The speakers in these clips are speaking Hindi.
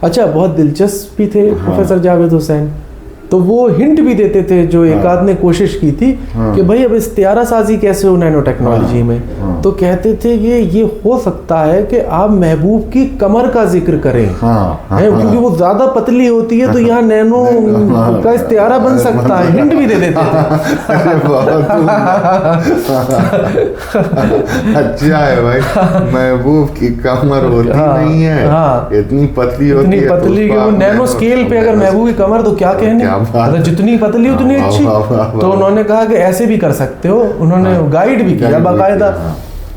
अच्छा, बहुत दिलचस्प भी थे प्रोफेसर जावेद हुसैन। तो वो हिंट भी देते थे, जो एक आध ने कोशिश की थी कि भाई अब इस्तियारा साजी कैसे हो नैनो टेक्नोलॉजी में। तो कहते थे कि ये हो सकता है कि आप महबूब की कमर का जिक्र करें, क्योंकि वो ज्यादा पतली होती है, तो यहाँ नैनो का इस्तियारा बन सकता है। हिंट भी दे देते थे। अच्छा है भाई, महबूब की कमर होती नहीं है, इतनी पतली होती है, पतली कि वो नैनो स्केल पे अगर महबूब की कमर, तो क्या कहने, मतलब जितनी पतली उतनी अच्छी। तो उन्होंने कहा कि ऐसे भी कर सकते हो, उन्होंने गाइड भी किया बाकायदा।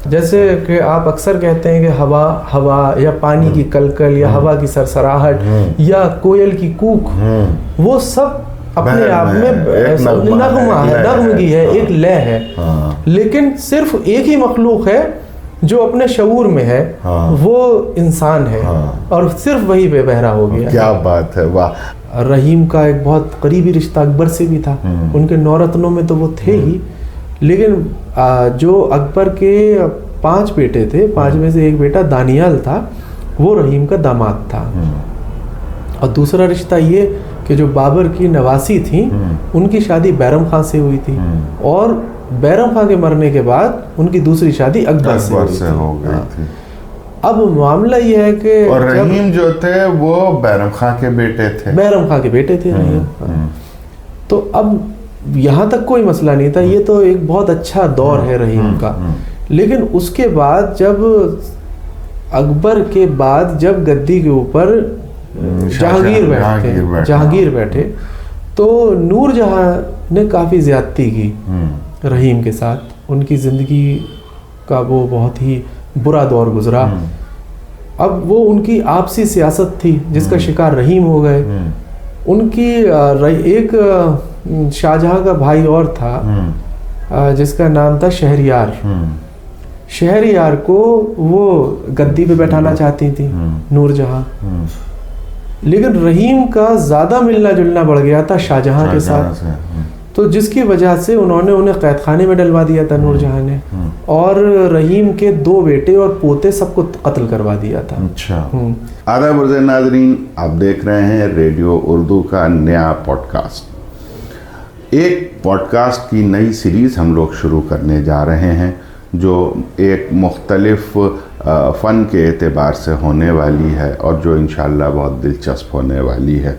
जैसे कि आप अक्सर कहते हैं कि हवा या पानी की कलकल या हवा की सरसराहट या कोयल की कूक, वो सब अपने आप में नगमा है, नगमगी है, एक लय है। लेकिन सिर्फ एक ही मखलूक है जो अपने शऊर में है, वो इंसान है, और सिर्फ वही बेबहरा हो गया। क्या बात है, वाह। रहीम का एक बहुत करीबी रिश्ता अकबर से भी था। उनके 9 रत्नों में तो वो थे ही, लेकिन जो अकबर के 5 बेटे थे, 5 में से एक बेटा दानियाल था, वो रहीम का दामाद था। और दूसरा रिश्ता ये कि जो बाबर की नवासी थी, उनकी शादी बैरम खां से हुई थी, और बैरम खां के मरने के बाद उनकी दूसरी शादी अकबर से हो गई थी। अब मामला ये है कि और रहीम जो थे वो बैरम खां के बेटे थे, रहीम। तो अब यहाँ तक कोई मसला नहीं था, ये तो एक बहुत अच्छा दौर है रहीम का। लेकिन उसके बाद जब अकबर के बाद जब गद्दी के ऊपर जहांगीर बैठे, तो नूरजहां ने काफ़ी ज़्यादती की रहीम के साथ। उनकी ज़िंदगी का वो बहुत ही बुरा दौर गुजरा। अब वो उनकी आपसी सियासत थी जिसका शिकार रहीम हो गए। उनकी एक शाहजहां का भाई और था, जिसका नाम था शहरयार। शहरयार को वो गद्दी पे बैठाना चाहती थी नूरजहां, लेकिन रहीम का ज़्यादा मिलना जुलना बढ़ गया था शाहजहां के साथ। तो जिसकी वजह से उन्होंने उन्हें कैद खाने में डलवा दिया था नूरजहां ने, और रहीम के 2 बेटे और पोते सबको कत्ल करवा दिया था। अच्छा। आदाब नाज़रीन, आप देख रहे हैं रेडियो उर्दू का नया पॉडकास्ट। एक पॉडकास्ट की नई सीरीज़ हम लोग शुरू करने जा रहे हैं, जो एक मुख्तलिफ फ़न के एतबार से होने वाली है, और जो इंशाअल्लाह बहुत दिलचस्प होने वाली है।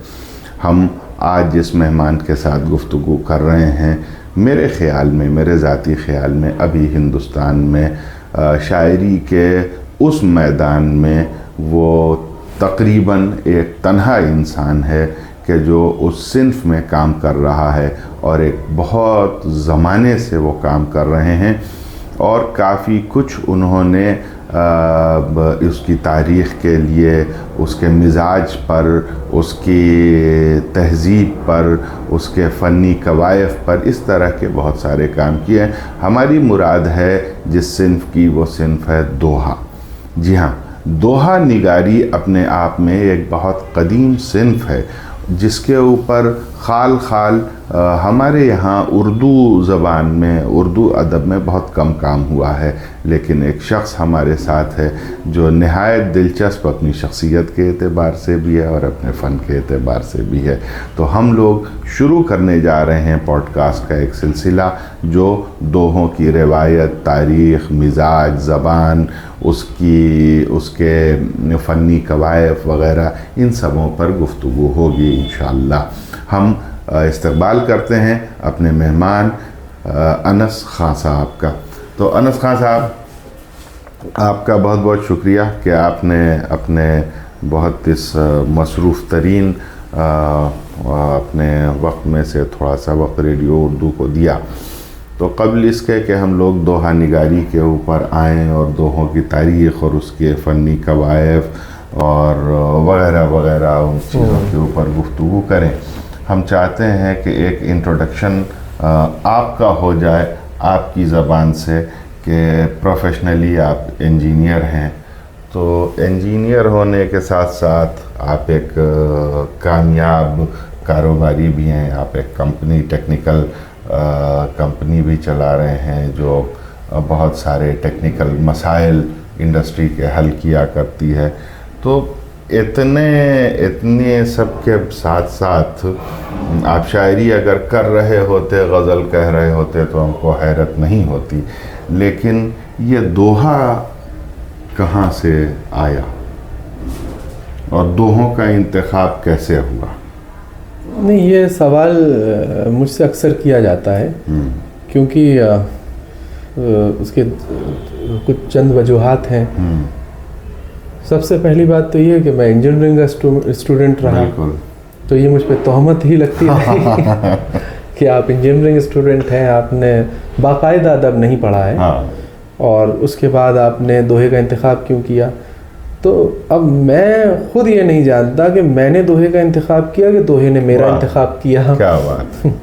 हम आज जिस मेहमान के साथ गुफ्तगू कर रहे हैं, मेरे ख़्याल में, मेरे ज़ाती ख़्याल में, अभी हिंदुस्तान में शायरी के उस मैदान में वो तकरीबन एक तन्हा इंसान है कि जो उस सिन्फ में काम कर रहा है, और एक बहुत ज़माने से वो काम कर रहे हैं, और काफ़ी कुछ उन्होंने उसकी तारीख़ के लिए, उसके मिजाज पर, उसकी तहज़ीब पर, उसके फ़नी कवायफ पर, इस तरह के बहुत सारे काम किए हैं। हमारी मुराद है जिस सिन्फ की, वो सिन्फ है दोहा। जी हाँ, दोहा निगारी अपने आप में एक बहुत कदीम सिन्फ है, जिसके ऊपर खाल खाल हमारे यहाँ उर्दू ज़बान में, उर्दू अदब में बहुत कम काम हुआ है। लेकिन एक शख्स हमारे साथ है जो नहायत दिलचस्प अपनी शख्सियत के एतबार से भी है और अपने फ़न के एतबार से भी है। तो हम लोग शुरू करने जा रहे हैं पॉडकास्ट का एक सिलसिला, जो दोहों की रिवायत, तारीख़, मिजाज, ज़बान, उसके फ़नी कवायफ वग़ैरह, इन सबों पर गुफ्तगू होगी इंशाअल्लाह। हम इस्तकबाल करते हैं अपने मेहमान अनस खां साहब का। तो अनस खां साहब, आपका बहुत बहुत शुक्रिया कि आपने अपने बहुत इस मसरूफ़ तरीन अपने वक्त में से थोड़ा सा वक्त रेडियो उर्दू को दिया। तो कबल इसके कि हम लोग दोहा निगारी के ऊपर आएँ और दोहों की तारीख़ और उसके फ़नी कवायफ और वग़ैरह वग़ैरह उन चीज़ों के ऊपर गुफ्तगू करें, हम चाहते हैं कि एक इंट्रोडक्शन आपका हो जाए, आपकी ज़बान से, कि प्रोफेशनली आप इंजीनियर हैं। तो इंजीनियर होने के साथ साथ आप एक कामयाब कारोबारी भी हैं। आप एक कंपनी, टेक्निकल कंपनी भी चला रहे हैं, जो बहुत सारे टेक्निकल मसाइल इंडस्ट्री के हल किया करती है। तो इतने सब के साथ साथ आप शायरी अगर कर रहे होते, गज़ल कह रहे होते तो हमको हैरत नहीं होती, लेकिन ये दोहा कहाँ से आया और दोहों का इंतखाब कैसे हुआ? नहीं, ये सवाल मुझसे अक्सर किया जाता है, क्योंकि उसके कुछ चंद वजूहात हैं। सबसे पहली बात तो ये है कि मैं इंजीनियरिंग का स्टूडेंट रहा, तो ये मुझ पे तोहमत ही लगती है कि आप इंजीनियरिंग स्टूडेंट हैं, आपने बाकायदा अदब नहीं पढ़ा है। हाँ। और उसके बाद आपने दोहे का इंतखाब क्यों किया? तो अब मैं खुद ये नहीं जानता कि मैंने दोहे का इंतखाब किया कि दोहे ने मेरा इंतखाब किया। क्या बात।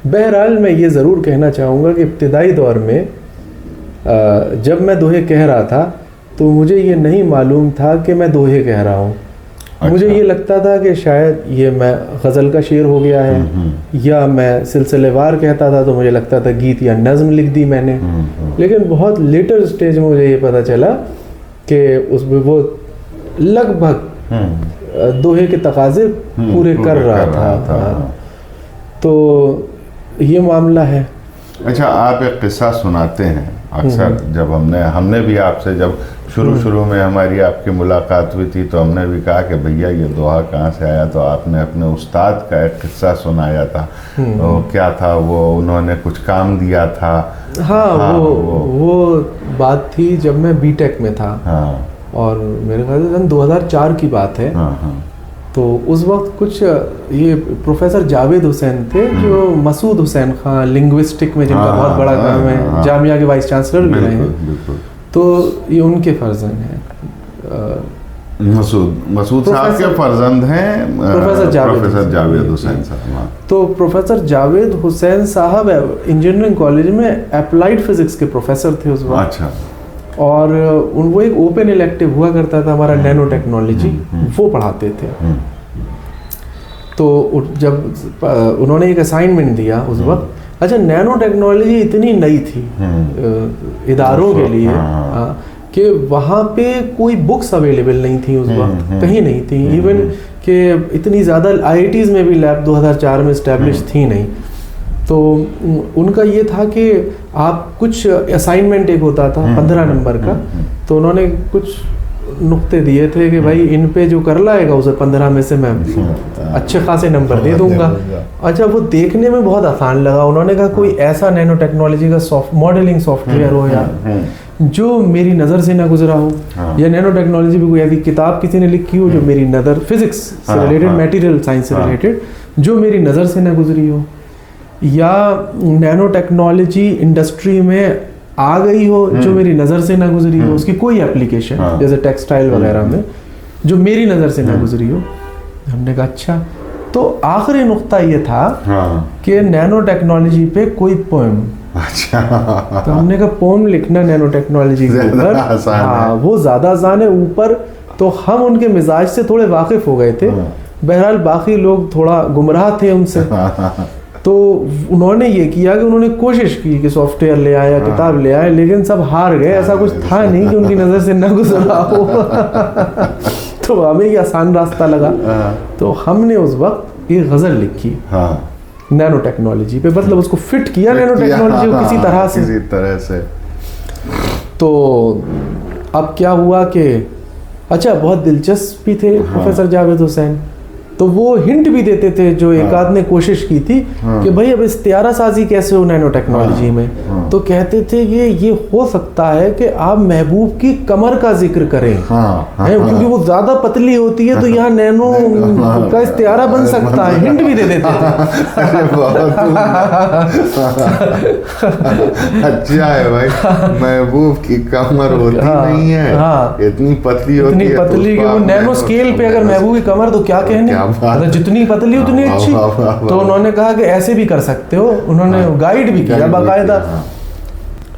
बहरहाल मैं ये ज़रूर कहना चाहूँगा कि इब्तिदाई दौर में जब मैं दोहे कह रहा था तो मुझे ये नहीं मालूम था कि मैं दोहे कह रहा हूँ। अच्छा। मुझे ये लगता था कि शायद ये मैं गज़ल का शेर हो गया है, या मैं सिलसिलेवार कहता था तो मुझे लगता था गीत या नज़्म लिख दी मैंने। लेकिन बहुत लेटर स्टेज में मुझे ये पता चला कि उसमें वो लगभग दोहे के तकाज़े पूरे कर रहा था। तो ये मामला है। अच्छा, आप एक किस्सा सुनाते हैं अक्सर। जब हमने भी आपसे जब शुरू में हमारी आपकी मुलाकात हुई थी तो हमने भी कहा कि भैया ये दोहा कहाँ से आया, तो आपने अपने उस्ताद का एक किस्सा सुनाया था। तो क्या था वो? उन्होंने कुछ काम दिया था। हाँ, वो बात थी जब मैं बीटेक में था। हाँ। और मेरे ख्याल से 2004 की बात है। हाँ। तो उस वक्त कुछ ये प्रोफेसर जावेद हुसैन थे जो मसूद हुसैन खान लिंग्विस्टिक में जिनका बहुत बड़ा काम है, जामिया के वाइस चांसलर भी रहे हैं, तो ये उनके फर्जंद हैं। मसूद साहब के फर्जंद हैं प्रोफेसर जावेद हुसैन साहब। तो प्रोफेसर जावेद हुसैन साहब इंजीनियरिंग कॉलेज में अप्लाइड फिजिक्स के प्रोफेसर थे उस वक्त। अच्छा। और वो एक ओपन इलेक्टिव हुआ करता था हमारा, नैनो टेक्नोलॉजी, वो पढ़ाते थे। तो जब उन्होंने एक असाइनमेंट दिया उस वक्त, अच्छा नैनो टेक्नोलॉजी इतनी नई थी इदारों के लिए कि वहाँ पे कोई बुक्स अवेलेबल नहीं थी उस वक्त, कहीं नहीं थी। इवन कि इतनी ज़्यादा IITs में भी लैब 2004 में इस्टेब्लिश थी नहीं। तो उनका ये था कि आप कुछ असाइनमेंट एक होता था 15 नंबर का, तो उन्होंने कुछ नुक्ते दिए थे कि भाई इन पे जो कर लाएगा उसे 15 में से मैं अच्छे खासे नंबर दे दूंगा। अच्छा, वो देखने में बहुत आसान लगा। उन्होंने कहा कोई ऐसा नैनो टेक्नोलॉजी का मॉडलिंग सॉफ्टवेयर हो या जो मेरी नज़र से ना गुजरा हो, या नैनो टेक्नोलॉजी भी कोई ऐसी किताब किसी ने लिखी हो जो मेरी नज़र, फिजिक्स से रिलेटेड, मटेरियल साइंस से रिलेटेड, जो मेरी नज़र से ना गुजरी हो, या नैनो टेक्नोलॉजी इंडस्ट्री में आ गई हो जो मेरी नज़र से ना गुजरी हो, उसकी कोई एप्लीकेशन जैसे टेक्सटाइल वगैरह में जो मेरी नज़र से ना गुजरी हो। हमने कहा अच्छा। तो आखिरी नुक्ता ये था कि नैनो टेक्नोलॉजी पे कोई पोएम। अच्छा। तो हमने कहा पोएम लिखना नैनो टेक्नोलॉजी के ऊपर, हाँ वो ज़्यादा आसान है। ऊपर तो हम उनके मिजाज से थोड़े वाकिफ़ हो गए थे, बहरहाल बाकी लोग थोड़ा गुमराह थे उनसे। तो उन्होंने ये किया कि उन्होंने कोशिश की कि सॉफ्टवेयर ले आया, किताब ले आया, लेकिन सब हार गए। ऐसा कुछ था नहीं कि उनकी नज़र से न गुजरा हो। तो हमें ये आसान रास्ता लगा। तो हमने उस वक्त एक गज़ल लिखी नैनो टेक्नोलॉजी पे, मतलब उसको फिट किया नैनो टेक्नोलॉजी को किसी तरह से। तो अब क्या हुआ कि अच्छा बहुत दिलचस्प भी थे प्रोफेसर जावेद हुसैन, तो वो हिंट भी देते थे जो एक आध ने कोशिश की थी कि भाई अब इस्तियारा साजी कैसे हो नैनो टेक्नोलॉजी में। तो कहते थे कि ये हो सकता है कि आप महबूब की कमर का जिक्र करें, क्योंकि वो ज्यादा पतली होती है तो यहाँ नैनो का इस्तियारा बन सकता है। हिंट भी दे देते थे। अच्छा है भाई, महबूब की कमर होती नहीं है, इतनी पतली होती है, पतली कि वो नैनो स्केल पे अगर महबूब की कमर तो क्या कहने, मतलब जितनी पतली उतनी अच्छी। तो उन्होंने कहा कि ऐसे भी कर सकते हो, उन्होंने गाइड भी किया बाकायदा।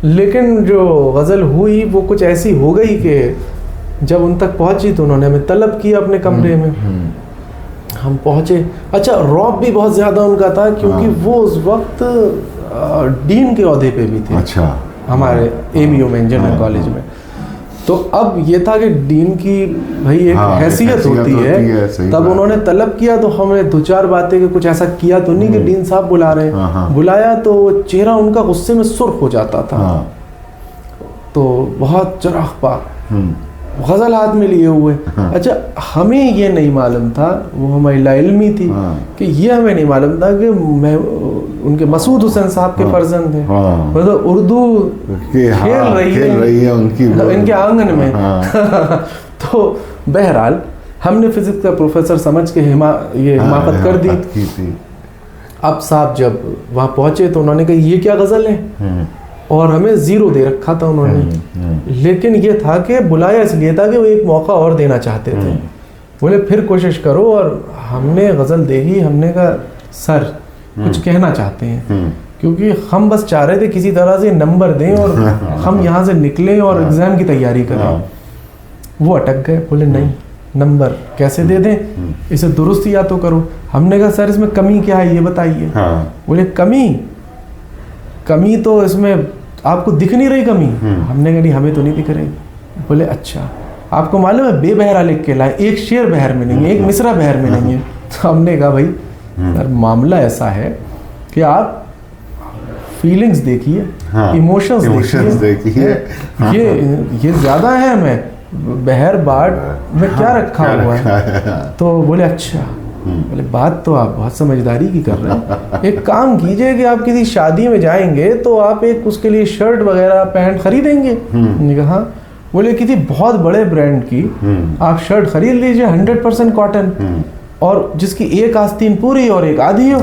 लेकिन जो गज़ल हुई वो कुछ ऐसी हो गई कि जब उन तक पहुंची तो उन्होंने हमें तलब किया अपने कमरे में, हम पहुंचे। अच्छा, रौब भी बहुत ज़्यादा उनका था क्योंकि वो उस वक्त डीन के ओहदे पे भी थे। अच्छा। हमारे ABU में इंजीनियरिंग कॉलेज में। तो अब ये था कि डीन की भाई एक हैसियत होती है, तब उन्होंने तलब किया तो हमने दो चार बातें कि कुछ ऐसा किया तो नहीं कि डीन साहब बुला रहे हैं। बुलाया तो चेहरा उनका गुस्से में सुर्ख हो जाता था, तो बहुत चरागपा गजल हाथ में लिए हुए। अच्छा, हमें ये नहीं मालूम था, वो हमारी लाइल्मी थी कि ये हमें नहीं मालूम था कि मैं उनके मसूद हुसैन साहब के फर्जंद थे, मतलब उर्दू खेल रही है उनकी इनके आंगन में। तो बहरहाल हमने फिजिक्स का प्रोफेसर समझ के हिमाकत कर दी। अब साहब जब वहाँ पहुंचे तो उन्होंने कहा ये क्या गजल है, और हमें 0 दे रखा था उन्होंने, लेकिन ये था कि बुलाया इसलिए था कि वो एक मौका और देना चाहते थे। बोले फिर कोशिश करो, और हमने गज़ल देखी, हमने कहा सर कुछ कहना चाहते हैं, क्योंकि हम बस चाह रहे थे किसी तरह से नंबर दें और हम यहाँ से निकलें और एग्ज़ाम की तैयारी करें। वो अटक गए, बोले नहीं नंबर कैसे दे दें, इसे दुरुस्त या तो करो। हमने कहा सर इसमें कमी क्या है ये बताइए। बोले कमी तो इसमें आपको दिख नहीं रही कमी। हमने कहा नहीं हमें तो नहीं दिख रही। बोले अच्छा आपको मालूम है बेबहरा लिख के लाए, एक शेर बहर में नहीं है, एक मिसरा बहर में नहीं है। तो हमने कहा भाई सर मामला ऐसा है कि आप फीलिंग्स देखिए, इमोशंस देखिए, ये ज़्यादा है, हमें बहर बाट में क्या रखा हुआ है। तो बोले अच्छा, बोले बात तो आप बहुत समझदारी की कर रहे हैं, एक काम कीजिए कि आप किसी शादी में जाएंगे तो आप एक उसके लिए शर्ट वगैरह पैंट खरीदेंगे। मैंने कहा हाँ। बोले किसी बहुत बड़े ब्रांड की आप शर्ट खरीद लीजिए 100% कॉटन, और जिसकी एक आस्तीन पूरी और एक आधी हो,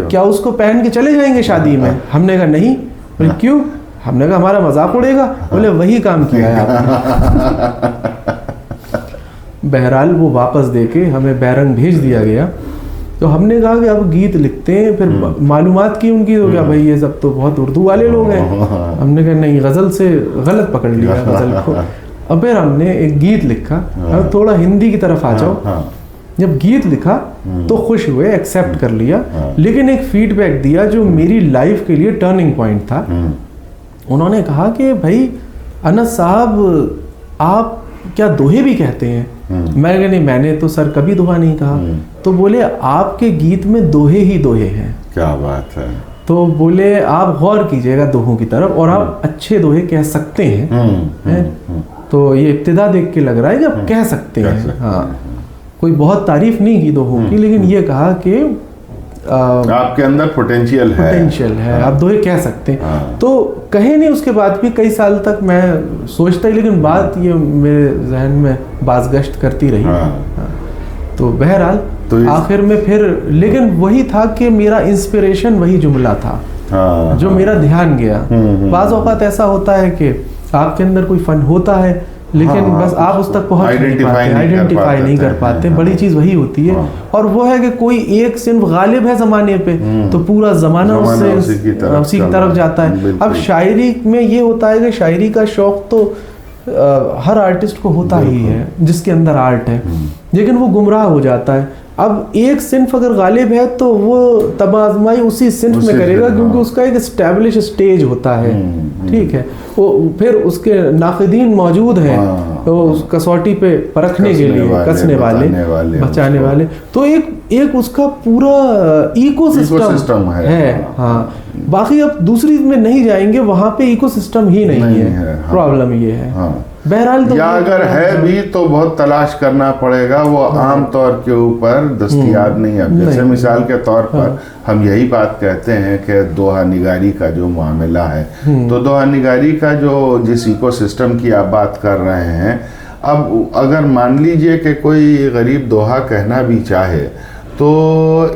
क्या उसको पहन के चले जाएंगे शादी में। हमने कहा नहीं। बोले क्यों। हमने कहा हमारा मजाक उड़ेगा। बोले वही काम किया है आपने। बहरहाल वो वापस देके हमें बैरंग भेज दिया गया। तो हमने कहा कि अब गीत लिखते हैं, फिर मालूमात की उनकी तो क्या भाई ये सब तो बहुत उर्दू वाले लोग हैं। हमने कहा नहीं गज़ल से गलत पकड़ लिया गज़ल को। अब फिर हमने एक गीत लिखा, अब थोड़ा हिंदी की तरफ आ जाओ। जब गीत लिखा तो खुश हुए, एक्सेप्ट कर लिया, लेकिन एक फीडबैक दिया जो मेरी लाइफ के लिए टर्निंग पॉइंट था। उन्होंने कहा कि भाई अनस साहब आप क्या दोहे भी कहते हैं। मैं कहा नहीं मैंने तो सर कभी दोहा नहीं कहा। तो बोले आपके गीत में दोहे ही दोहे हैं। क्या बात है। तो बोले आप गौर कीजिएगा दोहों की तरफ, और आप अच्छे दोहे कह सकते हैं। तो ये इब्तिदा देख के लग रहा है कि आप कह सकते हैं। हाँ, कोई बहुत तारीफ नहीं की दोहों की, लेकिन ये कहा कि आपके अंदर पोटेंशियल है, आप दोहे कह सकते हैं। तो कहे नहीं, उसके बाद भी कई साल तक मैं सोचता ही, लेकिन बात ये मेरे जहन में बाज़गश्त करती रही। तो बहरहाल तो आखिर में फिर, लेकिन वही था कि मेरा इंस्पिरेशन वही जुमला था जो मेरा ध्यान गया। बाज़ औक़ात ऐसा होता है कि आपके अंदर कोई फ़न होता है, लेकिन बस आप उस तक पहुंच आइडेंटिफाई नहीं कर पाते। बड़ी चीज़ वही होती है। और वो है कि कोई एक सिर्फ गालिब है ज़माने पे, तो पूरा ज़माना उससे उसी की तरफ जाता है। अब शायरी में ये होता है कि शायरी का शौक़ तो हर आर्टिस्ट को होता ही है जिसके अंदर आर्ट है, लेकिन वो गुमराह हो जाता है। अब एक सिंफ अगर गालिब है तो वो तबाज़माई उसी सिंफ में करेगा, क्योंकि उसका एक एस्टैब्लिश स्टेज होता है। ठीक है, वो फिर उसके नाक़िदीन मौजूद हैं तो उस कसौटी पे परखने के लिए, कसने वाले बचाने वाले। तो एक उसका पूरा इकोसिस्टम है। हाँ, बाकी अब दूसरी में नहीं जाएंगे, वहाँ पे इकोसिस्टम ही नहीं है। प्रॉब्लम ये है। बहरहाल तो या अगर है भी तो बहुत तलाश करना पड़ेगा, वो आम तौर के ऊपर दस्तयाब नहीं है। जैसे मिसाल के तौर पर हम यही बात कहते हैं कि दोहा निगारी का जो मामला है, तो दोहा निगारी का जो जिस इकोसिस्टम की आप बात कर रहे हैं, अब अगर मान लीजिए कि कोई गरीब दोहा कहना भी चाहे तो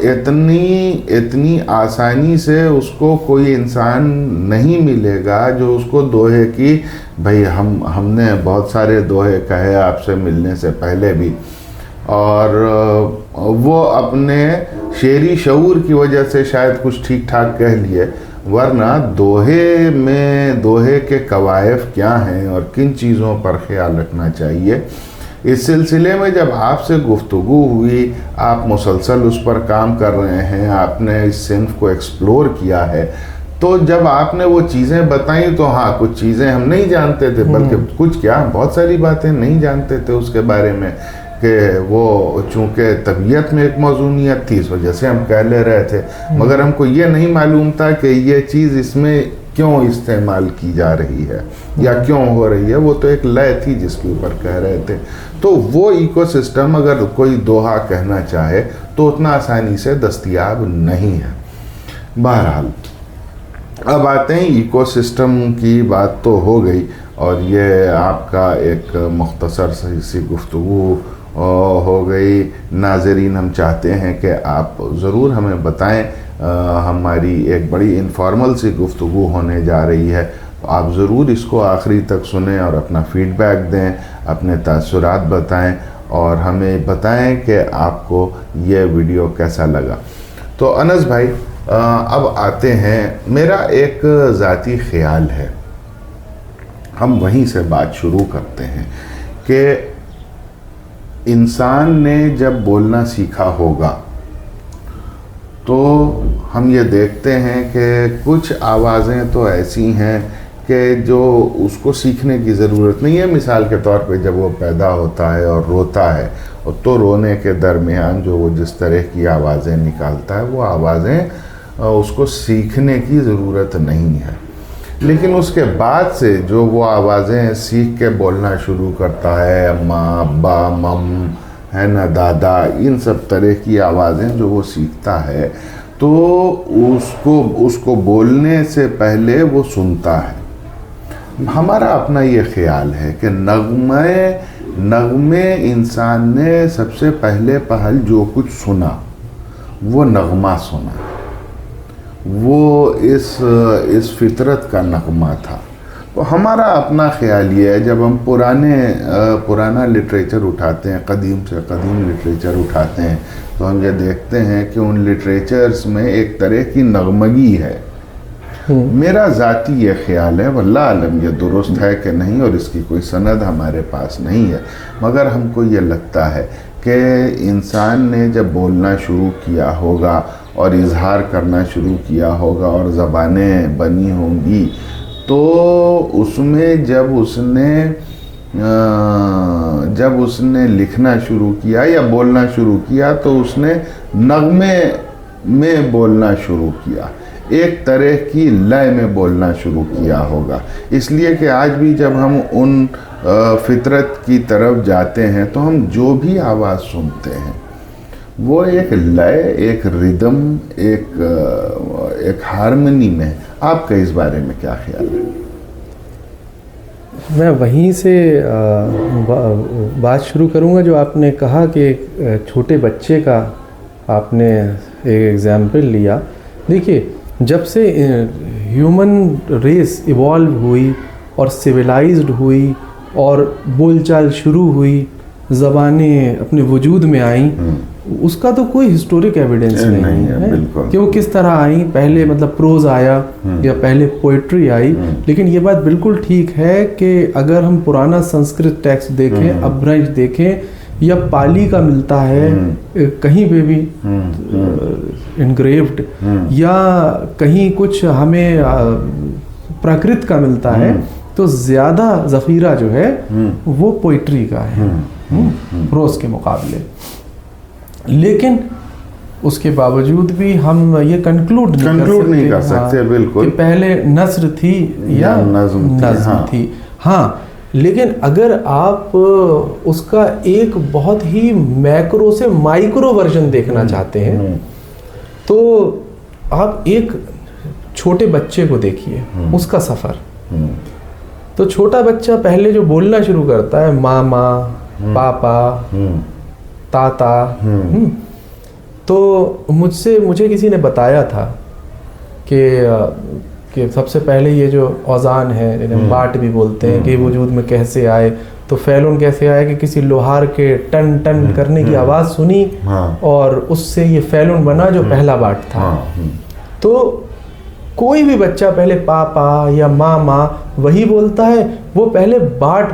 इतनी आसानी से उसको कोई इंसान नहीं मिलेगा जो उसको दोहे की, भाई हमने बहुत सारे दोहे कहे आपसे मिलने से पहले भी, और वो अपने शेरी शऊर की वजह से शायद कुछ ठीक ठाक कह लिए, वरना दोहे के कवायफ क्या हैं और किन चीज़ों पर ख्याल रखना चाहिए, इस सिलसिले में जब आपसे गुफ्तगू हुई, आप मुसलसल उस पर काम कर रहे हैं, आपने इस सिंफ को एक्सप्लोर किया है, तो जब आपने वो चीज़ें बताई तो हाँ, कुछ चीज़ें हम नहीं जानते थे, बल्कि कुछ क्या बहुत सारी बातें नहीं जानते थे उसके बारे में, कि वो चूँकि तबीयत में एक मौजूनियत थी इस वजह से हम कह ले रहे थे, मगर हमको ये नहीं मालूम था कि ये चीज़ इसमें क्यों इस्तेमाल की जा रही है या क्यों हो रही है। वो तो एक लय थी जिसके ऊपर कह रहे थे। तो वो इकोसिस्टम अगर कोई दोहा कहना चाहे तो उतना आसानी से दस्तयाब नहीं है। बहरहाल अब आते हैं इकोसिस्टम की बात तो हो गई, और ये आपका एक मुख्तसर सी गुफ्तगू हो गई। नाज़रीन, हम चाहते हैं कि आप ज़रूर हमें बताएं, हमारी एक बड़ी इनफॉर्मल सी गुफ्तगू होने जा रही है, तो आप ज़रूर इसको आखिरी तक सुनें और अपना फ़ीडबैक दें, अपने तासुरात बताएं और हमें बताएं कि आपको ये वीडियो कैसा लगा। तो अनस भाई, अब आते हैं, मेरा एक ज़ाती ख़्याल है, हम वहीं से बात शुरू करते हैं कि इंसान ने जब बोलना सीखा होगा तो हम ये देखते हैं कि कुछ आवाज़ें तो ऐसी हैं कि जो उसको सीखने की ज़रूरत नहीं है। मिसाल के तौर पे जब वो पैदा होता है और रोता है, तो रोने के दरमियान जो वो जिस तरह की आवाज़ें निकालता है, वो आवाज़ें उसको सीखने की ज़रूरत नहीं है। लेकिन उसके बाद से जो वो आवाज़ें सीख के बोलना शुरू करता है, अम्मा, अब्बा, मम, है ना, दादा, इन सब तरह की आवाज़ें जो वो सीखता है, तो उसको बोलने से पहले वो सुनता है। हमारा अपना ये ख्याल है कि नगमे इंसान ने सबसे पहले पहल जो कुछ सुना वो नगमा सुना, वो इस फितरत का नगमा था। तो हमारा अपना ख्याल ये है, जब हम पुराना लिटरेचर उठाते हैं, कदीम से कदीम लिटरेचर उठाते हैं, तो हम ये देखते हैं कि उन लिटरेचर्स में एक तरह की नगमगी है। मेरा ज़ाती ये ख्याल है, वल्लाह आलम ये दुरुस्त है कि नहीं, और इसकी कोई सनद हमारे पास नहीं है, मगर हमको ये लगता है कि इंसान ने जब बोलना शुरू किया होगा और इजहार करना शुरू किया होगा और ज़बानें बनी होंगी, तो उसमें जब उसने लिखना शुरू किया या बोलना शुरू किया, तो उसने नगमे में बोलना शुरू किया, एक तरह की लय में बोलना शुरू किया होगा। इसलिए कि आज भी जब हम उन फितरत की तरफ जाते हैं तो हम जो भी आवाज़ सुनते हैं वो एक लय, एक रिदम, एक हारमनी में। आपका इस बारे में क्या ख्याल है? मैं वहीं से बात शुरू करूंगा जो आपने कहा कि एक छोटे बच्चे का आपने एक एग्जाम्पल लिया। देखिए, जब से ह्यूमन रेस इवॉल्व हुई और सिविलाइज्ड हुई और बोलचाल शुरू हुई, ज़बानें अपने वजूद में आईं, उसका तो कोई हिस्टोरिक एविडेंस नहीं है कि वो किस तरह आई। पहले मतलब प्रोज आया या पहले पोइट्री आई। लेकिन ये बात बिल्कुल ठीक है कि अगर हम पुराना संस्कृत टेक्स्ट देखें, अपभ्रंश देखें, या पाली का मिलता है कहीं पे भी इनग्रेव्ड, या कहीं कुछ हमें प्राकृत का मिलता है, तो ज़्यादा ज़ख़ीरा जो है वो पोइट्री का है प्रोज के मुकाबले। लेकिन उसके बावजूद भी हम ये कंक्लूड नहीं कर सकते बिल्कुल कि पहले नस्र थी या नज़्म थी। हाँ, लेकिन अगर आप उसका एक बहुत ही मैक्रो से माइक्रो वर्जन देखना चाहते हैं, तो आप एक छोटे बच्चे को देखिए, उसका सफ़र। तो छोटा बच्चा पहले जो बोलना शुरू करता है, मामा, पापा, ताता, तो मुझे किसी ने बताया था कि सबसे पहले ये जो औज़ान है, जिन्हें बाट भी बोलते हैं, कि वजूद में कैसे आए। तो फैलून कैसे आया कि किसी लोहार के टन टन करने की आवाज़ सुनी और उससे ये फैलून बना जो पहला बाट था। तो कोई भी बच्चा पहले पापा या मामा वही बोलता है, वो पहले बाट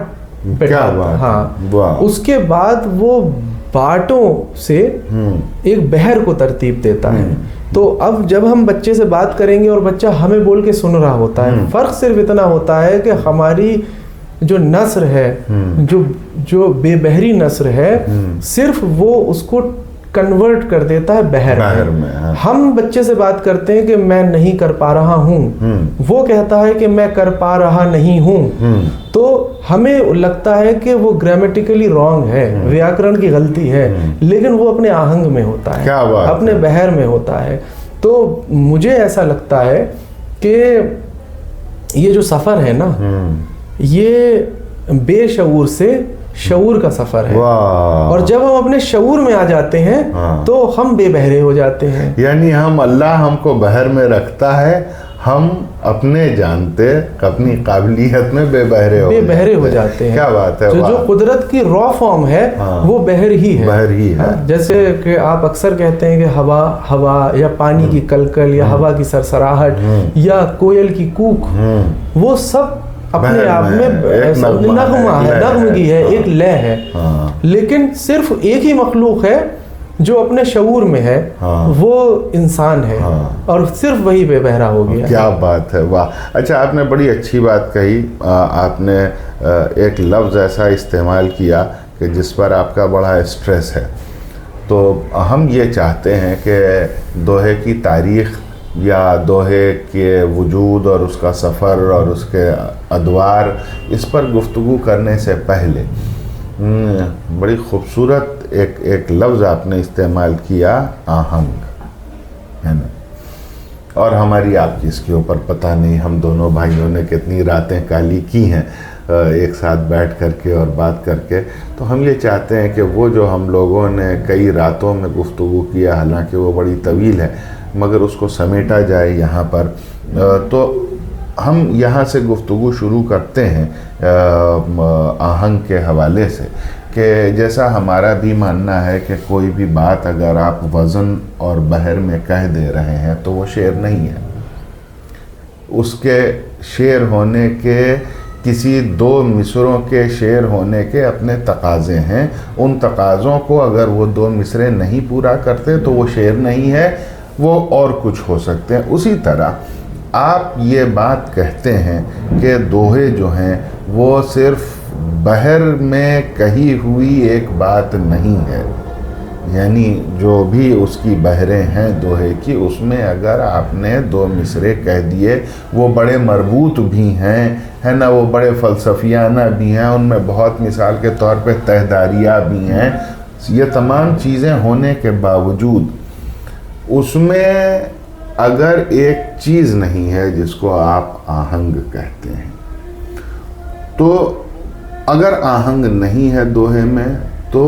बैठा। हाँ, उसके बाद वो बाटों से एक बहर को तरतीब देता है। तो अब जब हम बच्चे से बात करेंगे और बच्चा हमें बोल के सुन रहा होता है, फ़र्क सिर्फ इतना होता है कि हमारी जो नस्र है, जो बेबहरी नस्र है, सिर्फ वो उसको कन्वर्ट कर देता है बहर में। हम बच्चे से बात करते हैं कि मैं नहीं कर पा रहा हूँ, वो कहता है कि मैं कर पा रहा नहीं हूँ, तो हमें लगता है कि वो ग्रामेटिकली रॉन्ग है, व्याकरण की गलती है, लेकिन वो अपने आहंग में होता है, अपने बहर में होता है। तो मुझे ऐसा लगता है कि ये जो सफ़र है ना, ये बेशऊर से शऊर का सफर है, और जब हम अपने शऊर में आ जाते हैं तो हम बेबहरे हो जाते हैं। यानी हम, अल्लाह हमको बहर में रखता है, हम अपने जानते अपनी काबिलियत में बेबहरे हो जाते हैं। क्या बात है। जो कुदरत की रॉ फॉर्म है वो बहर ही है। जैसे कि आप अक्सर कहते हैं कि हवा या पानी की कलकल या हवा की सरसराहट या कोयल की कूक, वो सब अपने आप में नगमगी है, एक लय है। लेकिन सिर्फ एक ही मखलूक है जो अपने शऊर में है, वो इंसान है, और सिर्फ वही बेबहरा हो गया। क्या बात है, वाह। अच्छा, आपने बड़ी अच्छी बात कही। आपने एक लफ्ज़ ऐसा इस्तेमाल किया कि जिस पर आपका बड़ा स्ट्रेस है। तो हम ये चाहते हैं कि दोहे की तारीख़ या दोहे के वजूद और उसका सफ़र और उसके अदवार, इस पर गुफ्तगू करने से पहले बड़ी ख़ूबसूरत एक लफ्ज़ आपने इस्तेमाल किया, आहंग, है ना। और हमारी आपकी इसके ऊपर पता नहीं हम दोनों भाइयों ने कितनी रातें काली की हैं एक साथ बैठ करके और बात करके। तो हम ये चाहते हैं कि वो जो हम लोगों ने कई रातों में गुफ्तगू किया, हालांकि वो बड़ी तवील है, मगर उसको समेटा जाए यहाँ पर। तो हम यहाँ से गुफ्तगू शुरू करते हैं आहंग के हवाले से, कि जैसा हमारा भी मानना है कि कोई भी बात अगर आप वज़न और बहर में कह दे रहे हैं तो वो शेर नहीं है। उसके शेर होने के, किसी दो मिसरों के शेर होने के अपने तकाज़े हैं। उन तकाज़ों को अगर वो दो मिसरे नहीं पूरा करते तो वो शेर नहीं है, वो और कुछ हो सकते हैं। उसी तरह आप ये बात कहते हैं कि दोहे जो हैं वो सिर्फ बहर में कही हुई एक बात नहीं है, यानी जो भी उसकी बहरें हैं दोहे की, उसमें अगर आपने दो मिसरे कह दिए, वो बड़े मरबूत भी हैं, है ना, वो बड़े फ़लसफ़ियाना भी हैं, उनमें बहुत मिसाल के तौर पे तहदारियाँ भी हैं। ये तमाम चीज़ें होने के बावजूद उसमें अगर एक चीज़ नहीं है जिसको आप आहंग कहते हैं, तो अगर आहंग नहीं है दोहे में तो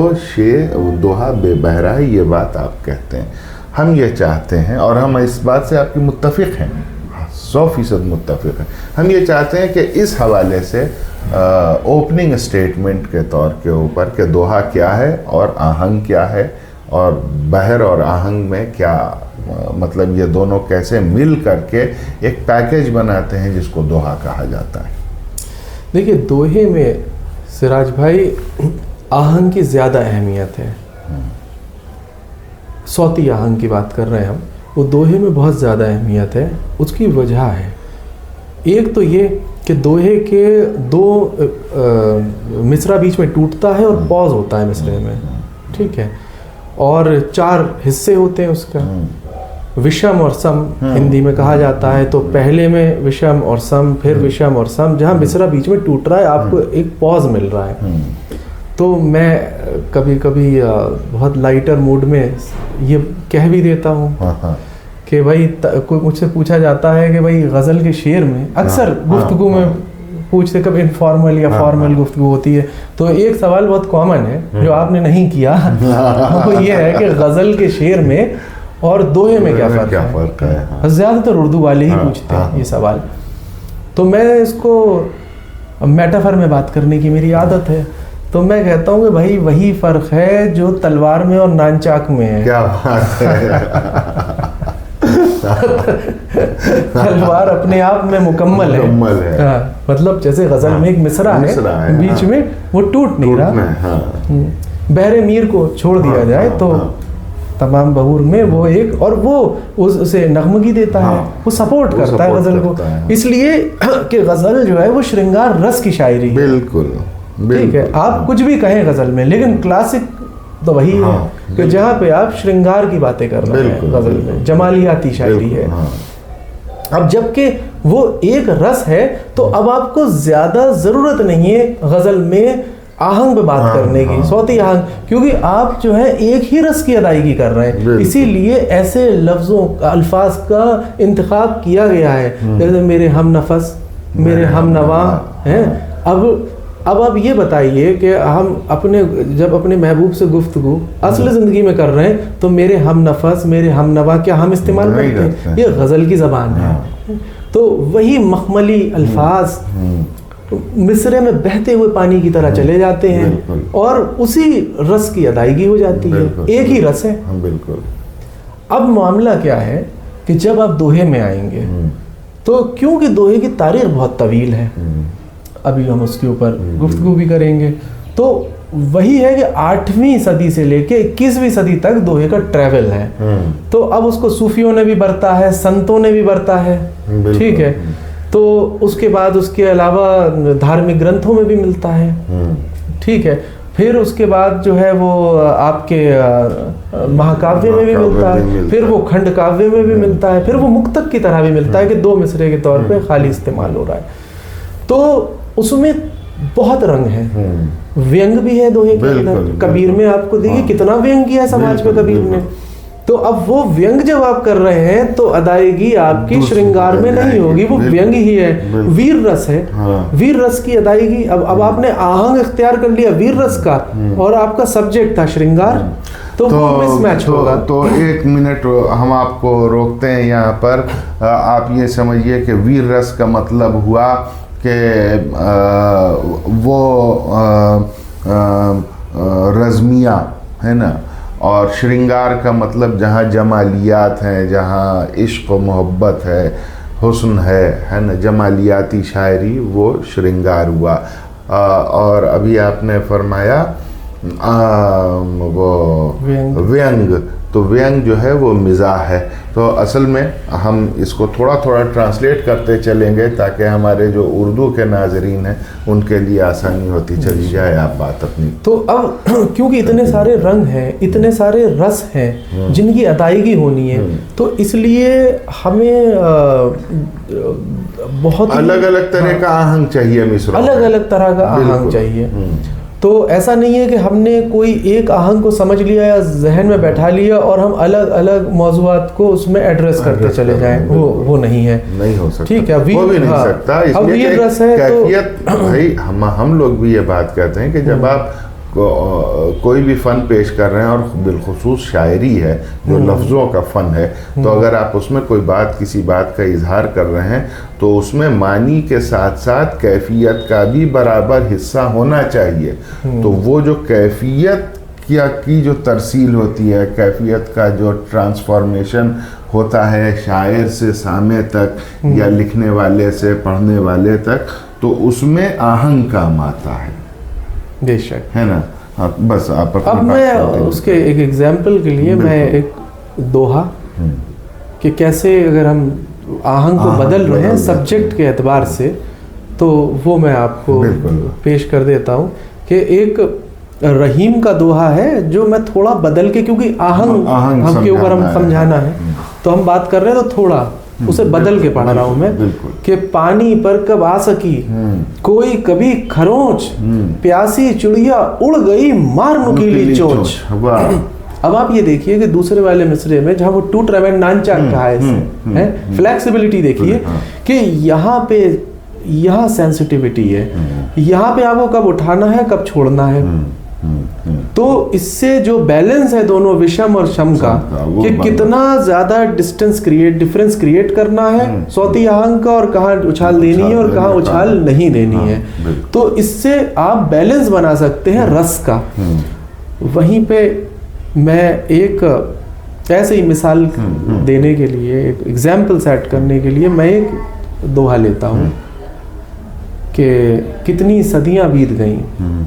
दोहा बेबहरा है, ये बात आप कहते हैं। हम ये चाहते हैं, और हम इस बात से आपकी मुत्तफ़िक़ हैं, 100% मुत्तफ़िक़ हैं। हम ये चाहते हैं कि इस हवाले से ओपनिंग स्टेटमेंट के तौर के ऊपर कि दोहा क्या है और आहंग क्या है, और बहर और आहंग में क्या मतलब, ये दोनों कैसे मिल करके एक पैकेज बनाते हैं जिसको दोहा कहा जाता है। देखिए, दोहे में सिराज भाई आहंग की ज़्यादा अहमियत है। सौती आहंग की बात कर रहे हैं हम, वो दोहे में बहुत ज़्यादा अहमियत है। उसकी वजह है, एक तो ये कि दोहे के दो मिसरा बीच में टूटता है और पॉज होता है मिसरे में, ठीक है, और 4 हिस्से होते हैं उसका, विषम और सम हिंदी में कहा जाता है। तो पहले में विषम और सम, फिर विषम और सम, जहाँ मिसरा बीच में टूट रहा है आपको एक पॉज मिल रहा है। तो मैं कभी कभी बहुत लाइटर मूड में ये कह भी देता हूँ कि भाई, कोई मुझसे पूछा जाता है कि भाई गज़ल के शेर में अक्सर गुफ्तगू में पूछते, कब इनफॉर्मल या फॉर्मल गुफ्तगू होती है, तो एक सवाल बहुत कॉमन है जो आपने नहीं किया, वो ये है कि गज़ल के शेर में और दोहे में क्या फ़र्क है। ज़्यादातर उर्दू वाले ही पूछते हैं ये सवाल। तो मैं इसको मेटाफर में बात करने की मेरी आदत है, तो मैं कहता हूँ कि भाई वही फ़र्क है जो तलवार में और नानचाक में है। क्या बात है। तलवार अपने आप में मुकम्मल है। हाँ, मतलब जैसे गज़ल में एक मिसरा है, बीच में वो टूट नहीं रहा। बहरे मीर को छोड़ दिया जाए तो तमाम बहूर में वो एक, और वो उसे नगमगी देता है, वो सपोर्ट करता है गज़ल को, इसलिए कि गज़ल जो है वो श्रृंगार रस की शायरी है। बिल्कुल ठीक है, आप कुछ भी कहें गज़ल में, लेकिन क्लासिक तो वही है कि जहाँ पे आप श्रृंगार की बातें कर रहे हैं गज़ल में, जमालियाती शायरी है। अब जबकि वो एक रस है तो अब आपको ज़्यादा ज़रूरत नहीं है गज़ल में आहंग पे बात करने की, सौती आहंग, क्योंकि आप जो है एक ही रस की अदायगी कर रहे हैं, इसीलिए ऐसे लफ्ज़ों अल्फाज का इंतखाब किया गया है, जैसे मेरे हम नफस, मेरे हम नवा हैं। अब आप ये बताइए कि हम जब अपने महबूब से गुफ्तगू असल ज़िंदगी में कर रहे हैं तो मेरे हम नफस, मेरे हम नवा क्या हम इस्तेमाल करते हैं? ये गज़ल की ज़बान है। तो वही मखमली अल्फाज मिसरे में बहते हुए पानी की तरह चले जाते हैं और उसी रस की अदायगी हो जाती है, एक ही रस है। बिल्कुल। अब मामला क्या है कि जब आप दोहे में आएंगे तो क्योंकि दोहे की तारीख बहुत तवील है, अभी हम उसके ऊपर गुफ्तगू भी करेंगे, तो वही है कि 8वीं सदी से लेके 21वीं सदी तक दोहे का ट्रैवल है। तो अब उसको सूफियों ने भी बरता है, संतों ने भी बरता है, ठीक है। तो उसके बाद उसके अलावा धार्मिक ग्रंथों में भी मिलता है, ठीक है। फिर उसके बाद जो है वो आपके महाकाव्य में भी मिलता है, फिर वो खंड काव्य में भी मिलता है, फिर वो मुक्तक की तरह भी मिलता है कि 2 मिसरे के तौर पे खाली इस्तेमाल हो रहा है। तो उसमें बहुत रंग है, व्यंग भी है दोहे के अंदर। कबीर में आपको देखिए कितना व्यंग किया है समाज पे कबीर ने। तो अब वो व्यंग जब आप कर रहे हैं तो अदायगी आपकी श्रृंगार में नहीं होगी, वो व्यंग ही है, वीर रस है। वीर रस की अदायगी, अब आपने आहंग इख्तियार कर लिया वीर रस का और आपका सब्जेक्ट था श्रृंगार, तो वो मिसमैच होगा। तो 1 मिनट हम आपको रोकते हैं यहाँ पर। आप ये समझिए कि वीर रस का मतलब हुआ कि वो रज़मिया है ना, और श्रृंगार का मतलब जहाँ जमालियात हैं, जहाँ इश्क व मोहब्बत है, हुस्न है ना, जमालियाती शायरी, वो श्रृंगार हुआ। और अभी आपने फरमाया वो व्यंग, तो व्यंग जो है वो मिज़ाह है। तो असल में हम इसको थोड़ा थोड़ा ट्रांसलेट करते चलेंगे ताकि हमारे जो उर्दू के नाजरीन हैं उनके लिए आसानी होती चली जाए। आप बात अपनी। तो अब क्योंकि इतने सारे रंग हैं, इतने सारे रस हैं जिनकी अदायगी होनी है, तो इसलिए हमें बहुत अलग अलग तरह का आहंग चाहिए, मिसरों अलग अलग तरह का आहंग चाहिए। तो ऐसा नहीं है कि हमने कोई एक आहंग को समझ लिया या जहन में बैठा लिया और हम अलग अलग मौज़ूआत को उसमें एड्रेस करते चले जाएं, वो नहीं है, नहीं हो सकता, ठीक है। वो भी नहीं सकता, इसलिए कैफियत भाई हम लोग भी ये बात कहते हैं कि जब आप कोई भी फ़न पेश कर रहे हैं और बिलखुसूस शायरी है जो लफ्ज़ों का फ़न है, तो अगर आप उसमें कोई बात, किसी बात का इजहार कर रहे हैं तो उसमें मानी के साथ साथ कैफियत का भी बराबर हिस्सा होना चाहिए। तो वो जो कैफियत की जो तरसील होती है, कैफियत का जो ट्रांसफॉर्मेशन होता है शायर से सामे तक या लिखने वाले से पढ़ने वाले तक, तो उसमें आहंग काम आता है, बेशक, है ना। हाँ, बस आप अब मैं उसके एक एग्जाम्पल के लिए मैं एक दोहा कि कैसे अगर हम आहंग को बदल रहे हैं सब्जेक्ट के एतबार से, तो वो मैं आपको पेश कर देता हूँ कि एक रहीम का दोहा है जो मैं थोड़ा बदल के, क्योंकि आहंग हमके ऊपर हम समझाना है तो हम बात कर रहे हैं, तो थोड़ा उसे बदल के पढ़ रहा हूं मैं कि पानी पर कब आ सकी कोई कभी खरोंच, प्यासी चिड़िया उड़ गई मार नुकीली चोंच। अब आप ये देखिए कि दूसरे वाले मिसरे में जहाँ वो टूट रवेन नानचाक कहा है, फ्लेक्सिबिलिटी देखिए कि यहाँ सेंसिटिविटी है, यहाँ पे आपको कब उठाना है कब छोड़ना है। तो इससे जो बैलेंस है दोनों विषम और शम का, कि कितना ज्यादा डिफरेंस क्रिएट करना है सौती आहंग का, और कहाँ उछाल देनी है और कहाँ उछाल नहीं देनी है। तो इससे आप बैलेंस बना सकते हैं रस का। वहीं पे मैं एक ऐसे ही मिसाल देने के लिए, एक एग्जाम्पल सेट करने के लिए मैं एक दोहा लेता हूँ कि कितनी सदियां बीत गईं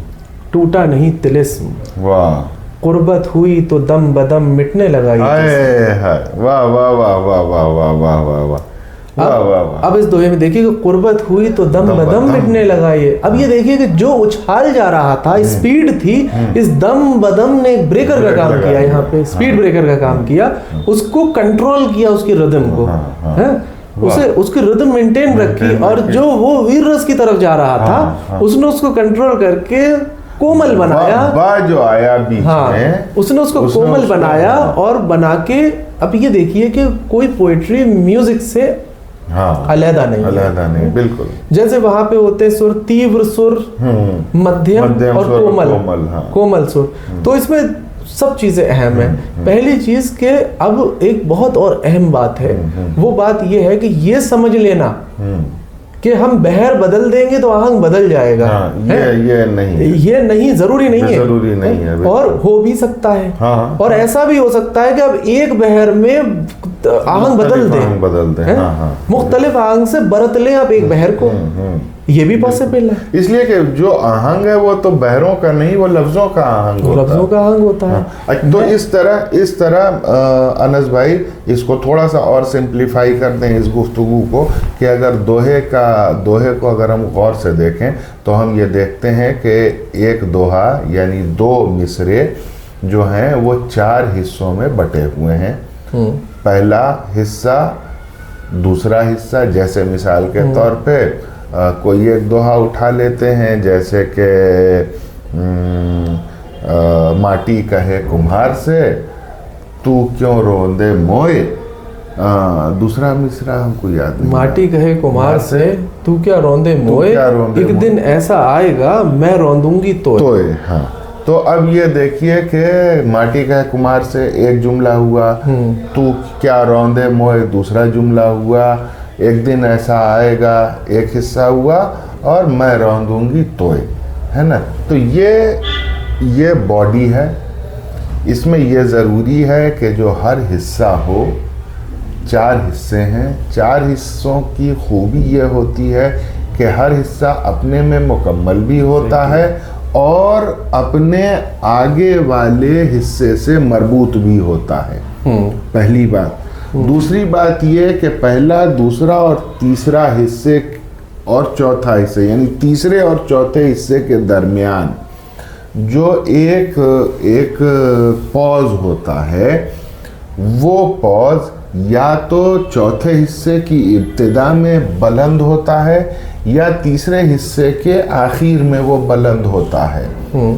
टूटा नहीं तिलिस्म, वाह, कुर्बत हुई तो दम बदम मिटने लगा ये हाय जिस्म। हाय, वाह वाह वाह वाह वाह वाह वाह वाह वाह वाह वाह वाह। अब इस दोहे में देखिए कि कुर्बत हुई तो दम बदम मिटने लगा ये। अब ये देखिए कि जो उछाल जा रहा था, स्पीड थी, इस दम बदम ने एक ब्रेकर का काम किया, यहाँ पे स्पीड ब्रेकर का काम किया, उसको कंट्रोल किया, उसकी रिदम को, है उसे उसकी रिदम मेंटेन रखी, और जो वो वीर रस की तरफ जा रहा था उसने उसको कंट्रोल करके कोमल बनाया। बा जो आया बीच में, उसने उसको कोमल बनाया, और बना के अब ये देखिए कि कोई पोएट्री म्यूजिक से अलहदा नहीं, बिल्कुल। जैसे वहां पे होते सुर, तीव्र सुर, मध्यम और कोमल सुर। तो इसमें सब चीजें अहम है। पहली चीज के अब एक बहुत और अहम बात है, वो बात ये है कि ये समझ लेना कि हम बहर बदल देंगे तो आहंग बदल जाएगा। ये नहीं जरूरी नहीं है, और हो भी सकता है। और ऐसा भी हो सकता है कि अब एक बहर में आहंग बदल दें, मुख्तलिफ आहंग से बरत लें आप एक बहर को, ये भी पॉसिबल है। इसलिए कि जो आहंग है वो तो बहरों का नहीं, वो लफ्जों का आहंग होता है। तो इस तरह अनस भाई, इसको थोड़ा सा और सिंप्लीफाई कर दें इस गुफ्तगू को, कि अगर दोहे को अगर हम गौर से देखें तो हम ये देखते हैं कि एक दोहा यानी 2 मिसरे जो हैं वो 4 हिस्सों में बटे हुए हैं। पहला हिस्सा, दूसरा हिस्सा, जैसे मिसाल के तौर पे कोई एक दोहा उठा लेते हैं, जैसे कि माटी कहे कुम्हार से तू क्यों रोंदे मोए, दूसरा मिसरा हमको याद नहीं। माटी कहे कुम्हार से तू क्या रोंदे मोए, एक दिन ऐसा आएगा मैं रोंदूंगी तोए। हाँ, तो अब ये देखिए कि माटी कहे कुम्हार से एक जुमला हुआ, तू क्या रोंदे मोए दूसरा जुमला हुआ, एक दिन ऐसा आएगा एक हिस्सा हुआ, और मैं रौंदूंगी तोय, है ना। तो ये बॉडी है, इसमें ये ज़रूरी है कि जो हर हिस्सा हो, 4 हिस्से हैं, 4 हिस्सों की खूबी ये होती है कि हर हिस्सा अपने में मुकम्मल भी होता है और अपने आगे वाले हिस्से से मरबूत भी होता है। पहली बात। दूसरी बात ये कि पहला, दूसरा और तीसरा हिस्से और चौथा हिस्से, यानी तीसरे और चौथे हिस्से के दरमियान जो एक पॉज होता है, वो पॉज या तो चौथे हिस्से की इब्तिदा में बुलंद होता है या तीसरे हिस्से के आखिर में वो बुलंद होता है,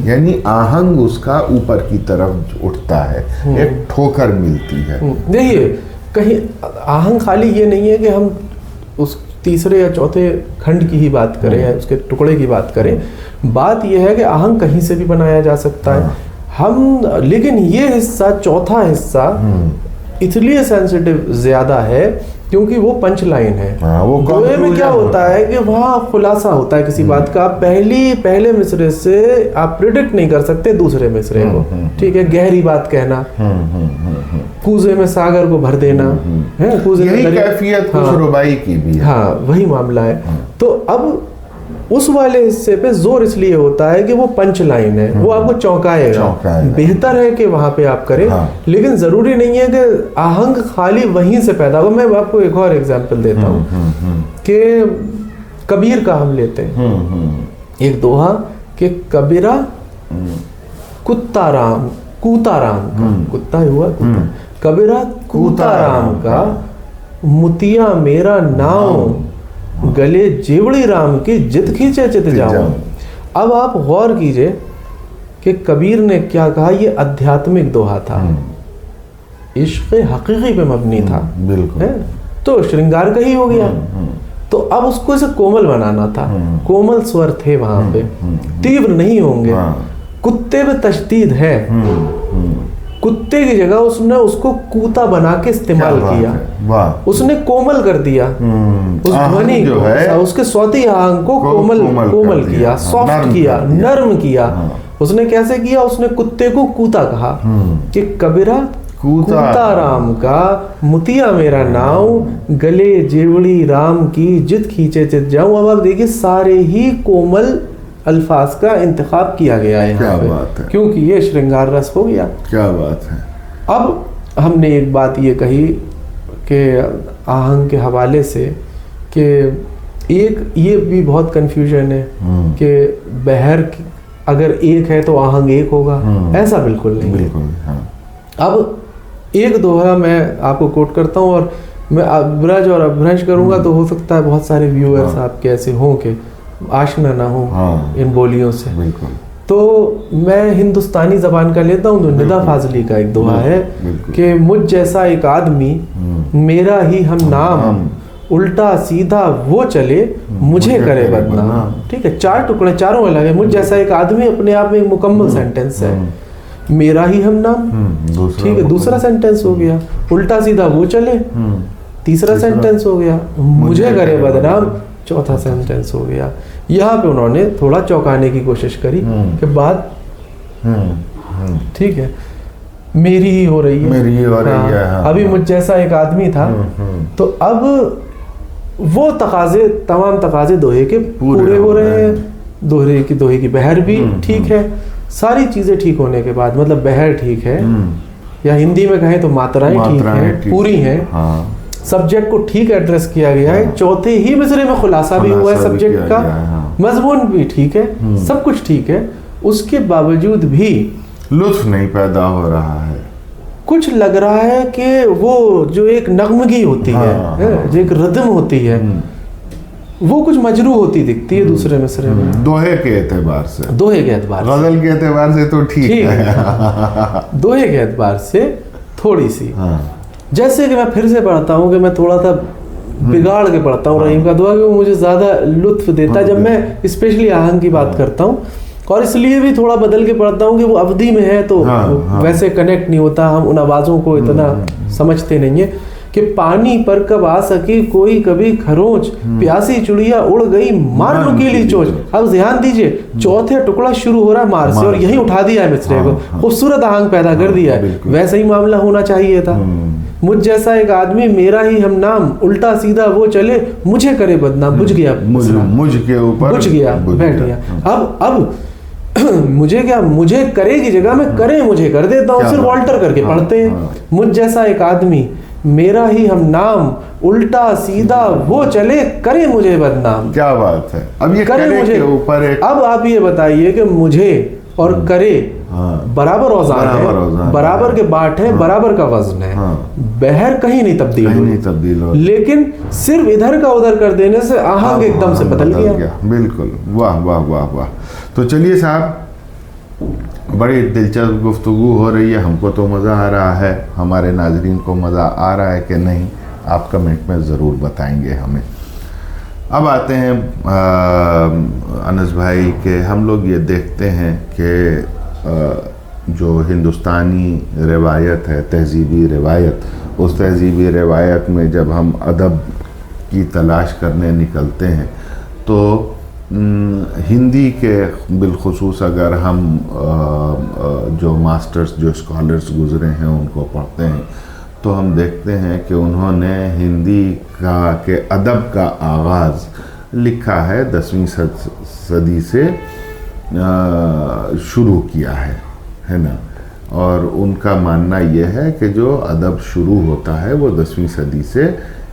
यानी आहंग उसका ऊपर की तरफ उठता है, एक ठोकर मिलती है। देखिए, कहीं आहंग खाली ये नहीं है कि हम उस तीसरे या चौथे खंड की ही बात करें या उसके टुकड़े की बात करें। बात यह है कि आहंग कहीं से भी बनाया जा सकता है। लेकिन ये हिस्सा, चौथा हिस्सा इसलिए सेंसिटिव ज्यादा है क्योंकि वो पंच लाइन है। दोहे में क्या होता है कि वहाँ खुलासा होता है किसी बात का। पहले मिसरे से आप प्रिडिक्ट नहीं कर सकते दूसरे मिसरे को, ठीक है। गहरी बात कहना, कूजे में सागर को भर देना, है कूजे में कैफियत कुछ रुबाई की भी है। हाँ, वही मामला है। तो अब उस वाले हिस्से पे जोर इसलिए होता है कि वो पंच लाइन है, वो आपको चौंकाएगा। बेहतर है कि वहां पे आप करें, लेकिन जरूरी नहीं है कि आहंग खाली वहीं से पैदा हो। मैं आपको एक और एग्जांपल देता हूँ कि कबीर का हम लेते हैं एक दोहा कि कबीरा कूता राम का, कुत्ता हुआ कुत्ता, कबीरा कूता राम का, मुतिया मेरा नाम, गले जेवड़ी राम की जित खींचे चित जाऊं। अब आप गौर कीजिए कि कबीर ने क्या कहा। ये आध्यात्मिक दोहा था, इश्क़ हकीकी पे मबनी था, बिल्कुल है? तो श्रृंगार का ही हो गया। तो अब उसको इसे कोमल बनाना था, कोमल स्वर थे वहां पे, तीव्र नहीं होंगे। कुत्ते पे तशदीद है, कुत्ते की जगह उसने उसको कूता बना के इस्तेमाल किया, उसने कोमल कर दिया उस ध्वनि को, उसके सौती आहंग को कोमल किया, सॉफ्ट किया, नर्म किया। उसने कैसे किया? उसने कुत्ते को कूता कहा कि कबीरा कूता राम का, मुतिया मेरा नाव, गले जेवड़ी राम की जित खींचे चित जाऊं। अब आप देखिए सारे ही कोमल अल्फाज का इंतखाब किया गया है यहाँ पे। क्या बात है। क्योंकि ये श्रृंगार रस हो गया। क्या बात है। अब हमने एक बात ये कही कि आहंग के हवाले से कि एक ये भी बहुत कन्फ्यूजन है कि बहर अगर एक है तो आहंग एक होगा, ऐसा बिल्कुल नहीं है। हाँ। अब एक दोहा मैं आपको कोट करता हूँ और मैं अब्रज और अभ्रंश करूँगा तो हो सकता है बहुत सारे व्यूअर्स आपके ऐसे हों कि आशना ना हो इन बोलियों से। बिल्कुल। तो मैं हिंदुस्तानी ज़बान का लेता हूँ तो निदा फाजली का एक दोहा है कि मुझ जैसा एक आदमी मेरा ही हम नाम उल्टा सीधा वो चले मुझे करे बदनाम। ठीक है, 4 टुकड़े, चारों अलग है। मुझ जैसा एक आदमी अपने आप में एक मुकम्मल सेंटेंस है। मेरा ही हम नाम, ठीक है, दूसरा सेंटेंस हो गया। उल्टा सीधा वो चले, तीसरा सेंटेंस हो गया। मुझे करे बदनाम, चौथा सेंटेंस हो गया। यहाँ पे उन्होंने थोड़ा चौंकाने की कोशिश करी कि बात ठीक है मेरी ही हो रही है, मेरी ही हो रही है। हाँ, अभी मुझ जैसा एक आदमी था तो अब वो तकाजे, तमाम तकाजे दोहे के पूरे हो रहे हैं। दोहे की बहर भी ठीक है, सारी चीजें ठीक होने के बाद, मतलब बहर ठीक है या हिंदी में कहें तो मात्राएं ठीक हैं, पूरी हैं। सब्जेक्ट को ठीक एड्रेस किया गया है। चौथे ही मिसरे में खुलासा भी हुआ है सब्जेक्ट का, मजमून भी ठीक है, सब कुछ ठीक है। उसके बावजूद भी लुत्फ नहीं पैदा हो रहा है। कुछ लग रहा है कि वो जो एक नगमगी होती है, जो एक रदम होती है, वो कुछ मजरू होती दिखती है दूसरे मिसरे में। दोहे के एतबार से, दोहे के एतबार से, गजल के एतबार से तो ठीक है। दोहे के एतबार से थोड़ी सी, जैसे कि मैं फिर से पढ़ता हूँ कि मैं थोड़ा सा बिगाड़ के पढ़ता हूँ रहीम का दुआ, कि वो मुझे ज़्यादा लुत्फ देता है जब मैं स्पेशली आहंग की बात करता हूँ। और इसलिए भी थोड़ा बदल के पढ़ता हूँ कि वो अवधि में है तो वैसे कनेक्ट नहीं होता, हम उन आवाज़ों को इतना समझते नहीं है। कि पानी पर कब आ सकी कोई कभी खरोंच, प्यासी चिड़िया उड़ गई मार नुकीली चोंच। अब ध्यान दीजिए, चौथे टुकड़ा शुरू हो रहा है मार से और यहीं उठा दिया है मिसरे को, खूबसूरत आहंग पैदा कर दिया है। वैसे ही मामला होना चाहिए था। मुझ जैसा एक आदमी मेरा ही हम नाम उल्टा सीधा वो चले मुझे करे बदनाम। बुझ गया, मुझ के ऊपर बुझ गया, बैठ गया। अब मुझे क्या, मुझे करे की जगह में करे मुझे कर देता हूँ, सिर्फ ऑल्टर करके पढ़ते हैं। मुझ जैसा एक आदमी मेरा ही हम नाम उल्टा सीधा वो चले करे मुझे बदनाम। क्या बात है। अब ये करे मुझे के ऊपर एक... अब आप ये बताइए कि मुझे और करे बराबर औज़ान है, बराबर के बाट है, बराबर का वजन है। बहर कहीं नहीं तब्दील हो, लेकिन सिर्फ इधर का उधर कर देने से आहंग एकदम से बदल गया। बिल्कुल, वाह वाह वाह वाह। तो चलिए साहब, बड़ी दिलचस्प गुफ्तगू हो रही है, हमको तो मज़ा आ रहा है, हमारे नाजरीन को मज़ा आ रहा है कि नहीं, आप कमेंट में ज़रूर बताएंगे हमें। अब आते हैं अनस भाई के, हम लोग ये देखते हैं कि जो हिंदुस्तानी रिवायत है, तहजीबी रिवायत, उस तहजीबी रिवायत में जब हम अदब की तलाश करने निकलते हैं तो हिंदी के बिलखुसूस अगर हम जो मास्टर्स, जो स्कॉलर्स गुज़रे हैं उनको पढ़ते हैं तो हम देखते हैं कि उन्होंने हिंदी के अदब का आगाज़ लिखा है 10वीं सदी से शुरू किया है ना। और उनका मानना यह है कि जो अदब शुरू होता है वो 10वीं सदी से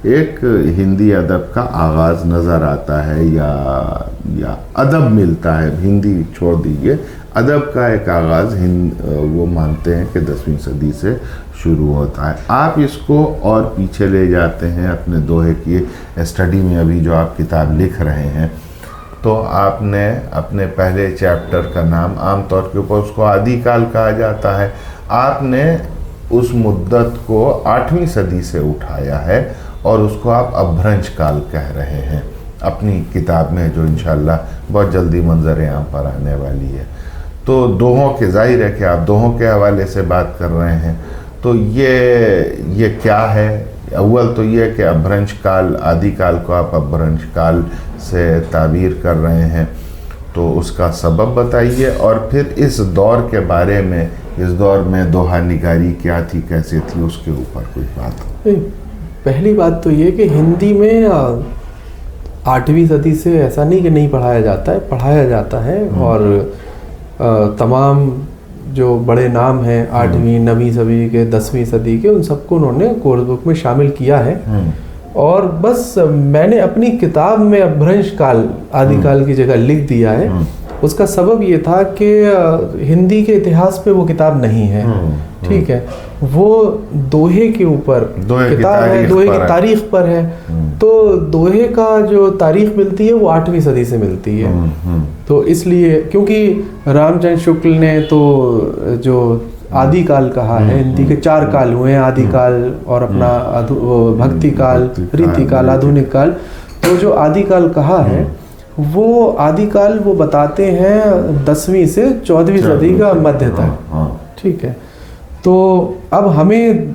एक हिंदी अदब का आगाज़ नज़र आता है या अदब मिलता है। हिंदी छोड़ दीजिए, अदब का एक आगाज़ वो मानते हैं कि 10वीं सदी से शुरू होता है। आप इसको और पीछे ले जाते हैं अपने दोहे की स्टडी में, अभी जो आप किताब लिख रहे हैं, तो आपने अपने पहले चैप्टर का नाम, आम तौर के ऊपर उसको आदिकाल कहा जाता है, आपने उस मुद्दत को 8वीं सदी से उठाया है और उसको आप अभ्रंश काल कह रहे हैं अपनी किताब में, जो इंशाल्लाह बहुत जल्दी मंजर आम पर आने वाली है। तो दोहों के, जाहिर है कि आप दोहों के हवाले से बात कर रहे हैं, तो ये क्या है? अव्वल तो ये कि अभ्रंश काल, आदिकाल को आप अभ्रंश काल से ताबीर कर रहे हैं, तो उसका सबब बताइए, और फिर इस दौर के बारे में, इस दौर में दोहा निगारी क्या थी, कैसे थी, उसके ऊपर कुछ बात। पहली बात तो ये कि हिंदी में 8वीं सदी से ऐसा नहीं कि नहीं पढ़ाया जाता है, पढ़ाया जाता है। और तमाम जो बड़े नाम हैं 8वीं 9वीं सदी के 10वीं सदी के, उन सबको उन्होंने कोर्स बुक में शामिल किया है। और बस मैंने अपनी किताब में अपभ्रंश काल आदिकाल की जगह लिख दिया है। उसका सबब ये था कि हिंदी के इतिहास पे वो किताब नहीं है, ठीक है, वो दोहे के ऊपर किताब है, दोहे की तारीख पर है। तो दोहे का जो तारीख मिलती है वो 8वीं सदी से मिलती है। तो इसलिए, क्योंकि रामचंद्र शुक्ल ने तो जो आदिकाल कहा है, हिंदी के 4 काल हुए हैं, आदिकाल और अपना भक्ति काल, रीति काल, आधुनिक काल। तो जो आदिकाल कहा है वो आदिकाल वो बताते हैं 10वीं से 14वीं सदी का मध्य तक, ठीक है। तो अब हमें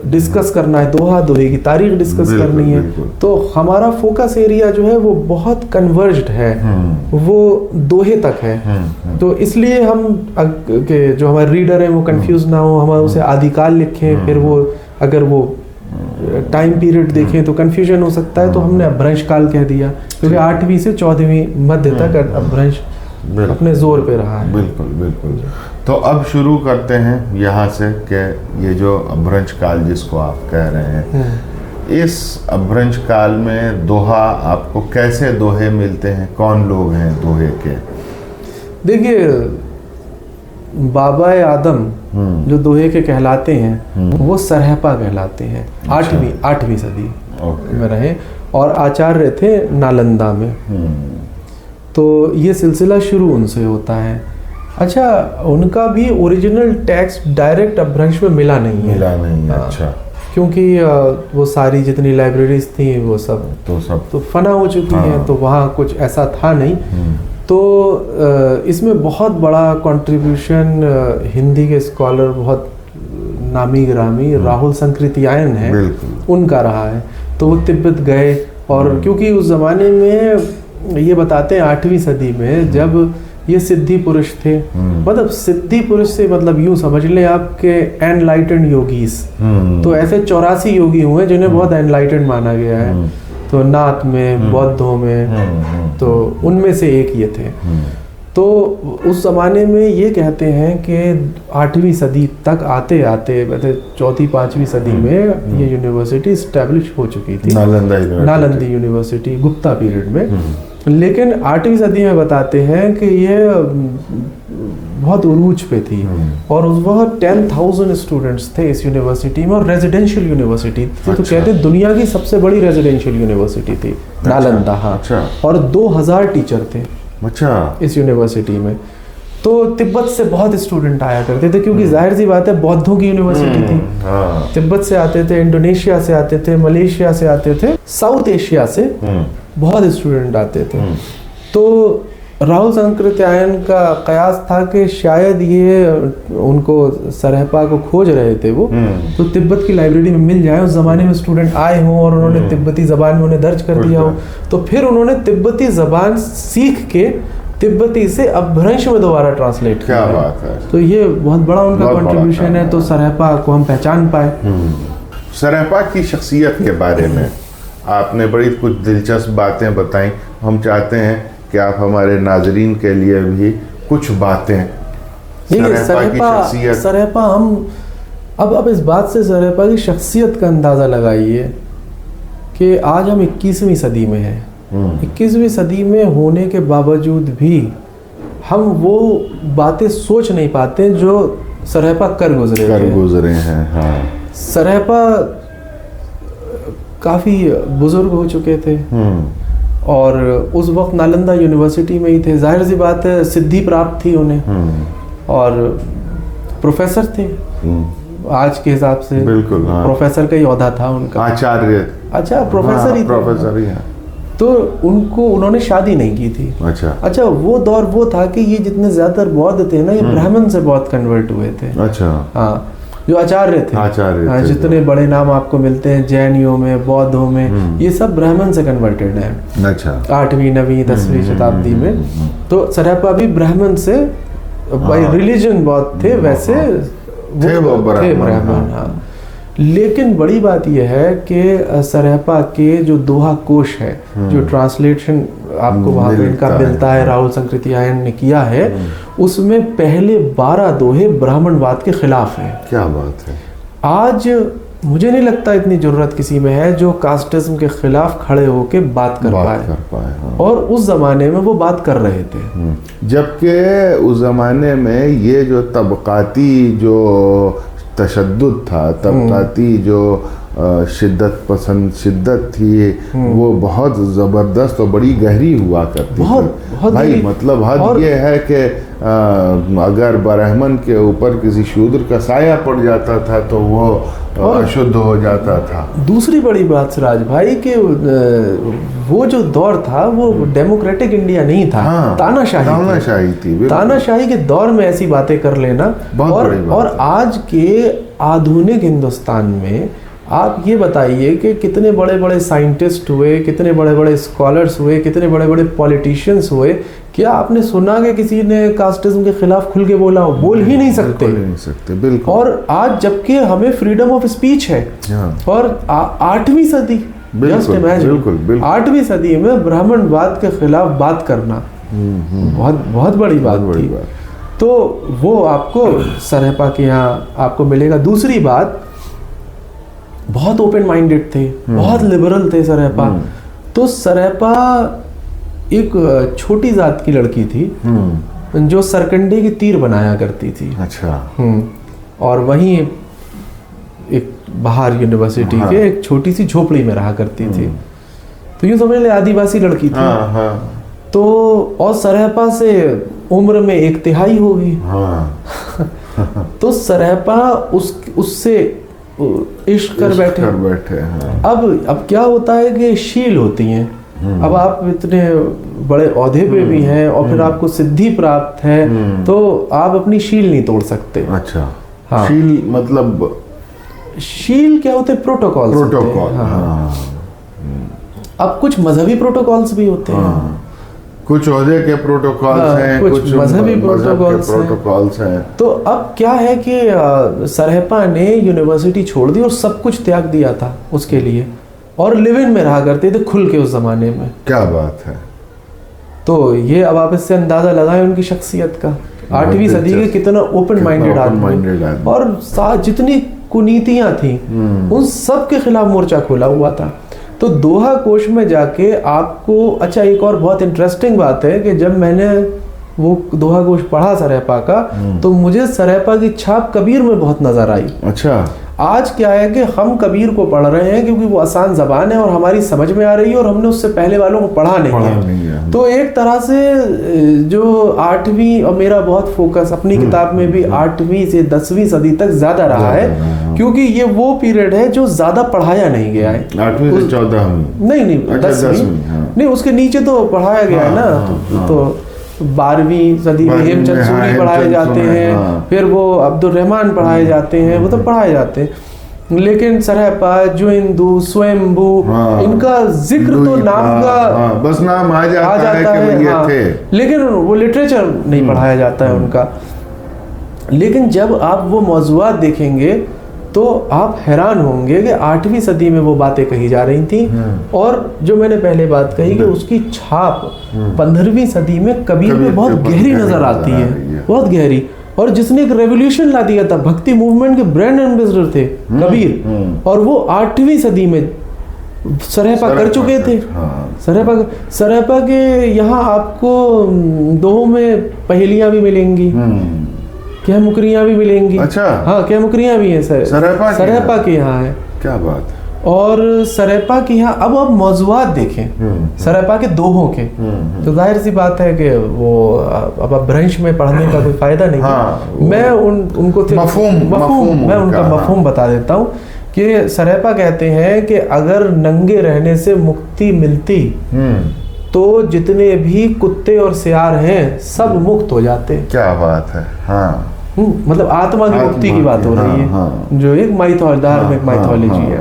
डिस्कस करना है, दोहे की तारीख डिस्कस करनी है। तो हमारा फोकस एरिया जो है वो बहुत कन्वर्ज्ड है, वो दोहे तक है। तो इसलिए हम जो हमारे रीडर हैं वो कंफ्यूज ना हो, हम उसे आदिकाल लिखें, फिर वो अगर वो टाइम पीरियड देखें तो कंफ्यूजन हो सकता है। तो हमने अपभ्रंश काल कह दिया, क्योंकि 8वीं से 14वीं मध्य तक अपभ्रंश अपने जोर पे रहा है। बिल्कुल बिल्कुल। तो अब शुरू करते हैं यहाँ से कि ये जो अपभ्रंश काल जिसको आप कह रहे हैं, इस अपभ्रंश काल में दोहा आपको कैसे दोहे मिलते हैं, कौन लोग हैं दोहे के? देखिए, बाबा आदम जो दोहे के कहलाते हैं वो सरहपा कहलाते हैं। 8वीं सदी में रहे और आचार्य थे नालंदा में। तो ये सिलसिला शुरू उनसे होता है। अच्छा, उनका भी ओरिजिनल टेक्स्ट डायरेक्ट अपभ्रंश में मिला नहीं है। अच्छा, क्योंकि वो सारी जितनी लाइब्रेरीज थी वो सब तो फना हो चुकी हैं, तो वहाँ कुछ ऐसा था नहीं। तो इसमें बहुत बड़ा कंट्रीब्यूशन हिंदी के स्कॉलर, बहुत नामी ग्रामी राहुल संकृतियायन है, उनका रहा है। तो वो तिब्बत गए, और क्योंकि उस ज़माने में ये बताते हैं 8वीं सदी में जब ये सिद्धि पुरुष थे, मतलब सिद्धि पुरुष से मतलब यूं समझ लें आपके एनलाइटेंड योगीस। तो ऐसे 84 योगी हुए जिन्हें बहुत एनलाइटेंड माना गया है, तो नाथ में, बौद्धों में, तो उनमें से एक ये थे। तो उस ज़माने में ये कहते हैं कि 8वीं सदी तक आते आते, मतलब 4वीं-5वीं सदी में ये यूनिवर्सिटी इस्टेब्लिश हो चुकी थी, नालंदा यूनिवर्सिटी, गुप्ता पीरियड में। लेकिन 8वीं सदी में बताते हैं कि ये बहुत उरूज पे थी, और उस वक्त 10,000 स्टूडेंट्स थे इस यूनिवर्सिटी में, और रेजिडेंशियल यूनिवर्सिटी थी। तो कहते हैं दुनिया की सबसे बड़ी रेजिडेंशियल यूनिवर्सिटी थी नालंदा। हाँ, और 2000 टीचर थे इस यूनिवर्सिटी में। तो तिब्बत से बहुत स्टूडेंट आया करते थे, क्योंकि जाहिर सी बात है बौद्धों की यूनिवर्सिटी थी। तिब्बत से आते थे, इंडोनेशिया से आते थे, मलेशिया से आते थे, साउथ एशिया से बहुत स्टूडेंट आते थे। तो राहुल संकृत्यायन का कयास था कि शायद ये उनको सरहपा को खोज रहे थे वो, तो तिब्बत की लाइब्रेरी में मिल जाए, उस ज़माने में स्टूडेंट आए हों और उन्होंने तिब्बती ज़बान में उन्हें दर्ज कर दिया हो। तो फिर उन्होंने तिब्बती ज़बान सीख के तिब्बती से अपभ्रंश में दोबारा ट्रांसलेट किया। क्या बात है। तो ये बहुत बड़ा उनका कंट्रीब्यूशन है। तो सरहपा को हम पहचान पाए। सरहपा की शख्सियत के बारे में आपने बड़ी कुछ दिलचस्प बातें बताई। हम चाहते हैं कि आप हमारे नाजरीन के लिए भी कुछ बातें सरहपा हम अब इस बात से सरहपा की शख्सियत का अंदाज़ा लगाइए कि आज हम 21वीं सदी में हैं। 21वीं सदी में होने के बावजूद भी हम वो बातें सोच नहीं पाते जो सरहपा कर गुजरे हैं। हाँ। सरहपा काफ़ी बुजुर्ग हो चुके थे और उस वक्त नालंदा यूनिवर्सिटी में ही थे। जाहिर सी बात है सिद्धि प्राप्त थी उन्हें, और प्रोफेसर थे आज के हिसाब से। बिल्कुल, हाँ। प्रोफेसर का ही ओहदा था उनका, आचार्य। अच्छा, प्रोफेसर ही थे। तो उन्होंने शादी नहीं की थी। अच्छा, वो दौर वो था कि ये जितने ज्यादातर बौद्ध थे ना, ये ब्राह्मण से बहुत कन्वर्ट हुए थे। अच्छा, हाँ, जो आचार्य थे, जितने बड़े नाम आपको मिलते हैं जैनियों में, बौद्धों में, ये सब ब्राह्मण से कन्वर्टेड हैं। अच्छा, 8वीं 9वीं 10वीं शताब्दी में। तो सरहपा भी ब्राह्मण से, बाय रिलीजन बौद्ध थे, वैसे थे ब्राह्मण। हाँ, लेकिन बड़ी बात यह है कि सरहपा के जो दोहा कोश है, जो ट्रांसलेशन आपको वहाँ पे इनका मिलता है, राहुल संकृतियायन ने किया है, उसमें पहले 12 दोहे ब्राह्मणवाद के खिलाफ हैं। क्या बात है। आज मुझे नहीं लगता इतनी जरूरत किसी में है जो कास्टिज्म के खिलाफ खड़े होके बात कर पाए। हाँ। और उस जमाने में वो बात कर रहे थे, जबकि उस जमाने में ये जो तबकाती जो तशद्दुद था, तबकाती जो शिद्दत थी, वो बहुत ज़बरदस्त और बड़ी गहरी हुआ करती थी भाई। मतलब हद ये है कि अगर ब्राह्मण के ऊपर किसी शूद्र का साया पड़ जाता था तो वो अशुद्ध हो जाता था। दूसरी बड़ी बात सिराज भाई कि वो जो दौर था वो डेमोक्रेटिक इंडिया नहीं था। हाँ, तानाशाही थी। तानाशाही के दौर में ऐसी बातें कर लेना। और आज के आधुनिक हिंदुस्तान में आप ये बताइए कि कितने बड़े बड़े साइंटिस्ट हुए, कितने बड़े बड़े स्कॉलर्स हुए, कितने बड़े बड़े पॉलिटिशियंस हुए, क्या आपने सुना कि किसी ने कास्टिज्म के खिलाफ खुल के बोला हो? बोल ही नहीं सकते। बिल्कुल। और आज जबकि हमें फ्रीडम ऑफ स्पीच है, और 8वीं सदी, जस्ट इमेजिन 8वीं सदी में ब्राह्मणवाद के खिलाफ बात करना बहुत बड़ी बात थी। तो वो आपको सरहपा के यहाँ आपको मिलेगा। दूसरी बात, बहुत ओपन माइंडेड थे, बहुत लिबरल थे सरहपा। तो सरहपा एक छोटी जात की लड़की थी जो सरकंडे की तीर बनाया करती थी। अच्छा। और वहीं एक बाहर यूनिवर्सिटी के एक छोटी सी झोपड़ी में रहा करती थी। तो यूँ समझ ले आदिवासी लड़की थी। तो और सरहपा से उम्र में 1/3 होगी। तो सरहपा उससे इश्क कर बैठे। अब क्या होता है कि शील होती हैं। अब आप इतने बड़े ओहदे पे भी हैं और फिर आपको सिद्धि प्राप्त है, तो आप अपनी शील नहीं तोड़ सकते। अच्छा। हाँ। शील मतलब शील क्या होते हैं? प्रोटोकॉल। हाँ। अब कुछ मजहबी प्रोटोकॉल्स भी होते हैं, कुछ ओहदे के प्रोटोकॉल्स हैं, कुछ मजहबी प्रोटोकॉल्स हैं। तो अब क्या है कि सरहपा ने यूनिवर्सिटी छोड़ दी और सब कुछ त्याग दिया था उसके लिए, और लिव इन में रहा करते थे खुल के उस जमाने में। क्या बात है। तो ये अब आप इससे अंदाजा लगाएं उनकी शख्सियत का। 8वीं सदी के कितना ओपन माइंडेड आदमी, और जितनी कुनीतियां थी उन सब के खिलाफ मोर्चा खोला हुआ था। तो दोहा कोश में जाके आपको, अच्छा एक और बहुत इंटरेस्टिंग बात है कि जब मैंने वो दोहा कोश पढ़ा सरहपा का, तो मुझे सरहपा की छाप कबीर में बहुत नजर आई। अच्छा। आज क्या है कि हम कबीर को पढ़ रहे हैं क्योंकि वो आसान जबान है और हमारी समझ में आ रही है, और हमने उससे पहले वालों को पढ़ा नहीं है। तो एक तरह से जो 8वीं, और मेरा बहुत फोकस अपनी किताब में भी 8वीं से 10वीं सदी तक ज्यादा रहा है, क्योंकि ये वो पीरियड है जो ज्यादा पढ़ाया नहीं गया है। 8वीं से 14वीं नहीं 10वीं नहीं, उसके नीचे तो पढ़ाया गया है ना। तो 12वीं सदी में हेमचंद सूरी पढ़ाए जाते हैं, फिर वो अब्दुल रहमान पढ़ाए जाते हैं, वो तो पढ़ाए जाते हैं। लेकिन सरहपा, जुइंदू, स्वयंभू, इनका जिक्र तो नाम का बस नाम आ जाता है कि ये थे, लेकिन वो लिटरेचर नहीं पढ़ाया जाता है उनका। लेकिन जब आप वो मौज़ूआत देखेंगे तो आप हैरान होंगे कि 8वीं सदी में वो बातें कही जा रही थी। और जो मैंने पहले बात कही कि उसकी छाप 15वीं सदी में कबीर में बहुत गहरी नजर आती है, बहुत गहरी। और जिसने एक रेवोल्यूशन ला दिया था, भक्ति मूवमेंट के ब्रांड एम्बेसडर थे कबीर, और वो 8वीं सदी में सरहपा कर चुके थे। सरहपा के यहाँ आपको दोहों में पहेलियां भी मिलेंगी, क्या मुकरियां भी मिलेंगी। अच्छा। हाँ, क्या मुकरियां भी हैं सरहपा के यहाँ है। क्या बात। और सरहपा के यहाँ अब आप मौज़ूआत देखें सरहपा के दोहों के, तो जाहिर सी बात है कि वो अब ब्रंश में पढ़ने का कोई फायदा नहीं। हाँ, मैं उनको मैं उनका मफहूम बता देता हूँ कि सरहपा कहते हैं कि अगर नंगे रहने से मुक्ति मिलती तो जितने भी कुत्ते और सियार हैं सब मुक्त हो जाते। क्या बात है। हाँ। मतलब आत्मा की मुक्ति की बात हो रही है, जो एक धार्मिक माइथोलॉजी है।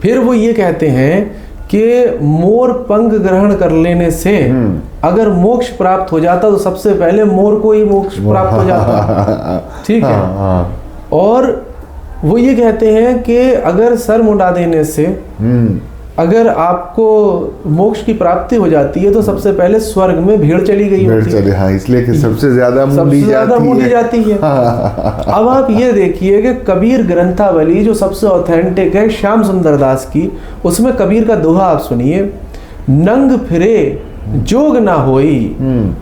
फिर वो ये कहते हैं कि मोर पंख ग्रहण कर लेने से अगर मोक्ष प्राप्त हो जाता तो सबसे पहले मोर को ही मोक्ष प्राप्त हो जाता। ठीक है। और वो ये कहते हैं कि अगर सर मुंडा देने से अगर आपको मोक्ष की प्राप्ति हो जाती है तो सबसे पहले स्वर्ग में भीड़ चली गई होती है। हाँ, इसलिए कि सबसे ज्यादा मूंडी जाती है। अब आप ये देखिए कि कबीर ग्रंथावली जो सबसे ऑथेंटिक है श्याम सुंदर दास की, उसमें कबीर का दोहा आप सुनिए, नंग फिरे जोग ना होई,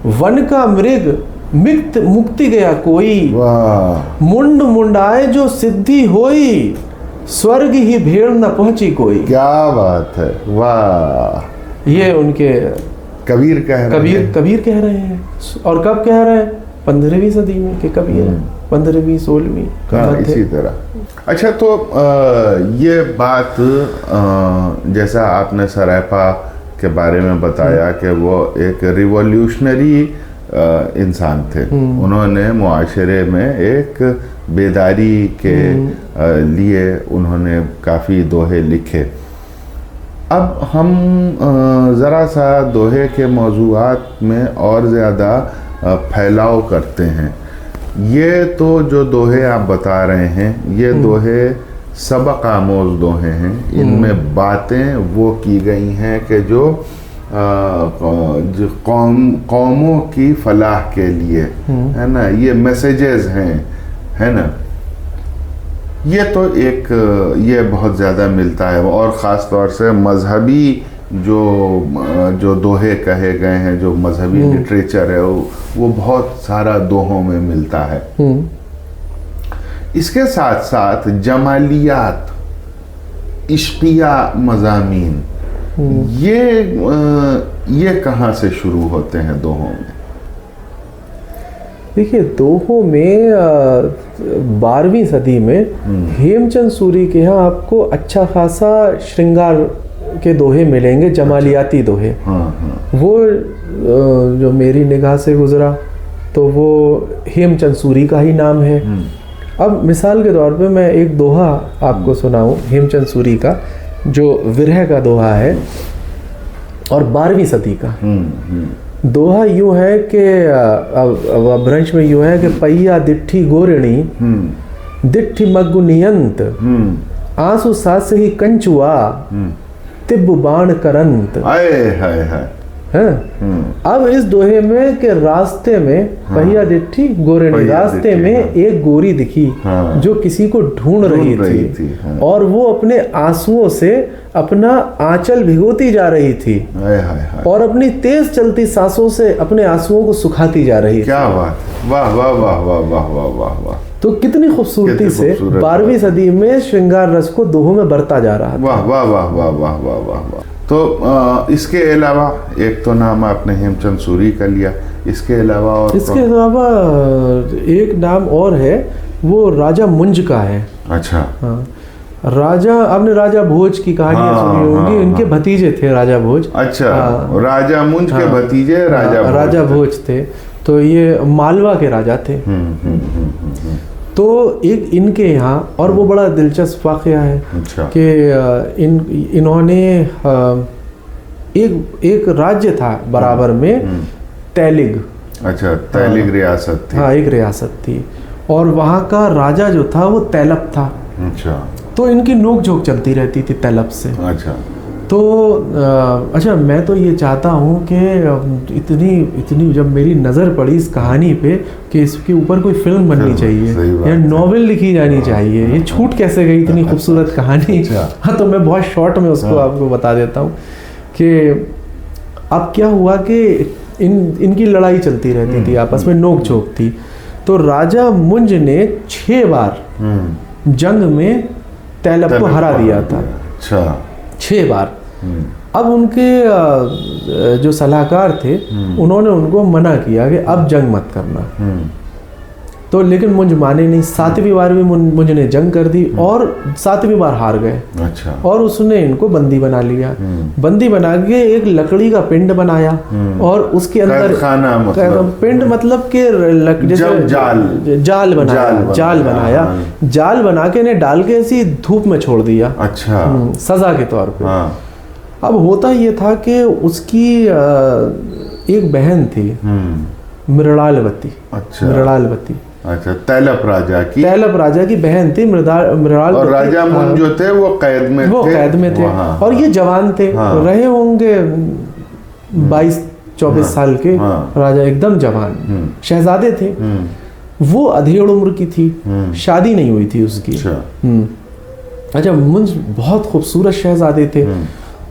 वन का मृग मुक्ति गया कोई, मुंड मुंडाए जो सिद्धि होई, स्वर्ग ही भेड़ न पहुंची कोई। क्या बात है, वाह। ये उनके कबीर कह रहे हैं। कबीर कह रहे हैं। और कब कह रहे हैं? 15वीं सदी में के कबीर, 15वीं 16वीं इसी तरह। अच्छा, तो ये बात जैसा आपने सरायपा के बारे में बताया कि वो एक रिवॉल्यूशनरी इंसान थे, उन्होंने मुआशरे में एक बेदारी के लिए उन्होंने काफ़ी दोहे लिखे। अब हम ज़रा सा दोहे के मौज़ूआत में और ज़्यादा फैलाव करते हैं। ये तो जो दोहे आप बता रहे हैं, ये दोहे सबक आमोज दोहे हैं। इनमें बातें वो की गई हैं कि जो कौमों की फलाह के लिए, है ना, ये मैसेजेस हैं, है ना। ये तो एक ये बहुत ज़्यादा मिलता है, और ख़ास तौर से मजहबी जो दोहे कहे गए हैं, जो मजहबी लिटरेचर है, वो बहुत सारा दोहों में मिलता है। इसके साथ साथ जमालियात, इश्किया मज़ामीन, ये कहाँ से शुरू होते हैं दोहों में? देखिए, दोहों में 12वीं सदी में हेमचंद सूरी के यहाँ आपको अच्छा खासा श्रृंगार के दोहे मिलेंगे, जमालियाती दोहे। वो जो मेरी निगाह से गुजरा तो वो हेमचंद सूरी का ही नाम है। अब मिसाल के तौर पे मैं एक दोहा आपको सुनाऊं हेमचंद सूरी का, जो विरह का दोहा है और 12वीं सदी का। दोहा यूं है कि भ्रंश में यूं है कि पैया दिट्ठी गोरिणी, दिट्ठी मग्गुनियंत, आंसू सास ही कंचुआ, तिब बाण करंत। अब इस दोहे में कि रास्ते में पहिया दिट्ठी गोरिणी, रास्ते में एक गोरी दिखी जो किसी को ढूंढ रही थी, और वो अपने आंसुओं से अपना आंचल भिगोती जा रही थी, और अपनी तेज चलती सांसों से अपने आंसुओं को सुखाती जा रही थी। क्या बात, वाह वाह वाह वाह वाह वाह वाह वाह। तो कितनी खूबसूरती से 12वीं सदी में श्रृंगार रस को दोहों में बरता जा रहा था। वाह वाह वाह वाह वाह वाह वाह वाह। तो इसके अलावा एक तो नाम आपने हेमचंद सूरी का लिया, इसके अलावा और एक नाम और है, वो राजा मुंज का है। अच्छा। हाँ, राजा, आपने राजा भोज की कहानियां सुनी होंगी, इनके भतीजे थे राजा भोज। अच्छा। राजा मुंज के भतीजे राजा भोज थे। तो ये मालवा के राजा थे। तो एक इनके यहाँ, और वो बड़ा दिलचस्प वाक़या है। अच्छा। कि इन्होंने एक राज्य था बराबर में, तैलिग। अच्छा, तैलिग रियासत थी। हाँ, एक रियासत थी, और वहाँ का राजा जो था वो तैलब था। अच्छा। तो इनकी नोक झोंक चलती रहती थी तैलब से। अच्छा। तो अच्छा, मैं तो ये चाहता हूँ कि इतनी जब मेरी नज़र पड़ी इस कहानी पे कि इसके ऊपर कोई फिल्म बननी चाहिए या नॉवेल लिखी जानी चाहिए, ये छूट कैसे गई इतनी खूबसूरत कहानी। हाँ, तो मैं बहुत शॉर्ट में उसको आपको बता देता हूँ कि अब क्या हुआ कि इनकी लड़ाई चलती रहती थी, आपस में नोक झोंक थी। तो राजा मुंज ने 6 बार जंग में तैलब को हरा दिया था। अच्छा। 6 बार। अब उनके जो सलाहकार थे उन्होंने उनको मना किया कि अब जंग मत करना। तो लेकिन मुंज माने नहीं। 7वीं बार भी मुंज ने जंग कर दी और 7वीं बार हार गए। अच्छा। और उसने इनको बंदी बना लिया। बंदी बना के एक लकड़ी का पिंड बनाया और उसके अंदर पिंड मतलब के जाल बनाया। जाल बना के इन्हें डाल के ऐसी धूप में छोड़ दिया। अच्छा। सजा के तौर पे। अब होता ये था कि उसकी एक बहन थी मृणालवती। अच्छा। मृणालवती अच्छा, तैलप राजा की बहन थी मृणाल। और राजा मुंज जो थे वो कैद में थे और ये जवान थे, रहे होंगे 22-24 साल के। राजा एकदम जवान शहजादे थे। वो अधेड़ उम्र की थी, शादी नहीं हुई थी उसकी। अच्छा, मुंज बहुत खूबसूरत शहजादे थे,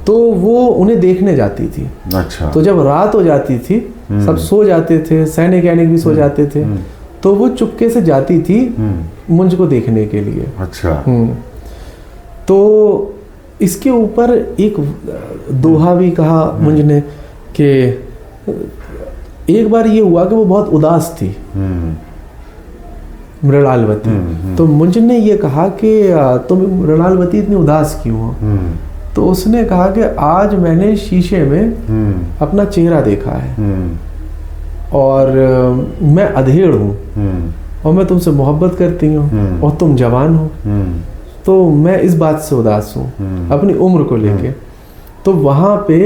तो वो उन्हें देखने जाती थी। अच्छा। तो जब रात हो जाती थी, सब सो जाते थे, सैनिक भी सो जाते थे, तो वो चुपके से जाती थी मुंज को देखने के लिए। अच्छा। तो इसके ऊपर एक दोहा भी कहा मुंज ने कि एक बार ये हुआ कि वो बहुत उदास थी मृणालवती। तो मुंज ने ये कहा कि तुम मृणालवती इतनी उदास क्यों हो? तो उसने कहा कि आज मैंने शीशे में अपना चेहरा देखा है और मैं अधेड़ हूँ और मैं तुमसे मोहब्बत करती हूँ और तुम जवान हो, तो मैं इस बात से उदास हूँ अपनी उम्र को लेके। तो वहाँ पे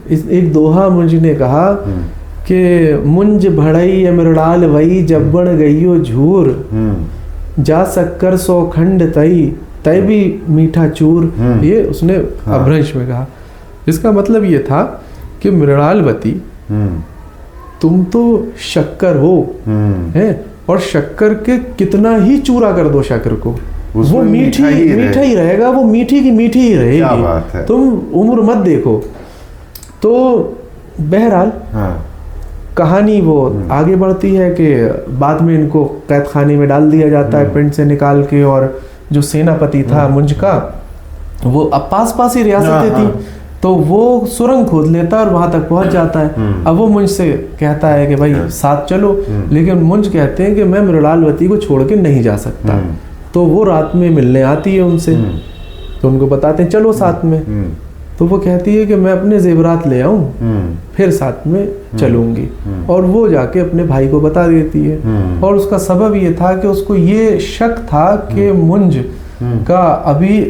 एक दोहा मुंज ने कहा कि मुंज भड़ई मृणाल वही जब्बड़ गईयो झूर, जा शक्कर 100 खंड तई तय भी मीठा चूर। ये उसने अपभ्रंश में कहा। इसका मतलब ये था कि मृणालवती तुम तो शक्कर हो हैं, और शक्कर के कितना ही चूरा कर दो शक्कर को, वो मीठा ही रहेगा, वो मीठी की मीठी ही रहेगी। क्या बात है। तुम उम्र मत देखो। तो बहरहाल कहानी वो आगे बढ़ती है कि बाद में इनको कैद खाने में डाल दिया जाता है पिंड से निकाल के, और जो सेनापति था मुंज का, वो अब पास ही रियासतें थी, तो वो सुरंग खोद लेता है और वहां तक पहुंच जाता है। अब वो मुंज से कहता है कि भाई साथ चलो, लेकिन मुंज कहते हैं कि मैं मृणालवती को छोड़ के नहीं जा सकता। तो वो रात में मिलने आती है उनसे, तो उनको बताते हैं चलो साथ में। तो वो कहती है कि मैं अपने जेवरात ले आऊं, फिर साथ में चलूंगी। और वो जाके अपने भाई को बता देती है। और उसका सबब ये था कि उसको ये शक था कि मुंज का अभी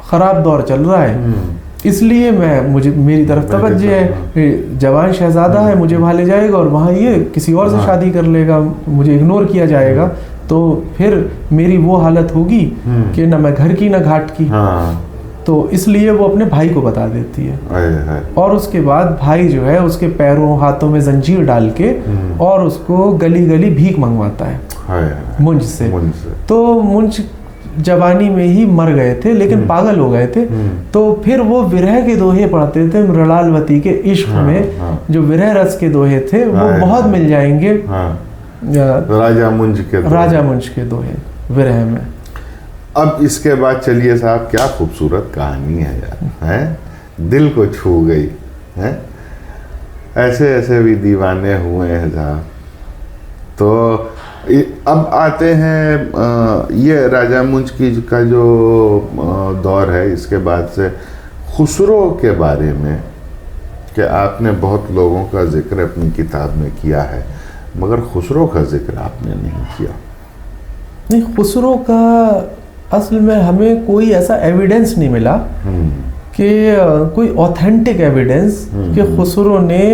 खराब दौर चल रहा है, इसलिए मुझे मेरी तरफ तवज्जो है, जवान शहजादा है, मुझे वहाँ ले जाएगा और वहाँ ये किसी और से शादी कर लेगा, मुझे इग्नोर किया जाएगा, तो फिर मेरी वो हालत होगी कि ना मैं घर की ना घाट की। तो इसलिए वो अपने भाई को बता देती है। और उसके बाद भाई जो है उसके पैरों हाथों में जंजीर डाल के और उसको गली गली भीख मंगवाता है मुंज से। तो मुंज जवानी में ही मर गए थे, लेकिन पागल हो गए थे। तो फिर वो विरह के दोहे पढ़ते थे मृणालवती के इश्क में, जो विरह रस के दोहे थे वो बहुत मिल जाएंगे राजा मुंज के दोहे विरह में। अब इसके बाद चलिए साहब, क्या खूबसूरत कहानी है यार, हैं? दिल को छू गई है। ऐसे ऐसे भी दीवाने हुए हैं साहब। तो अब आते हैं ये राजा मुंज की का जो दौर है, इसके बाद से खुसरो के बारे में कि आपने बहुत लोगों का जिक्र अपनी किताब में किया है, मगर खुसरो का जिक्र आपने नहीं किया। नहीं, खुसरो का असल में हमें कोई ऐसा एविडेंस नहीं मिला कि कोई ऑथेंटिक एविडेंस कि खुसरो ने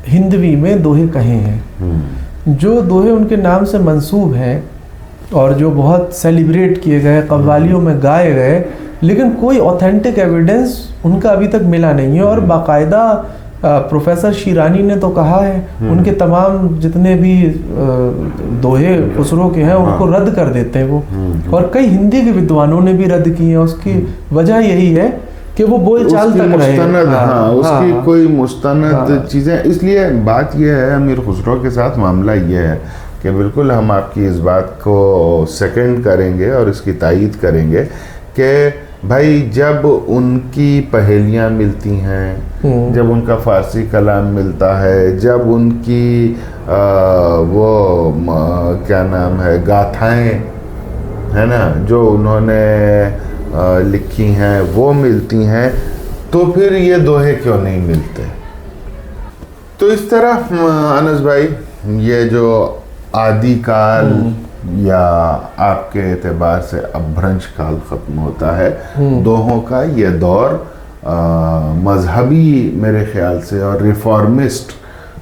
हिंदवी में दोहे कहे हैं। जो दोहे उनके नाम से मंसूब हैं और जो बहुत सेलिब्रेट किए गए, कव्वालियों में गाए गए, लेकिन कोई ऑथेंटिक एविडेंस उनका अभी तक मिला नहीं है। और बाकायदा प्रोफेसर शीरानी ने तो कहा है उनके तमाम जितने भी दोहे खुसरो के हैं उनको रद्द कर देते हैं वो, और कई हिंदी के विद्वानों ने भी रद्द किए हैं। उसकी वजह यही है कि वो बोलचाल तक रहे। उसकी कोई मुस्तनद चीज़ें। इसलिए बात यह है, अमीर खुसरो के साथ मामला ये है कि बिल्कुल हम आपकी इस बात को सेकंड करेंगे और इसकी तायीद करेंगे कि भाई जब उनकी पहेलियाँ मिलती हैं, जब उनका फ़ारसी कलाम मिलता है, जब उनकी क्या नाम है, गाथाएँ है ना जो उन्होंने लिखी हैं वो मिलती हैं, तो फिर ये दोहे क्यों नहीं मिलते। तो इस तरह अनस भाई, ये जो आदिकाल या आपके एतबार से अपभ्रंश काल ख़त्म होता है, दोहों का ये दौर मजहबी मेरे ख्याल से और रिफॉर्मिस्ट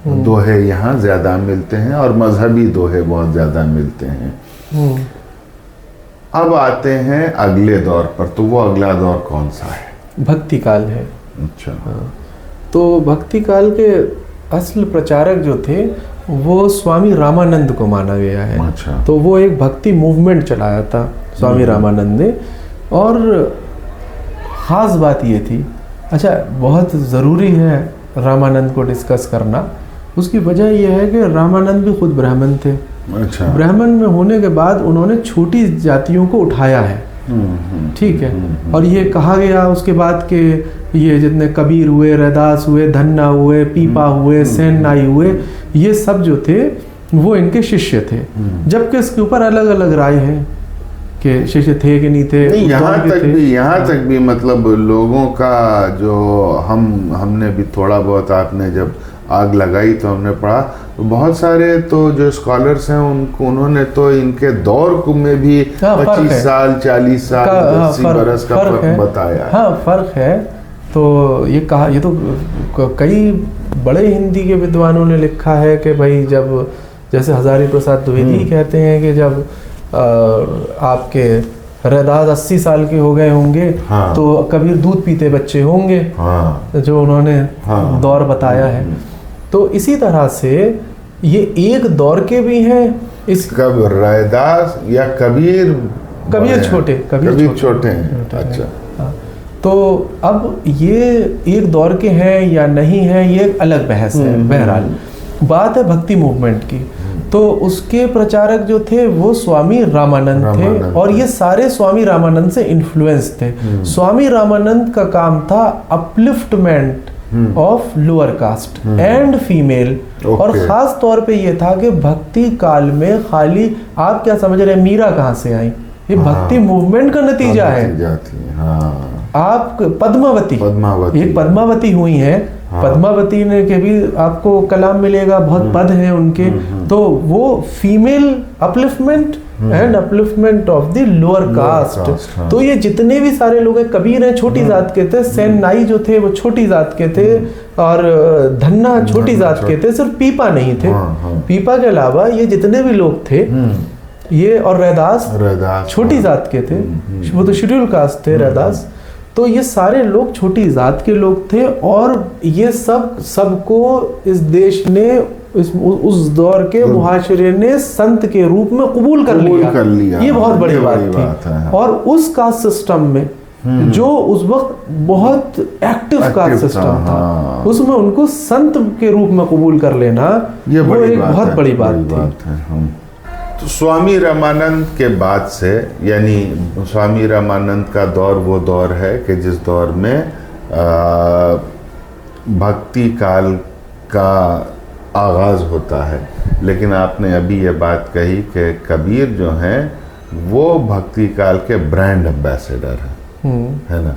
दोहे यहाँ ज़्यादा मिलते हैं और मजहबी दोहे बहुत ज़्यादा मिलते हैं। अब आते हैं अगले दौर पर, तो वो अगला दौर कौन सा है? भक्ति काल है। अच्छा। तो भक्ति काल के असल प्रचारक जो थे वो स्वामी रामानंद को माना गया है। अच्छा। तो वो एक भक्ति मूवमेंट चलाया था स्वामी रामानंद ने। और ख़ास बात ये थी, अच्छा बहुत ज़रूरी है रामानंद को डिस्कस करना, उसकी वजह यह है कि रामानंद भी खुद ब्राह्मण थे। अच्छा। ब्राह्मण में होने के बाद उन्होंने छोटी जातियों को उठाया है, ठीक है। और ये कहा गया उसके बाद कि ये जितने कबीर हुए, रैदास हुए, धन्ना हुए, पीपा हुए, सेन नाई हुए, ये सब जो थे वो इनके शिष्य थे। जबकि इसके ऊपर अलग अलग राय है कि शिष्य थे कि नहीं थे। नहीं, यहाँ तक भी मतलब लोगों का जो हमने भी थोड़ा बहुत, आपने जब आग लगाई तो हमने पढ़ा, तो बहुत सारे तो जो स्कॉलर्स हैं उन्होंने तो इनके दौर में भी 25 साल 40 साल 80 बरस का फर्क बताया है। हाँ, फर्क है। तो ये कहा, ये तो कई बड़े हिंदी के विद्वानों ने लिखा है कि भाई जब, जैसे हजारी प्रसाद द्विवेदी कहते हैं कि जब आपके रैदास 80 साल के हो गए होंगे, हाँ, तो कबीर दूध पीते बच्चे होंगे, हाँ, जो उन्होंने हाँ, दौर बताया है। तो इसी तरह से ये एक दौर के भी हैं। इस कब रैदास या कबीर छोटे, कबीर छोटे हैं। अच्छा। हाँ। तो अब ये एक दौर के हैं या नहीं हैं, ये एक अलग बहस है। बहरहाल बात है भक्ति मूवमेंट की। तो उसके प्रचारक जो थे वो स्वामी रामानंद थे, और ये सारे स्वामी रामानंद से इन्फ्लुएंस थे। स्वामी रामानंद का काम था upliftment of lower caste and female. और ख़ास तौर पे ये था कि भक्ति काल में खाली, आप क्या समझ रहे हैं मीरा कहाँ से आई? ये भक्ति मूवमेंट का नतीजा है। आप पद्मावती, एक पद्मावती हुई है, पद्मावती ने के भी आपको कलाम मिलेगा, बहुत पद हैं उनके। तो वो female upliftment and upliftment of the lower caste. तो ये जितने भी सारे लोग हैं, कबीर हैं छोटी जात के थे, सेन नाई जो थे वो छोटी जात के थे, और धन्ना छोटी जात के थे, सिर्फ पीपा नहीं थे। पीपा के अलावा ये जितने भी लोग थे, ये और रैदास छोटी जात के थे, वो तो शेड्यूल कास्ट थे रैदास। तो ये सारे लोग छोटी जात के लोग थे, और ये सबको इस देश ने, उस दौर के मुहाशिरे ने संत के रूप में कबूल कर लिया। ये बहुत बड़ी बात थी। और उस कास्ट सिस्टम में जो उस वक्त बहुत एक्टिव कास्ट सिस्टम था, उसमें उनको संत के रूप में कबूल कर लेना, वो एक बहुत बड़ी बात थी। तो स्वामी रामानंद के बाद से, यानी स्वामी रामानंद का दौर वो दौर है कि जिस दौर में भक्ति काल का आगाज़ होता है। लेकिन आपने अभी ये बात कही कि कबीर जो हैं वो भक्ति काल के ब्रांड एम्बेसडर हैं, है ना।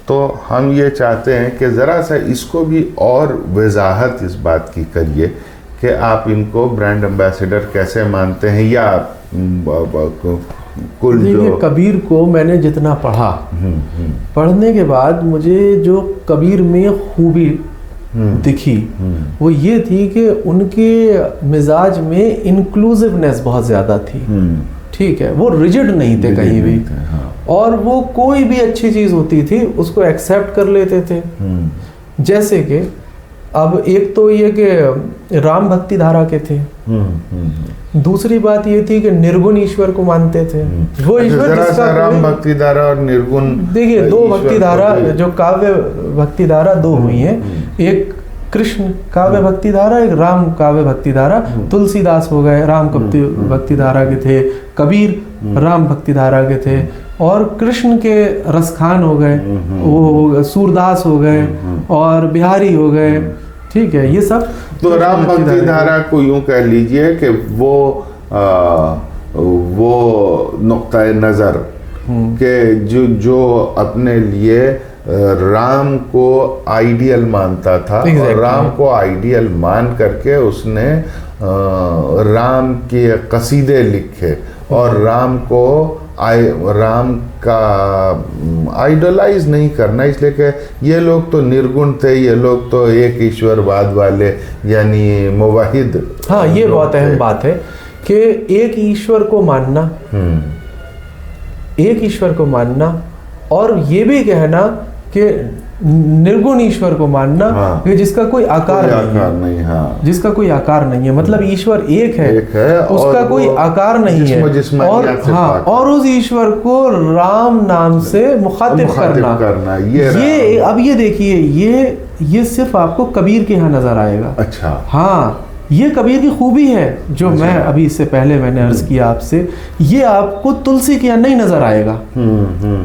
तो हम ये चाहते हैं कि ज़रा सा इसको भी और वजाहत इस बात की करिए कि आप इनको ब्रांड एम्बेसडर कैसे मानते हैं, या कुल जो कबीर को मैंने जितना पढ़ा, पढ़ने के बाद मुझे जो कबीर में खूबी दिखी वो ये थी कि उनके मिजाज में इंक्लूसिवनेस बहुत ज़्यादा थी। ठीक है, वो रिजिड नहीं थे कहीं भी, और वो कोई भी अच्छी चीज़ होती थी उसको एक्सेप्ट कर लेते थे। जैसे कि अब एक तो ये कि राम भक्ति धारा के थे, दूसरी बात ये थी कि निर्गुण ईश्वर को मानते थे। वो ईश्वर जिसका राम भक्ति धारा और निर्गुण, देखिए दो भक्ति धारा, जो काव्य भक्ति धारा दो हुई हैं, एक कृष्ण काव्य भक्ति धारा, एक राम काव्य भक्ति धारा। तुलसीदास हो गए राम भक्ति धारा के थे, कबीर राम भक्ति धारा के थे, और कृष्ण के रसखान हो गए, वो सूरदास हो गए, और बिहारी हो गए। ठीक है, ये सब तो राम भक्ति धारा को यूं कह लीजिए कि वो नुक्ता नज़र के जो अपने लिए राम को आइडियल मानता था, और राम को आइडियल मान करके उसने राम के कसीदे लिखे और राम को राम का आइडलाइज नहीं करना, इसलिए कि ये लोग तो निर्गुण थे, ये लोग तो एक ईश्वरवाद वाले यानी मुवाहिद। हाँ, ये बहुत अहम बात है कि एक ईश्वर को मानना, एक ईश्वर को मानना और ये भी कहना कि निर्गुण ईश्वर को मानना, हाँ, कि जिसका कोई आकार नहीं, हाँ, जिसका कोई आकार नहीं है, मतलब ईश्वर एक है उसका कोई आकार नहीं है, और हाँ, और उस ईश्वर को राम नाम से मुखातिब करना। ये अब ये देखिए, ये सिर्फ आपको कबीर के यहाँ नजर आएगा। अच्छा, हाँ, ये कबीर की खूबी है जो मैं अभी इससे पहले मैंने अर्ज किया आपसे, ये आपको तुलसी के यहाँ नहीं नजर आएगा।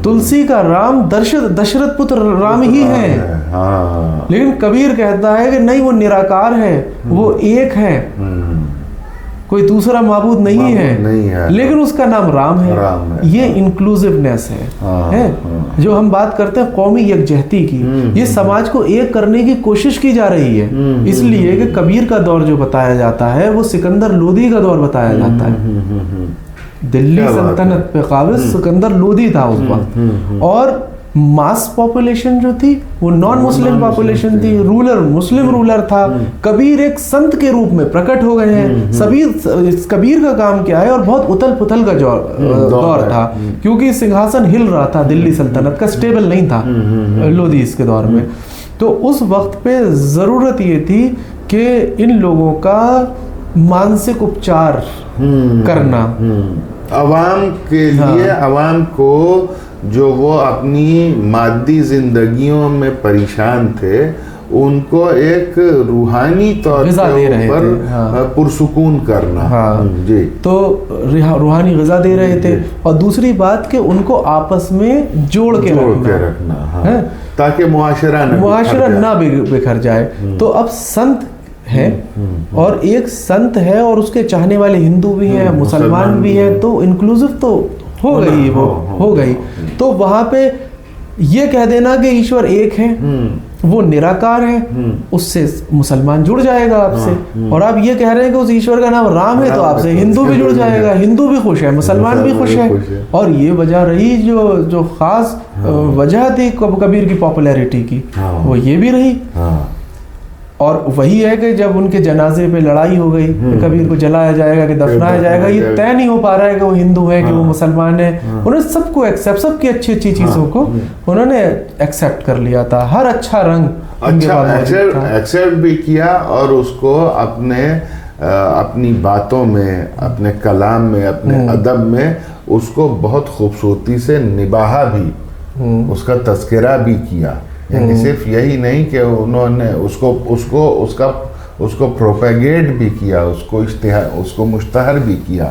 तुलसी का राम दशरथ पुत्र राम ही है, हाँ। लेकिन कबीर कहता है कि नहीं, वो निराकार है, वो एक है, कोई दूसरा माबूद नहीं है, लेकिन उसका नाम राम है। ये इंक्लूसिवनेस है, जो हम बात करते हैं कौमी यकजहती की, ये समाज को एक करने की कोशिश की जा रही है। इसलिए कि कबीर का दौर जो बताया जाता है वो सिकंदर लोदी का दौर बताया जाता है। दिल्ली सल्तनत पे काबिज सिकंदर लोदी था उस वक्त, और मास पॉपुलेशन जो थी वो नॉन मुस्लिम पॉपुलेशन थी, रूलर मुस्लिम रूलर था। कबीर एक संत के रूप में प्रकट हो गए हैं। कबीर का काम क्या है, और बहुत उथल पुथल का दौर था, क्योंकि सिंहासन हिल रहा था, दिल्ली सल्तनत का स्टेबल नहीं था लोदीज के दौर में। तो उस वक्त पे ज़रूरत ये थी कि इन लोगों का मानसिक उपचार करना, अवाम के लिए, अवाम को जो वो अपनी मादी जिंदगियों में परेशान थे, उनको एक रूहानी तौर पर पुरसुकून करना। हाँ, जी, तो रूहानी ग़िज़ा दे रहे थे, और दूसरी बात कि उनको आपस में जोड़ के रखना, हाँ, ताकि मुआशरा ना बिखर जाए। तो अब संत है, और एक संत है और उसके चाहने वाले हिंदू भी हैं, मुसलमान भी हैं, तो इंक्लूसिव तो हो गई, वो हो गई। तो वहां पे ये कह देना कि ईश्वर एक है, वो निराकार है, उससे मुसलमान जुड़ जाएगा आपसे। और आप ये कह रहे हैं कि उस ईश्वर का नाम राम है, तो आपसे हिंदू भी जुड़ जाएगा, हिंदू भी खुश है, मुसलमान भी खुश है। और ये वजह रही जो खास वजह थी कबीर की पॉपुलैरिटी की, वो ये भी रही। और वही है कि जब उनके जनाजे पे लड़ाई हो गई, कबीर को जलाया जाएगा कि दफनाया जाएगा, ये तय नहीं हो पा रहा है कि वो हिंदू है कि वो मुसलमान है। उन्होंने सबको एक्सेप्ट, सबकी अच्छी अच्छी चीजों को उन्होंने एक्सेप्ट कर लिया था। हर अच्छा रंग एक्सेप्ट भी किया, और उसको अपनी बातों में, अपने कलाम में, अपने अदब में उसको बहुत खूबसूरती से निभाहा भी, उसका तस्करा भी किया। यानी सिर्फ यही नहीं कि उन्होंने उसको प्रोपेगेट भी किया, उसको मुश्तहर भी किया।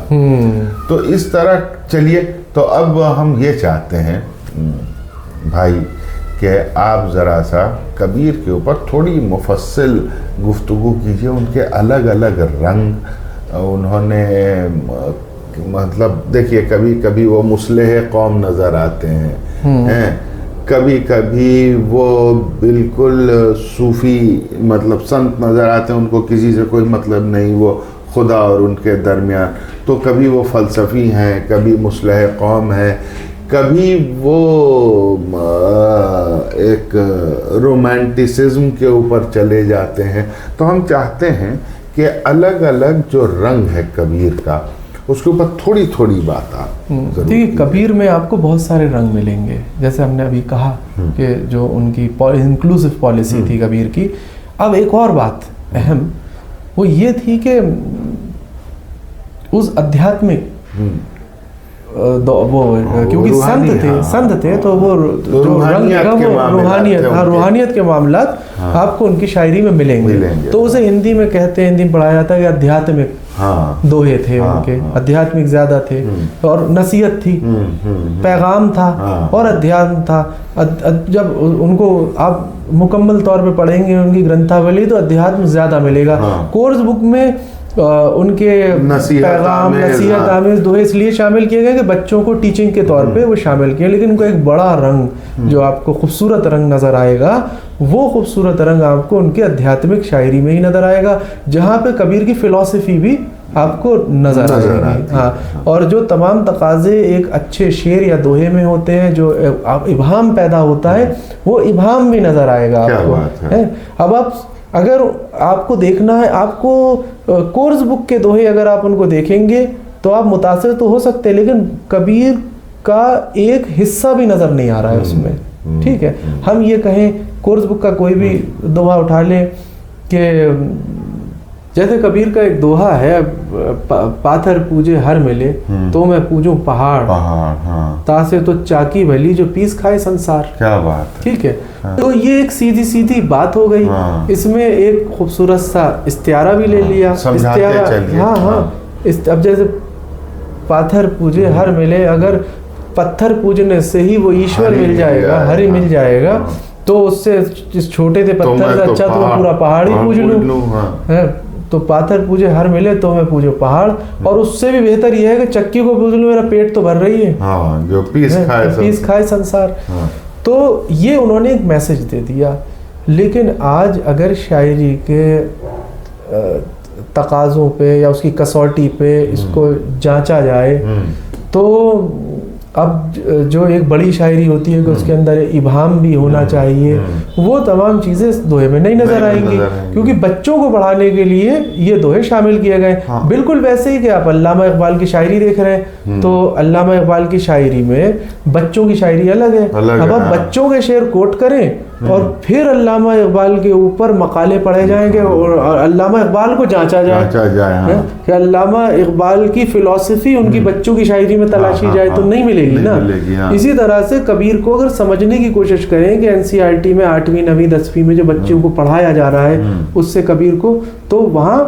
तो इस तरह चलिए, तो अब हम ये चाहते हैं भाई कि आप ज़रा सा कबीर के ऊपर थोड़ी मुफस्सिल गुफ्तगू कीजिए। उनके अलग अलग रंग उन्होंने, मतलब देखिए, कभी कभी वो मुस्लिह कौम नज़र आते हैं, कभी कभी वो बिल्कुल सूफ़ी मतलब संत नज़र आते हैं, उनको किसी से कोई मतलब नहीं, वो खुदा और उनके दरमियान। तो कभी वो फ़लसफ़ी हैं, कभी मुस्लिह कौम है, कभी वो एक रोमांटिसिज्म के ऊपर चले जाते हैं। तो हम चाहते हैं कि अलग अलग जो रंग है कबीर का, उसके ऊपर थोड़ी थोड़ी बात आप। देखिए, कबीर में आपको बहुत सारे रंग मिलेंगे, जैसे हमने अभी कहा कि जो उनकी इंक्लूसिव पॉलिसी थी कबीर की। अब एक और बात अहम वो ये थी कि उस आध्यात्मिक वो क्योंकि संत थे तो वो जो रूहानियत के मामलात आपको उनकी शायरी में मिलेंगे। तो उसे हिंदी में कहते हैं, हिंदी में पढ़ाया जाता है कि आध्यात्मिक दोहे थे उनके, आध्यात्मिक ज्यादा थे, और नसीहत थी, पैगाम था और अध्यात्म था। जब उनको आप मुकम्मल तौर पे पढ़ेंगे उनकी ग्रंथावली, तो अध्यात्म ज्यादा मिलेगा। कोर्स बुक में उनके पैगाम, नसीहत आमेज दोहे इसलिए शामिल किए गए कि बच्चों को टीचिंग के तौर पे वो शामिल किए। लेकिन उनको एक बड़ा रंग जो आपको खूबसूरत रंग नज़र आएगा, वो खूबसूरत रंग आपको उनके आध्यात्मिक शायरी में ही नज़र आएगा, जहाँ पे कबीर की फ़िलॉसफी भी आपको नजर आएगी। हाँ, और जो तमाम तकाजे एक अच्छे शेर या दोहे में होते हैं, जो इबाम पैदा होता है, वो इबाम भी नजर आएगा आपको। है अब आप अगर आपको देखना है, आपको कोर्स बुक के दोहे अगर आप उनको देखेंगे तो आप मुतासिर तो हो सकते हैं, लेकिन कबीर का एक हिस्सा भी नजर नहीं आ रहा है उसमें। ठीक है, हम ये कहें कोर्स बुक का कोई भी दोहा उठा लें कि जैसे कबीर का एक दोहा है, पाथर पूजे हर मिले तो मैं पूजूं पहाड़, हाँ। तासे तो चाकी भली जो पीस खाए संसार। क्या बात। ठीक है। हाँ। तो ये एक सीधी सीधी बात हो गई। हाँ। इसमें एक खूबसूरत सा इस्तियारा भी ले लिया। इस्तियारा, हाँ। अब जैसे पाथर पूजे हर मिले, अगर पत्थर पूजने से ही वो ईश्वर मिल जाएगा, हरि मिल जाएगा, तो उससे जिस छोटे से पत्थर से अच्छा तो पूरा पहाड़ ही पूज लूं। है तो पाथर पूजे हर मिले तो मैं पूजो पहाड़, और उससे भी बेहतर यह है कि चक्की को पूज लूं, मेरा पेट तो भर रही है। हाँ, जो पीस खाए संसार। हाँ। तो ये उन्होंने एक मैसेज दे दिया। लेकिन आज अगर शायरी के तकाज़ों पे या उसकी कसौटी पे इसको जांचा जाए, तो अब जो एक बड़ी शायरी होती है कि उसके अंदर इबाम भी होना चाहिए, वो तमाम चीज़ें दोहे में नहीं नज़र आएंगी, क्योंकि बच्चों को पढ़ाने के लिए ये दोहे शामिल किए गए। हाँ। बिल्कुल वैसे ही कि आप अल्लामा इकबाल की शायरी देख रहे हैं, तो अल्लामा इकबाल की शायरी में बच्चों की शायरी अलग है। अब आप बच्चों के शेर कोट करें और फिर अल्लामा इकबाल के ऊपर मकाले पढ़े जाएंगे और अल्लामा इकबाल को जांचा जाए कि अल्लामा इकबाल की फिलॉसफी उनकी बच्चों की शायरी में तलाशी जाए, तो नहीं मिलेगी ना। इसी तरह से कबीर को अगर समझने की कोशिश करें कि एनसीईआरटी में 8वीं 9वीं 10वीं में जो बच्चों को पढ़ाया जा रहा है उससे कबीर को, तो वहाँ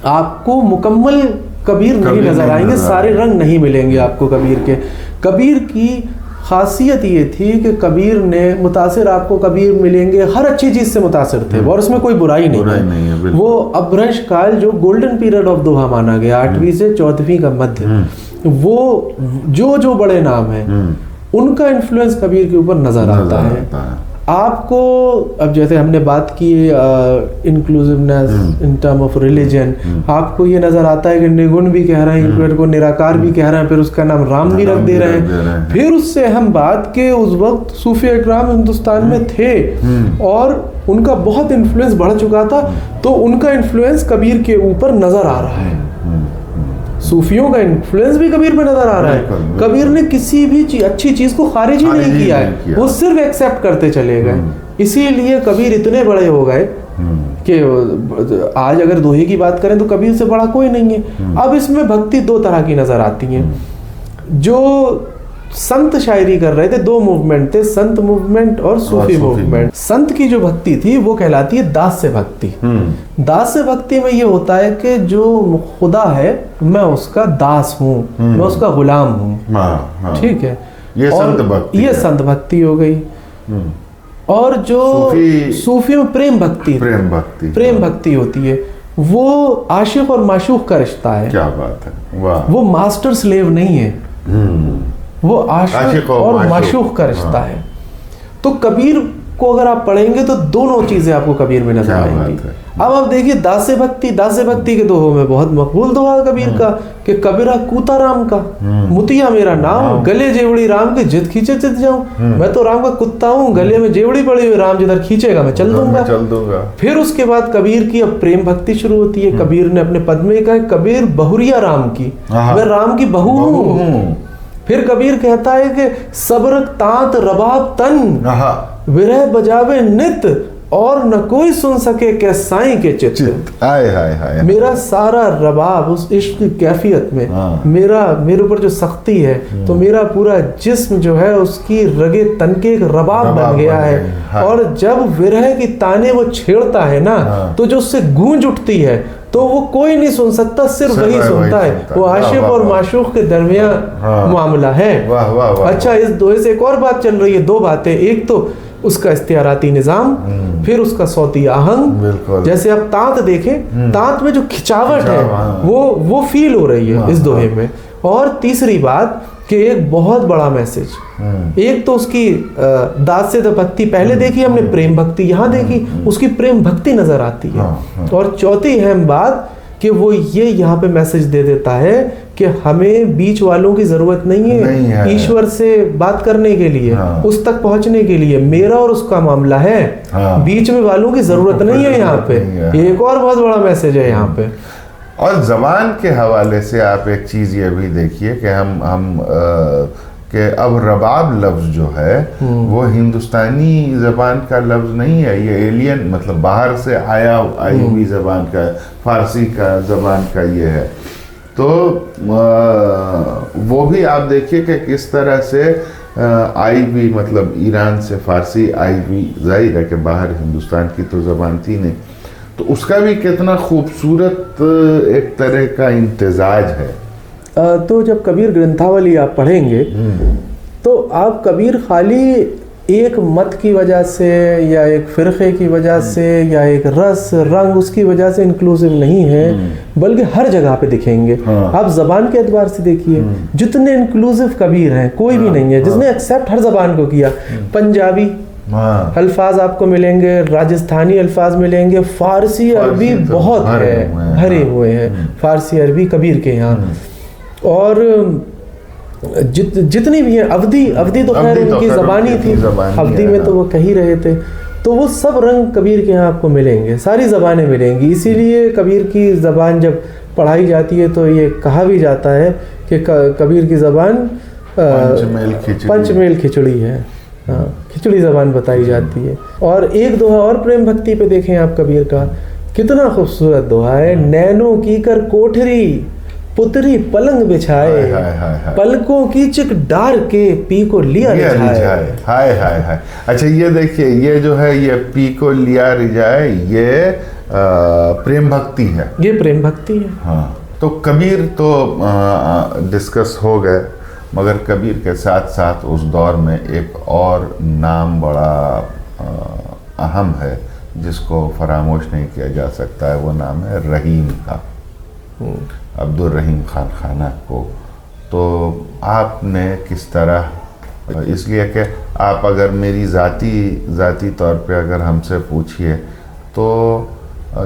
आपको मुकम्मल कबीर नहीं नजर आएंगे, सारे रंग नहीं मिलेंगे आपको कबीर के। कबीर की खासियत ये थी कि कबीर ने मुतासिर, आपको कबीर मिलेंगे हर अच्छी चीज़ से मुतासिर थे और उसमें कोई बुराई नहीं है। वो अब्रश काल जो गोल्डन पीरियड ऑफ दोहा माना गया, 8वीं से 14वीं का मध्य, वो जो बड़े नाम हैं उनका इन्फ्लुएंस कबीर के ऊपर नजर आता है। आपको अब जैसे हमने बात की inclusiveness in term of religion, आपको ये नजर आता है कि निगुण भी कह रहे हैं, ईश्वर को निराकार भी कह रहे हैं, फिर उसका नाम राम भी रख दे रहे हैं। फिर उससे हम बात के उस वक्त सूफी इकराम हिंदुस्तान में थे और उनका बहुत इन्फ्लुएंस बढ़ चुका था, तो उनका इन्फ्लुएंस कबीर के ऊपर नजर आ रहा है। सूफियों का इन्फ्लुएंस भी कबीर पे नजर आ रहा है। कबीर ने किसी भी अच्छी चीज को खारिज ही नहीं किया है, वो सिर्फ एक्सेप्ट करते चले गए। इसीलिए कबीर इतने बड़े हो गए कि आज अगर दोहे की बात करें तो कबीर से बड़ा कोई नहीं है। अब इसमें भक्ति दो तरह की नजर आती है। जो संत शायरी कर रहे थे, दो मूवमेंट थे, संत मूवमेंट और सूफी मूवमेंट। संत की जो भक्ति थी वो कहलाती है दास्य भक्ति। दास्य भक्ति में ये होता है कि जो खुदा है मैं उसका दास हूँ, मैं उसका गुलाम हूँ। ठीक है, ये संत भक्ति, ये संत भक्ति हो गई। और जो सूफी में प्रेम भक्ति होती है, वो आशिक और माशूक का रिश्ता है। क्या बात है, वाह। वो मास्टर स्लेव नहीं है, वो आशिक और माशूक का रिश्ता है। तो कबीर को अगर आप पढ़ेंगे तो दोनों चीजें आपको कबीर में नजर आएंगी। अब आप देखिए दास्य भक्ति के दोहों में बहुत मकबूल दोहा कबीर का कि कबीरा कूता राम का, मुतिया मेरा नाम, गले जेवड़ी राम के जिद खींचे चित जाऊं। मैं तो राम का कुत्ता हूँ, गले में जेवड़ी पड़ी हुई, राम जिधर खींचेगा मैं चल दूंगा। फिर उसके बाद कबीर की अब प्रेम भक्ति शुरू होती है। कबीर ने अपने पद में कहा, कबीर बहुरिया राम की, मैं राम की बहू हूँ। फिर कबीर कहता है कि सब्र तात रबाब तन, विरह बजावे नित, और न कोई सुन सके के साईं के चित्त। हाय मेरा सारा रबाब उस इश्क की कैफियत में, मेरे ऊपर जो सख्ती है, तो मेरा पूरा जिस्म जो है उसकी रगे तन के एक रबाब बन गया है। और जब विरह की ताने वो छेड़ता है ना, तो जो उससे गूंज उठती है, तो वो कोई नहीं सुन सकता, सिर्फ वही सुनता है। वो आशिक और माशूक के दरमियान मामला है। अच्छा, इस दोहे से एक और बात चल रही है, दो बातें। एक तो उसका इस्तियाराती निजाम, फिर उसका सौती आहंग। जैसे आप तांत देखें, तांत में जो खिंचावट है वो फील हो रही है इस दोहे में। और तीसरी बात कि एक बहुत बड़ा मैसेज, एक तो उसकी दास्य भक्ति पहले देखी हमने, प्रेम भक्ति यहाँ देखी, उसकी प्रेम भक्ति नजर आती है। और चौथी अहम बात कि वो ये यहाँ पे मैसेज दे देता है कि हमें बीच वालों की जरूरत नहीं है ईश्वर से बात करने के लिए, उस तक पहुंचने के लिए मेरा और उसका मामला है, बीच में वालों की जरूरत नहीं है यहाँ पे। ये एक और बहुत बड़ा मैसेज है यहाँ पे। और जबान के हवाले से आप एक चीज ये भी देखिए कि हम कि अब रबाब लफ्ज जो है वो हिंदुस्तानी जबान का लफ्ज नहीं है, ये एलियन मतलब बाहर से आई हुई जबान का, फारसी का जबान का ये है। तो वो भी आप देखिए कि किस तरह से आई हुई, मतलब ईरान से फारसी आई हुई, जाहिर है कि बाहर हिंदुस्तान की तो जबान थी नहीं, तो उसका भी कितना खूबसूरत एक तरह का इम्तिजाज है। तो जब कबीर ग्रंथावली आप पढ़ेंगे तो आप कबीर खाली एक मत की वजह से या एक फ़िरक़े की वजह से या एक रस रंग उसकी वजह से इंक्लूसिव नहीं है, बल्कि हर जगह पे दिखेंगे। आप ज़बान के एतबार से देखिए, जितने इंक्लूसिव कबीर हैं कोई भी नहीं है जिसने एक्सेप्ट हर ज़बान को किया। पंजाबी अल्फाज आपको मिलेंगे, राजस्थानी अल्फाज मिलेंगे, फारसी अरबी बहुत है, भरे हुए हैं फारसी अरबी कबीर के यहाँ। और जितनी भी है, अवधी तो खैर उनकी ज़बानी थी, अवधी में तो वो कह ही रहे थे, तो वो सब रंग कबीर के यहाँ आपको मिलेंगे, सारी ज़बानें मिलेंगी। इसीलिए कबीर की ज़बान जब पढ़ाई जाती है तो ये कहा भी जाता है कि कबीर की ज़बान पंचमेल खिचड़ी है, खिचड़ी ज़बान बताई जाती है। और एक दोहा और प्रेम भक्ति पे देखें आप कबीर का, कितना खूबसूरत दोहा है। नैनों की कर कोठरी पुतरी पलंग बिछाए, पलकों की चिक डार के पी को लिया रिझाए। हाय हाय हाय। अच्छा ये देखिए, ये जो है ये पी को लिया रिझाए, ये प्रेम भक्ति है, ये प्रेम भक्ति है। हाँ, तो कबीर तो डिस्कस हो गए, मगर कबीर के साथ साथ उस दौर में एक और नाम बड़ा अहम है जिसको फरामोश नहीं किया जा सकता है, वो नाम है रहीम का, अब्दुल रहीम खान खाना को। तो आपने किस तरह, इसलिए कि आप अगर मेरी ज़ाती तौर पे अगर हमसे पूछिए तो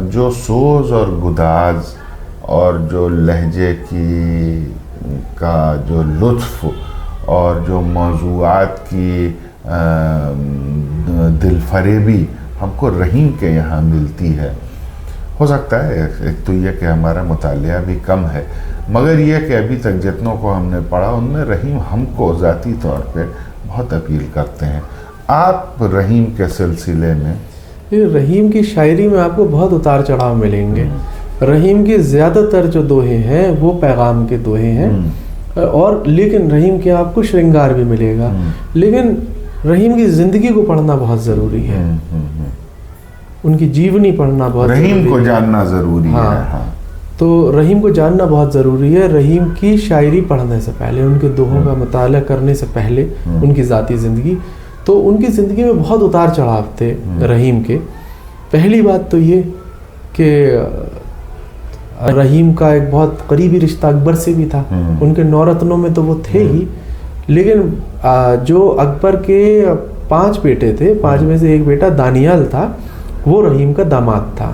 जो सोज़ और गुदाज और जो लहजे का जो लुत्फ़ और जो मौज़ूआत की दिलफरेबी हमको रहीम के यहाँ मिलती है। हो सकता है एक तो ये कि हमारा मुतालिया भी कम है, मगर ये कि अभी तक जितनों को हमने पढ़ा उनमें रहीम हमको ज़ाती तौर पे बहुत अपील करते हैं। आप रहीम के सिलसिले में, रहीम की शायरी में आपको बहुत उतार चढ़ाव मिलेंगे। रहीम के ज़्यादातर जो दोहे हैं वो पैगाम के दोहे हैं, और लेकिन रहीम के आपको श्रृंगार भी मिलेगा। लेकिन रहीम की ज़िंदगी को पढ़ना बहुत ज़रूरी है, उनकी जीवनी पढ़ना बहुत, रहीम को जानना ज़रूरी है। हाँ। तो रहीम को जानना बहुत ज़रूरी है। रहीम की शायरी पढ़ने से पहले, उनके दोहों का मुताला करने से पहले, उनकी ज़ाती ज़िंदगी, तो उनकी ज़िंदगी में बहुत उतार चढ़ाव थे रहीम के। पहली बात तो ये कि रहीम का एक बहुत करीबी रिश्ता अकबर से भी था, उनके नौरत्नों में तो वो थे ही, लेकिन जो अकबर के 5 बेटे थे, 5 में से एक बेटा दानियाल था, वो रहीम का दामाद था।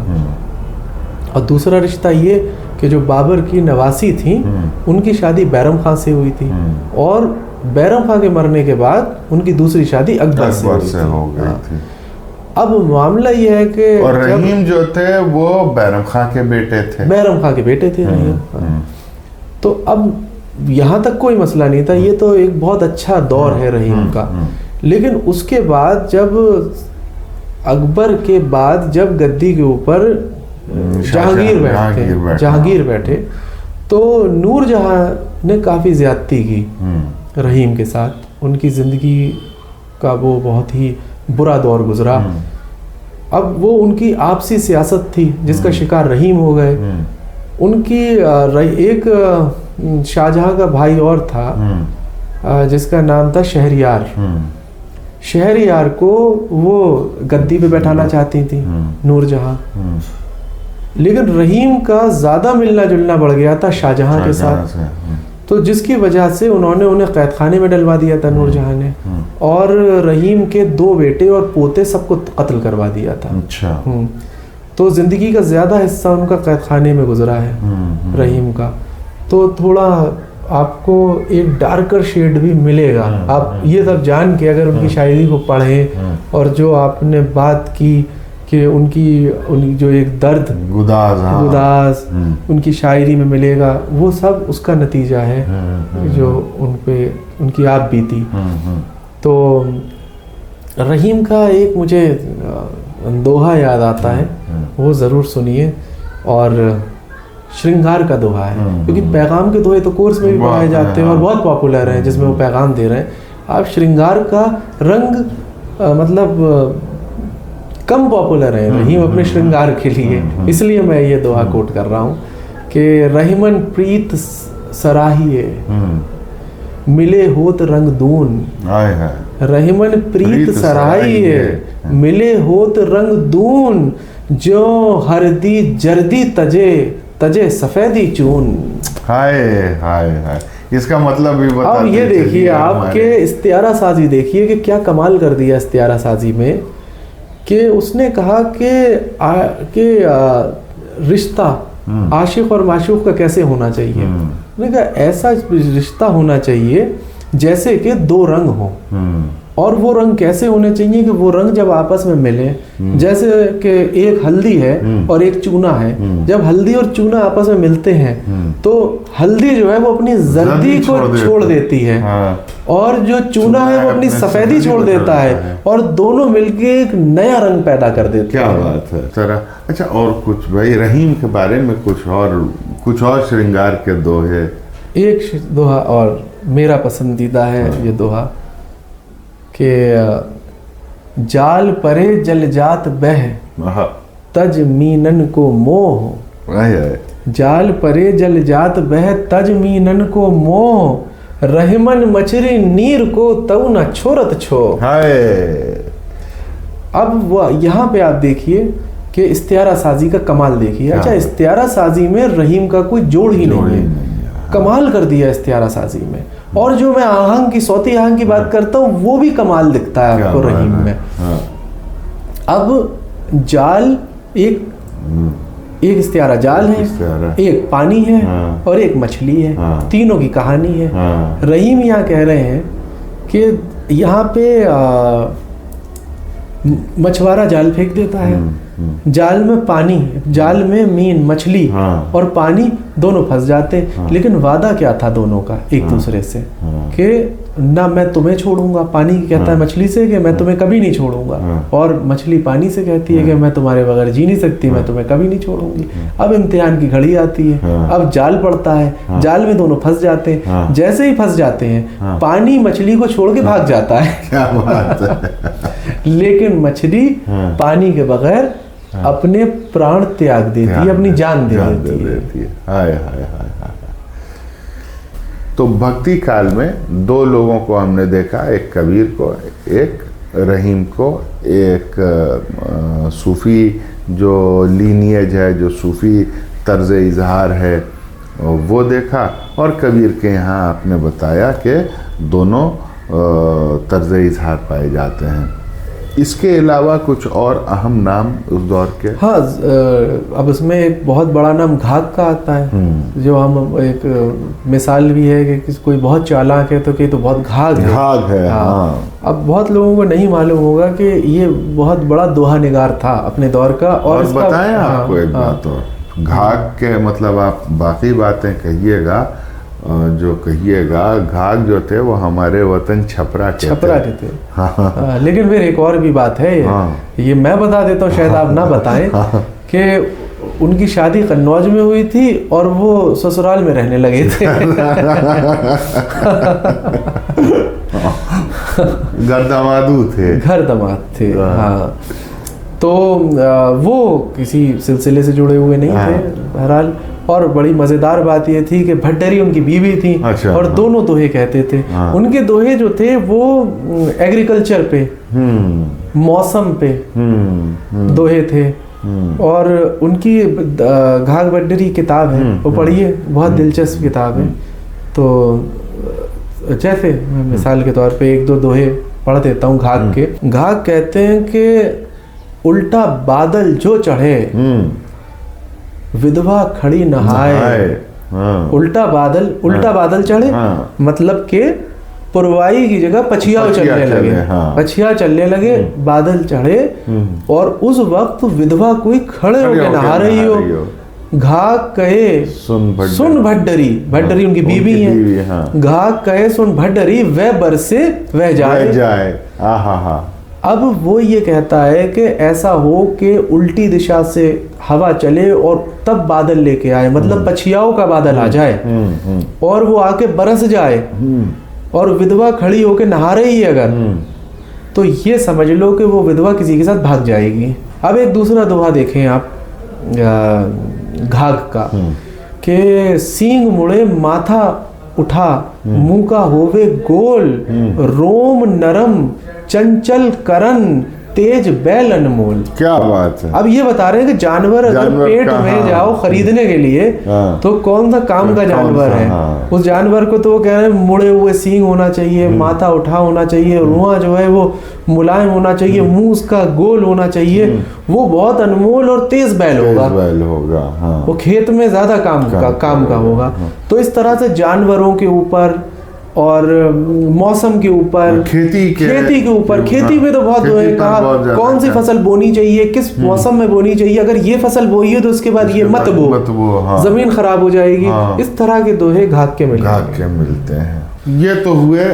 और दूसरा रिश्ता ये कि जो बाबर की नवासी थी उनकी शादी बैरम खां से हुई थी, और बैरम खां के मरने के बाद उनकी दूसरी शादी अकबर से हो गई थी। अब मामला ये है कि और रहीम जो थे वो बैरम खां के बेटे थे, बैरम खां के बेटे थे रहीम। तो अब यहाँ तक कोई मसला नहीं था, ये तो एक बहुत अच्छा दौर है रहीम का। लेकिन उसके बाद जब अकबर के बाद जब गद्दी के ऊपर जहांगीर बैठे तो नूरजहां ने काफ़ी ज़्यादती की रहीम के साथ। उनकी ज़िंदगी का वो बहुत ही बुरा दौर गुजरा। अब वो उनकी आपसी सियासत थी जिसका शिकार रहीम हो गए। उनकी एक शाहजहां का भाई और था जिसका नाम था शहरयार। शहरयार को वो गद्दी पे बैठाना चाहती थी नूरजहां, लेकिन रहीम का ज़्यादा मिलना जुलना बढ़ गया था शाहजहां के साथ, तो जिसकी वजह से उन्होंने उन्हें कैद खाने में डलवा दिया था नूरजहां ने, और रहीम के 2 बेटे और पोते सबको कत्ल करवा दिया था। अच्छा। तो ज़िंदगी का ज़्यादा हिस्सा उनका कैद खाने में गुजरा है रहीम का। तो थोड़ा आपको एक डार्कर शेड भी मिलेगा। आप ये सब जान के अगर उनकी शायरी को पढ़ें और जो आपने बात की कि उनकी जो एक दर्द गुदाज उनकी शायरी में मिलेगा, वो सब उसका नतीजा है जो उन पे उनकी आप बीती। तो रहीम का एक मुझे दोहा याद आता है, वो ज़रूर सुनिए। और श्रृंगार का दोहा है, क्योंकि पैगाम के दोहे तो कोर्स में भी पढ़ाए जाते हैं और बहुत पॉपुलर हैं, जिसमें वो पैगाम दे रहे हैं। आप श्रृंगार का रंग मतलब कम पॉपुलर है रहीम अपने श्रृंगार के लिए, इसलिए मैं ये दोहा कोट कर रहा हूँ कि रहीमन प्रीत सराहिए मिले होत रंग दून, रहीमन प्रीत सराहिए मिले होत रंग दून, जो हरदी जर्दी तजे तजे सफेदी चून। हाय हाय हाय, इसका मतलब भी बता। अब ये देखिए आपके इस्तियारा साजी देखिए कि क्या कमाल कर दिया इस्तियारा साजी में, कि उसने कहा कि रिश्ता आशिक और माशूक का कैसे होना चाहिए। उसने कहा ऐसा रिश्ता होना चाहिए जैसे कि दो रंग हो, और वो रंग कैसे होने चाहिए कि वो रंग जब आपस में मिले, जैसे कि एक हल्दी है और एक चूना है, जब हल्दी और चूना आपस में मिलते हैं तो हल्दी जो है वो अपनी जर्दी को छोड़ देती है, और जो चूना है वो अपनी सफेदी छोड़ देता है, और दोनों मिलके एक नया रंग पैदा कर देते क्या हैं। क्या बात है सर। अच्छा, और कुछ भाई रहीम के बारे में कुछ और श्रृंगार के दोहे। एक दोहा और मेरा पसंदीदा है ये दोहा कि जाल परे जल जात बह तज मीनन को मोह, जाल परे जल जात बह तज मीनन को मोह, रहमन मछरी नीर को तऊ न छोरत छो। अब वो यहाँ पे आप देखिए कि इस्तियारा साजी का कमाल देखिए। अच्छा, इस्तियारा साजी में रहीम का कोई जोड़ ही नहीं है, कमाल कर दिया इस्तियारा साजी में। और जो मैं आहंग की सौती आहंग की बात करता हूँ वो भी कमाल दिखता है आपको रहीम में। अब जाल एक इस्तियारा जाल है, एक पानी है और एक मछली है, तीनों की कहानी है। रहीम यहाँ कह रहे हैं कि यहाँ पे मछुआरा जाल फेंक देता है, जाल में पानी, जाल में मीन मछली और पानी दोनों फंस जाते हैं। लेकिन वादा क्या था दोनों का एक दूसरे से कि ना मैं तुम्हें छोड़ूंगा, पानी कहता है मछली से कि मैं तुम्हें कभी नहीं छोड़ूंगा, और मछली पानी से कहती है कि मैं तुम्हारे बगैर जी नहीं सकती, मैं तुम्हें कभी नहीं छोड़ूंगी। अब इम्तिहान की घड़ी आती है, अब जाल पड़ता है, जाल में दोनों फंस जाते हैं। जैसे ही फंस जाते हैं पानी मछली को छोड़ के भाग जाता है। क्या बात है। लेकिन मछली पानी के बगैर अपने प्राण त्याग देती है, अपनी जान दे देती है। हाय हाय हाय हाय। तो भक्ति काल में दो लोगों को हमने देखा, एक कबीर को, एक रहीम को, एक सूफ़ी जो लीनियज है, जो सूफ़ी तर्ज इजहार है वो देखा, और कबीर के यहाँ आपने बताया कि दोनों तर्ज इजहार पाए जाते हैं। इसके अलावा कुछ और अहम नाम उस दौर के? हाँ, अब इसमें एक बहुत बड़ा नाम घाघ का आता है, जो हम एक मिसाल भी है कि कोई बहुत चालाक है तो कहीं तो बहुत घाघ है। हाँ। अब बहुत लोगों को नहीं मालूम होगा कि ये बहुत बड़ा दोहा निगार था अपने दौर का। और बताएं आपको एक बात और, घाघ के मतलब आप बाकी बातें कहिएगा, जो कहिएगा, घाघ जो थे वो हमारे वतन छपरा के थे। हाँ। लेकिन फिर एक और भी बात है, ये मैं बता देता हूँ, शायद आप ना बताएं, कि उनकी शादी कन्नौज में हुई थी और वो ससुराल में रहने लगे थे। घर दामाद थे। हाँ, तो वो किसी सिलसिले से जुड़े हुए नहीं थे बहरहाल। और बड़ी मज़ेदार बात ये थी कि भट्टरी उनकी बीवी थी। अच्छा, और दोनों दोहे कहते थे। उनके दोहे जो थे वो एग्रीकल्चर पे, मौसम पे दोहे थे। और उनकी घाघ भट्टरी किताब है, वो पढ़िए, बहुत दिलचस्प किताब है। तो जैसे मिसाल के तौर पे एक दो दोहे पढ़ देता हूँ घाघ के। घाघ कहते हैं कि उल्टा बादल जो चढ़े विधवा खड़ी नहाए। उल्टा बादल चढ़े, मतलब के पुरवाई की जगह पछिया चलने लगे, पछिया चलने लगे, बादल चढ़े, और उस वक्त विधवा कोई खड़े होकर नहा रही हो। घा कहे सुन भड्डरी, भड्डरी उनकी बीवी है, घा कहे सुन भड्डरी वह बरसे वह जाए। अब वो ये कहता है कि ऐसा हो कि उल्टी दिशा से हवा चले और तब बादल लेके आए, मतलब पछियाओं का बादल आ जाए और वो आके बरस जाए, और विधवा खड़ी होके नहा रही है अगर, तो ये समझ लो कि वो विधवा किसी के साथ भाग जाएगी। अब एक दूसरा दोहा देखें आप घाघ का, कि सींग मुड़े माथा उठा, मुंह का होवे गोल, रोम नरम चंचल करन, तेज बैल अनमोल। क्या बात है। अब ये बता रहे हैं कि जानवर अगर पेट में जाओ खरीदने के लिए तो कौन सा काम का जानवर है। उस जानवर को तो वो कह रहे हैं मुड़े हुए सींग होना चाहिए, माथा उठा होना चाहिए, रुआ जो है वो मुलायम होना चाहिए, मुंह उसका गोल होना चाहिए, वो बहुत अनमोल और तेज बैल होगा, वो खेत में ज्यादा काम का होगा। तो इस तरह से जानवरों के ऊपर और मौसम के ऊपर, खेती के ऊपर, खेती में तो बहुत कहा कौन सी फसल बोनी चाहिए, किस मौसम में बोनी चाहिए, अगर ये फसल बोई है तो उसके बाद ये मत बो, जमीन खराब हो जाएगी। इस तरह के दोहे घाघ के मिलते हैं। ये तो हुए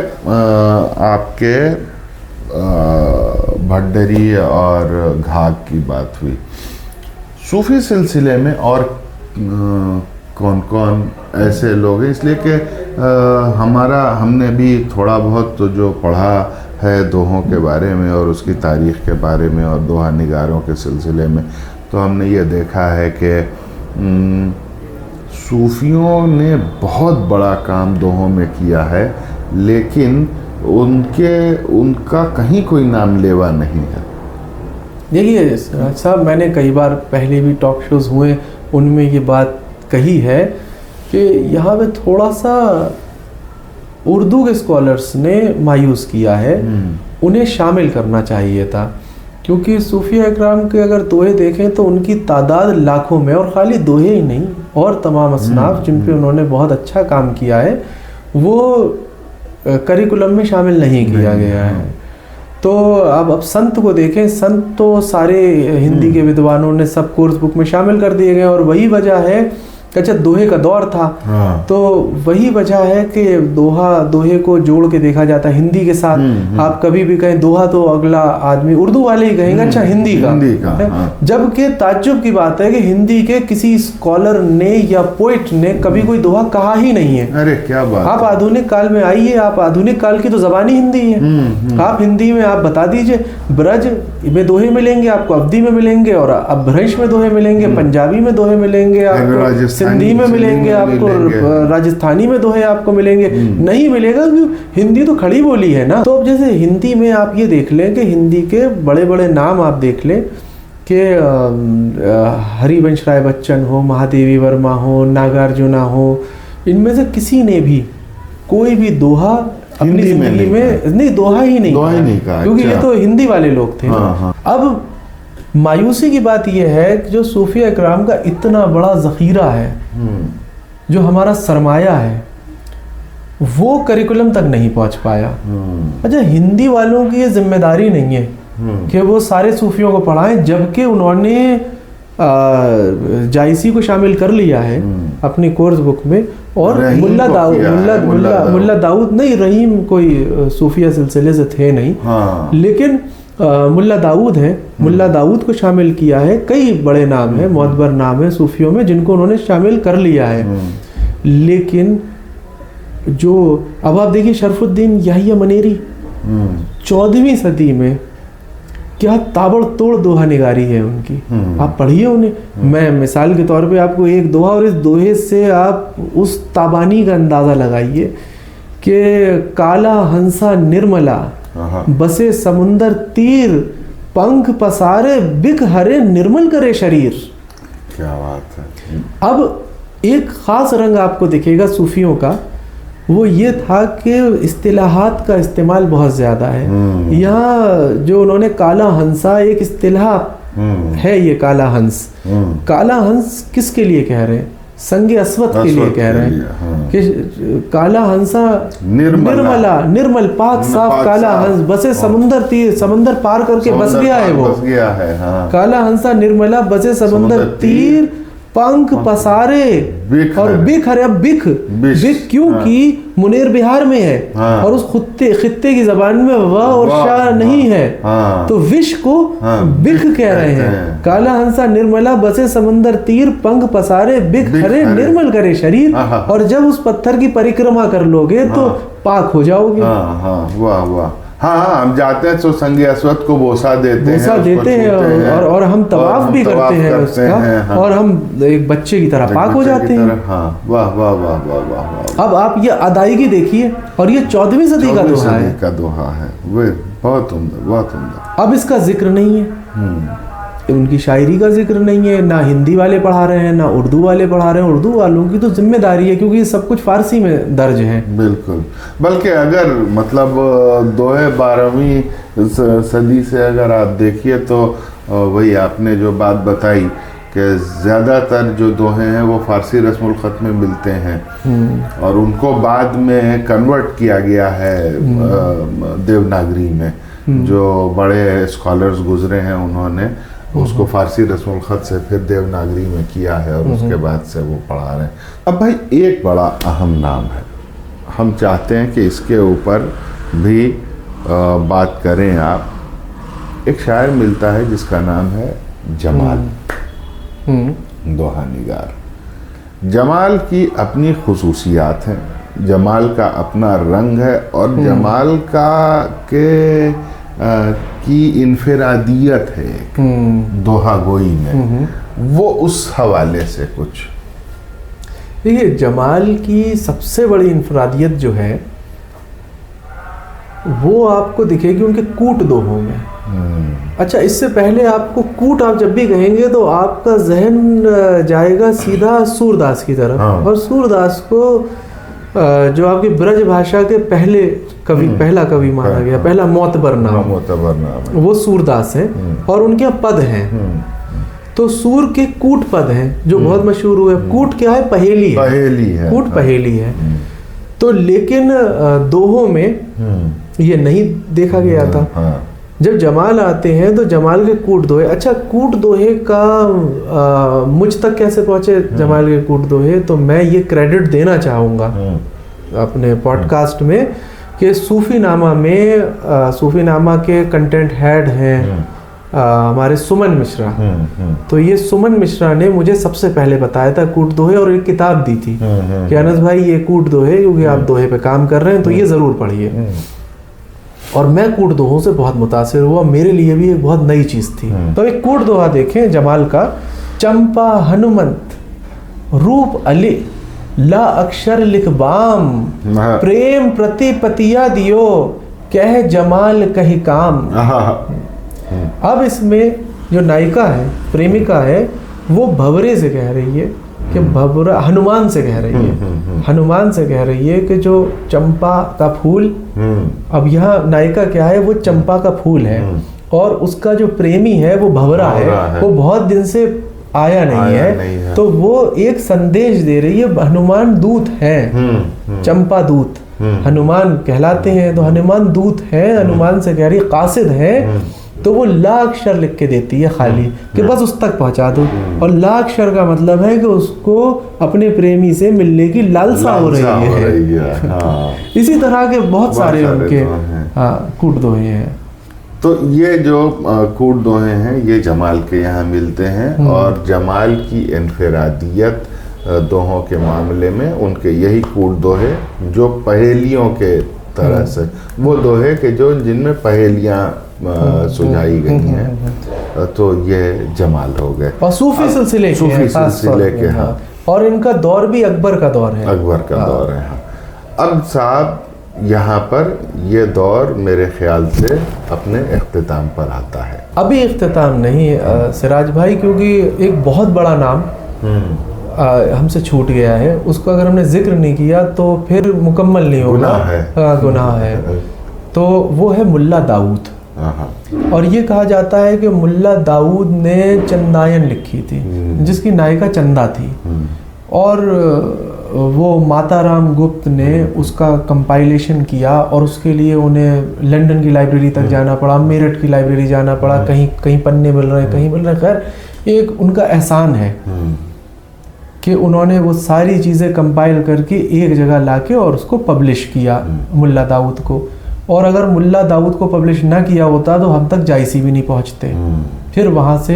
आपके भड्डरी और घाघ की बात हुई। सूफी सिलसिले में और कौन कौन ऐसे लोग हैं, इसलिए कि हमने भी थोड़ा बहुत तो जो पढ़ा है दोहों के बारे में और उसकी तारीख़ के बारे में और दोहा निगारों के सिलसिले में, तो हमने ये देखा है कि सूफियों ने बहुत बड़ा काम दोहों में किया है, लेकिन उनका कहीं कोई नाम लेवा नहीं है। देखिए साहब, मैंने कई बार पहले भी टॉक शोज़ हुए उनमें ये बात कही है कि यहाँ पे थोड़ा सा उर्दू के स्कॉलर्स ने मायूस किया है, उन्हें शामिल करना चाहिए था, क्योंकि सूफिया इकराम के अगर दोहे देखें तो उनकी तादाद लाखों में, और खाली दोहे ही नहीं और तमाम असनाफ जिन पे उन्होंने बहुत अच्छा काम किया है वो करिकुलम में शामिल नहीं किया गया है। तो अब संत को देखें, संत तो सारे हिंदी के विद्वानों ने सब कोर्स बुक में शामिल कर दिए गए, और वही वजह है अच्छा दोहे का दौर था, तो वही वजह है कि दोहे को जोड़ के देखा जाता है हिंदी के साथ। आप कभी भी कहें दोहा तो अगला आदमी उर्दू वाले ही कहेंगे अच्छा हिंदी का। जबकि ताज्जुब की बात है कि हिंदी के किसी स्कॉलर ने या पोइट ने कभी कोई दोहा कहा ही नहीं है। अरे क्या बात। आप आधुनिक काल में आइए, आप आधुनिक काल की तो जबानी हिंदी है। आप हिंदी में आप बता दीजिए, ब्रज में दोहे मिलेंगे आपको, अवधी में मिलेंगे, और अपभ्रंश में दोहे मिलेंगे, पंजाबी में दोहे मिलेंगे आपको, सिंधी में मिलेंगे आपको, राजस्थानी में दोहे आपको मिलेंगे। नहीं मिलेगा क्योंकि हिंदी तो खड़ी बोली है ना। तो अब जैसे हिंदी में आप ये देख लें कि हिंदी के बड़े बड़े नाम आप देख लें कि हरिवंश राय बच्चन हो, महादेवी वर्मा हो, नागार्जुना हो, इनमें से किसी ने भी कोई भी दोहा अपनी जिंदगी में नहीं, दोहा ही नहीं कहा, क्योंकि ये तो हिंदी वाले लोग थे। अब मायूसी की बात यह है कि जो सूफिया इकराम का इतना बड़ा ज़ख़ीरा है, जो हमारा सरमाया है, वो करिकुलम तक नहीं पहुंच पाया। अच्छा, हिंदी वालों की ये जिम्मेदारी नहीं है कि वो सारे सूफियों को पढ़ाएं, जबकि उन्होंने जायसी को शामिल कर लिया है अपनी कोर्स बुक में, और मुल्ला दाऊद नहीं, रहीम कोई सूफिया सिलसिले से थे नहीं, लेकिन मुल्ला दाऊद है, मुल्ला दाऊद को शामिल किया है। कई बड़े नाम हैं, मोतबर नाम है सूफियों में जिनको उन्होंने शामिल कर लिया है। लेकिन जो अब आप देखिए शरफुद्दीन याहिया मनेरी 14वीं सदी में क्या ताबड़तोड़ दोहा निगारी है उनकी, आप पढ़िए उन्हें। मैं मिसाल के तौर पे आपको एक दोहा, और इस दोहे से आप उस ताबानी का अंदाज़ा लगाइए कि काला हंसा निर्मला बसे समुंदर तीर, पंख पसारे बिक हरे निर्मल करे शरीर। क्या बात है। अब एक खास रंग आपको दिखेगा सूफियों का, वो ये था कि इस्तिलाहात का इस्तेमाल बहुत ज़्यादा है। यहाँ जो उन्होंने काला हंसा एक इस्तिलाह है ये काला हंस। काला हंस किसके लिए कह रहे हैं? संगे अस्वत के लिए कह रहे हैं कि काला हंसा निर्मल पाक साफ काला हंस बसे समुंदर तीर, समुंदर पार करके बस गया है वो, बस गया है। काला हंसा निर्मला बसे समुंदर तीर, पंख पसारे और बिख। अरे अब बिख क्योंकि मुनेर बिहार में है और उस खित्ते की जबान में व और शाह नहीं है, तो विष को बिख कह रहे हैं। काला हंसा निर्मला बसे समंदर तीर, पंख पसारे बिख हरे निर्मल करे शरीर, और जब उस पत्थर की परिक्रमा कर लोगे तो पाक हो जाओगे। वाह वाह। हाँ, हम जाते हैं तो संगे अस्वत को बोसा देते हैं और हम तवाफ भी करते हैं उसका, और हम एक बच्चे की तरह पाक हो जाते हैं। हाँ, वाह वाह वाह वाह वाह। अब आप ये अदायगी देखिए, और ये 14वीं सदी का दोहा है। वो बहुत उम्दा, बहुत उम्दा। अब इसका जिक्र नहीं है, उनकी शायरी का जिक्र नहीं है, ना हिंदी वाले पढ़ा रहे हैं ना उर्दू वाले पढ़ा रहे हैं। उर्दू वालों की तो जिम्मेदारी है, क्योंकि ये सब कुछ फारसी में दर्ज है। बिल्कुल, बल्कि अगर मतलब दोहे 12वीं सदी से अगर आप देखिए तो वही आपने जो बात बताई कि ज़्यादातर जो दोहे हैं वो फारसी रस्मुल ख़त में मिलते हैं, और उनको बाद में कन्वर्ट किया गया है देवनागरी में। जो बड़े स्कॉलर्स गुजरे हैं उन्होंने उसको फारसी रस्मुल ख़त से फिर देवनागरी में किया है, और उसके बाद से वो पढ़ा रहे हैं। अब भाई एक बड़ा अहम नाम है, हम चाहते हैं कि इसके ऊपर भी बात करें आप। एक शायर मिलता है जिसका नाम है जमाल, दोहा निगार। जमाल की अपनी खुसूसियात हैं, जमाल का अपना रंग है, और जमाल का की इनफिरादियत है दोहा गोई में। वो उस हवाले से कुछ देखिए, जमाल की सबसे बड़ी इनफरादियत जो है वो आपको दिखेगी उनके कूट दोहों में। अच्छा, इससे पहले आपको कूट आप जब भी कहेंगे तो आपका जहन जाएगा सीधा सूरदास की तरफ, और सूरदास को जो आपकी ब्रज भाषा के पहले कवि, पहला कवि माना गया, पहला मोतबर नाम वो सूरदास है, और उनके पद हैं। तो सूर के कूट पद हैं जो बहुत मशहूर हुए। कूट क्या है? पहेली है। कूट पहेली है। तो लेकिन दोहों में ये नहीं देखा गया था। जब जमाल आते हैं तो जमाल के कूट दोहे। अच्छा, कूट दोहे का मुझ तक कैसे पहुंचे जमाल के कूट दोहे, तो मैं ये क्रेडिट देना चाहूँगा अपने पॉडकास्ट में कि सूफीनामा में सूफीनामा के कंटेंट हेड हैं हमारे सुमन मिश्रा। तो ये सुमन मिश्रा ने मुझे सबसे पहले बताया था कूट दोहे, और एक किताब दी थी कि अनस भाई ये कूट दोहे, क्योंकि आप दोहे पे काम कर रहे हैं तो ये ज़रूर पढ़िए। और मैं कूट दोहों से बहुत मुतासिर हुआ, मेरे लिए भी एक बहुत नई चीज़ थी। तो एक कूट दोहा देखें जमाल का। चंपा हनुमंत रूप अली ला अक्षर लिख बाम, प्रेम प्रतिपतिया दियो कह जमाल कही काम। अब इसमें जो नायिका है, प्रेमिका है, वो भवरे से कह रही है कि भवरा हनुमान से कह रही है, हनुमान से कह रही है कि जो चंपा का फूल, अब यहाँ नायिका क्या है, वो चंपा का फूल है, और उसका जो प्रेमी है वो भवरा है, वो बहुत दिन से आया नहीं है। तो वो एक संदेश दे रही है, हनुमान दूत हैं, चंपा दूत हनुमान कहलाते हैं, तो हनुमान दूत हैं, हनुमान से कह रही है कासिद है। तो वो ला अक्षर लिख के देती है खाली कि बस उस तक पहुंचा दो, और ला अक्षर का मतलब है कि उसको अपने प्रेमी से मिलने की लालसा हो रही है। हाँ। इसी तरह के बहुत सारे उनके कूट दोहे हैं। तो ये जो कूट दोहे हैं ये जमाल के यहाँ मिलते हैं, और जमाल की इनफिरादियत दोहों के मामले में उनके यही कूट दोहे जो पहेलियों के तरह से, वो दोहे के जो जिनमें पहेलियाँ सुझाई गई हैं, तो ये जमाल हो गए। और सूफी सिलसिले के हाँ, और इनका दौर भी अकबर का दौर है, अकबर का दौर है। हाँ। अब साहब यहाँ पर ये दौर मेरे ख्याल से अपने इख्तिताम पर आता है। अभी इख्तिताम नहीं सिराज भाई, क्योंकि एक बहुत बड़ा नाम हमसे छूट गया है, उसको अगर हमने जिक्र नहीं किया तो फिर मुकम्मल नहीं होगा, गुनाह है। तो वो है मुल्ला दाऊद। और ये कहा जाता है कि मुल्ला दाऊद ने चंदायन लिखी थी, जिसकी नायिका चंदा थी, और वो माताराम गुप्त ने उसका कंपाइलेशन किया और उसके लिए उन्हें लंदन की लाइब्रेरी तक जाना पड़ा, मेरठ की लाइब्रेरी जाना पड़ा, कहीं कहीं पन्ने मिल रहे, कहीं मिल रहे। खैर एक उनका एहसान है कि उन्होंने वो सारी चीज़ें कंपाइल करके एक जगह लाके और उसको पब्लिश किया मुल्ला दाऊद को। और अगर मुल्ला दाऊद को पब्लिश ना किया होता तो हम तक जायसी भी नहीं पहुंचते। फिर वहाँ से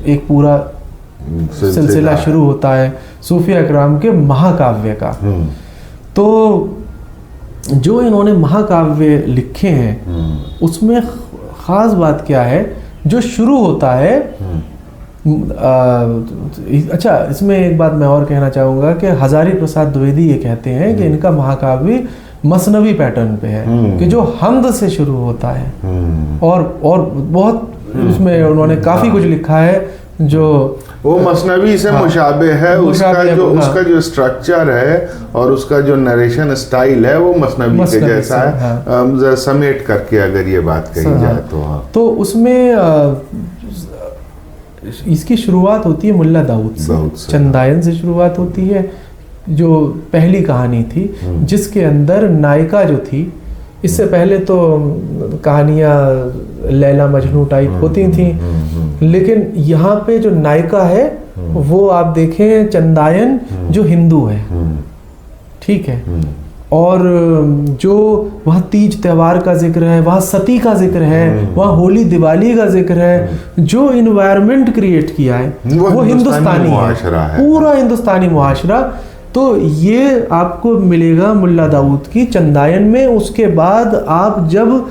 एक पूरा सिलसिला शुरू होता है सूफिया इकराम के महाकाव्य का। तो जो इन्होंने महाकाव्य लिखे हैं उसमें ख़ास बात क्या है, जो शुरू होता है अच्छा, इसमें एक बात मैं और कहना चाहूँगा कि हजारी प्रसाद द्विवेदी ये कहते हैं कि इनका महाकाव्य मसनवी पैटर्न पे है, कि जो हमद से शुरू होता है और बहुत उसमें उन्होंने काफ़ी कुछ लिखा है जो वो मसनवी से मुशाबे है। उसका जो स्ट्रक्चर है और उसका जो नरेशन स्टाइल है वो मसनवी के जैसा है। समेट करके अगर ये बात कही जाए तो उसमें इसकी शुरुआत होती है मुल्ला दाऊद से, चंदायन से शुरुआत होती है, जो पहली कहानी थी जिसके अंदर नायिका जो थी, इससे पहले तो कहानियाँ लैला मजनू टाइप होती थी, लेकिन यहाँ पे जो नायिका है वो आप देखें चंदायन जो हिंदू है, ठीक है, और जो वहाँ तीज त्यौहार का जिक्र है, वहाँ सती का जिक्र है, वहाँ होली दिवाली का जिक्र है, जो इन्वायरमेंट क्रिएट किया है वो हिंदुस्तानी है, पूरा हिंदुस्तानी मुआशरा। तो ये आपको मिलेगा मुल्ला दाऊद की चंदायन में। उसके बाद आप जब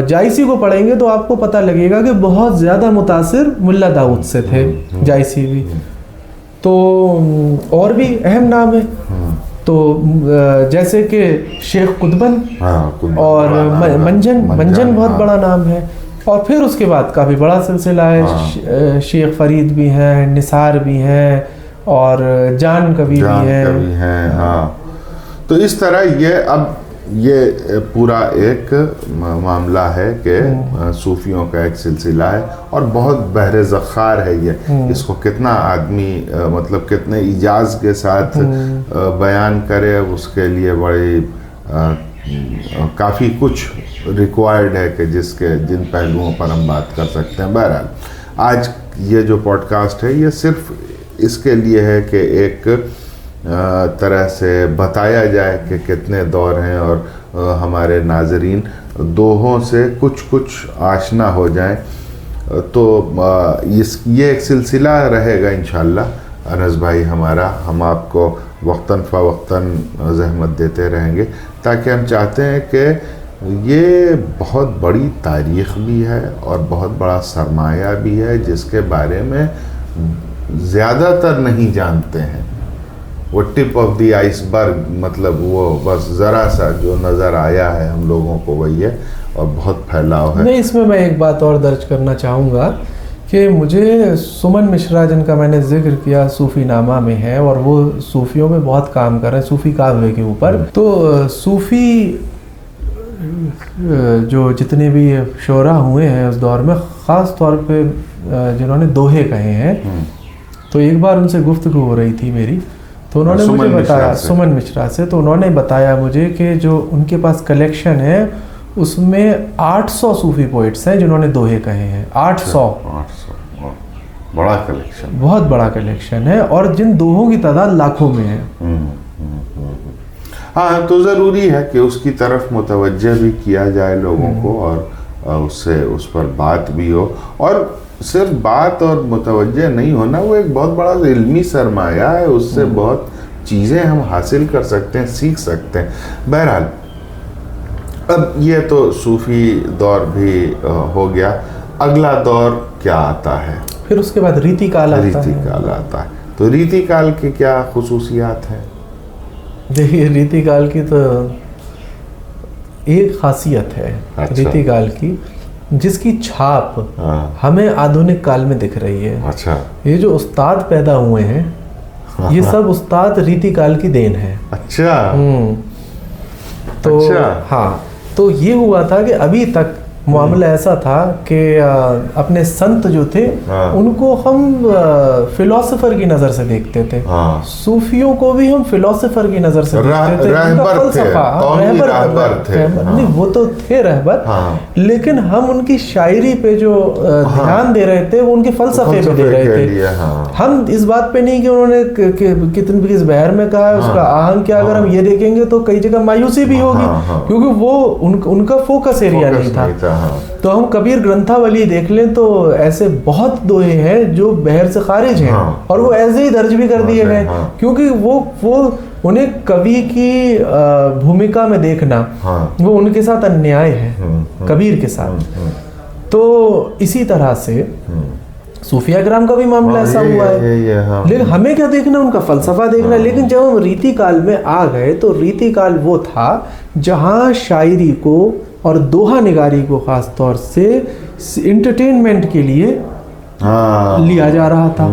जायसी को पढ़ेंगे तो आपको पता लगेगा कि बहुत ज़्यादा मुतासिर मुल्ला दाऊद से थे जायसी भी। तो और भी अहम नाम है, तो जैसे कि शेख कुतबन और मंजन बहुत बड़ा नाम है। और फिर उसके बाद काफ़ी बड़ा सिलसिला है, शेख फरीद भी हैं, निसार भी हैं, और जान कवि भी हैं। तो इस तरह ये पूरा एक मामला है कि सूफियों का एक सिलसिला है और बहुत बहरे ज़ख़ार है ये। इसको कितना आदमी मतलब कितने इजाज़ के साथ बयान करे, उसके लिए बड़ी काफ़ी कुछ रिक्वायर्ड है कि जिन पहलुओं पर हम बात कर सकते हैं। बहरहाल आज ये जो पॉडकास्ट है ये सिर्फ इसके लिए है कि एक तरह से बताया जाए कि कितने दौर हैं और हमारे नाज़रीन दोहों से कुछ आशना हो जाएं। तो ये एक सिलसिला रहेगा इंशाअल्लाह अनस भाई हमारा। हम आपको वक्तन फ़वक्तन ज़हमत देते रहेंगे, ताकि हम चाहते हैं कि ये बहुत बड़ी तारीख़ भी है और बहुत बड़ा सरमाया भी है, जिसके बारे में ज़्यादातर नहीं जानते हैं। वो टिप ऑफ द आइसबर्ग, मतलब वो बस ज़रा सा जो नज़र आया है हम लोगों को वही है, और बहुत फैलाव है। नहीं, इसमें मैं एक बात और दर्ज करना चाहूँगा कि मुझे सुमन मिश्रा, जिनका मैंने जिक्र किया, सूफ़ी नामा में है और वो सूफ़ियों में बहुत काम कर रहे हैं, सूफ़ी काव्य के ऊपर। तो सूफ़ी जो जितने भी शोरा हुए हैं उस दौर में, ख़ास तौर पे जिन्होंने दोहे कहे हैं, तो एक बार उनसे गुफ्तगू हो रही थी मेरी, तो उन्होंने मुझे बताया, सुमन मिश्रा से, तो उन्होंने बताया मुझे कि जो उनके पास कलेक्शन है उसमें 800 सूफ़ी पोइट्स हैं जिन्होंने दोहे कहे हैं। 800 बड़ा कलेक्शन, बहुत बड़ा कलेक्शन है, और जिन दोहों की तादाद लाखों में है। हाँ, तो ज़रूरी है कि उसकी तरफ मुतवज्जे भी किया जाए लोगों को, और उससे उस पर बात भी हो। और सिर्फ बात और मुतवज्जे नहीं होना, वो एक बहुत बड़ा इल्मी सरमाया है, उससे बहुत चीज़ें हम हासिल कर सकते हैं, सीख सकते हैं। बहरहाल अब ये तो सूफ़ी दौर भी हो गया, अगला दौर क्या आता है? फिर उसके बाद रीति काल आता है। तो रीति काल की क्या खुसूसियात हैं? देखिए, रीति काल की तो एक खासियत है। अच्छा। रीति काल की जिसकी छाप हमें आधुनिक काल में दिख रही है। अच्छा। ये जो उस्ताद पैदा हुए हैं, ये सब उस्ताद रीति काल की देन है। अच्छा। तो अच्छा। हाँ, तो ये हुआ था कि अभी तक मामला ऐसा था कि अपने संत जो थे उनको हम फिलोसोफर की नज़र से देखते थे। सूफियों को भी हम फिलोसोफर की नज़र से देखते थे। रहबर थे, नहीं वो तो थे रहबर, लेकिन हम उनकी शायरी पे जो ध्यान दे रहे थे वो उनके फलसफे पे दे रहे थे। हम इस बात पे नहीं कि उन्होंने कितने किस बहर में कहा है उसका आहंग क्या, अगर हम ये देखेंगे तो कई जगह मायूसी भी होगी, क्योंकि वो उनका फोकस एरिया नहीं था। तो हम कबीर ग्रंथावली देख लें तो ऐसे बहुत दोहे हैं जो बहर से खारिज हैं, और वो ऐसे ही दर्ज भी कर दिए गए, क्योंकि वो उन्हें कवि की भूमिका में देखना वो उनके साथ अन्याय है, कबीर के साथ। तो इसी तरह से सूफिया ग्राम का भी मामला ऐसा हुआ है। लेकिन हमें क्या देखना, उनका फलसफा देखना। लेकिन जब हम रीति काल में आ गए तो रीति काल वो था जहाँ शायरी को और दोहा निगारी को खास तौर से इंटरटेनमेंट के लिए लिया जा रहा था।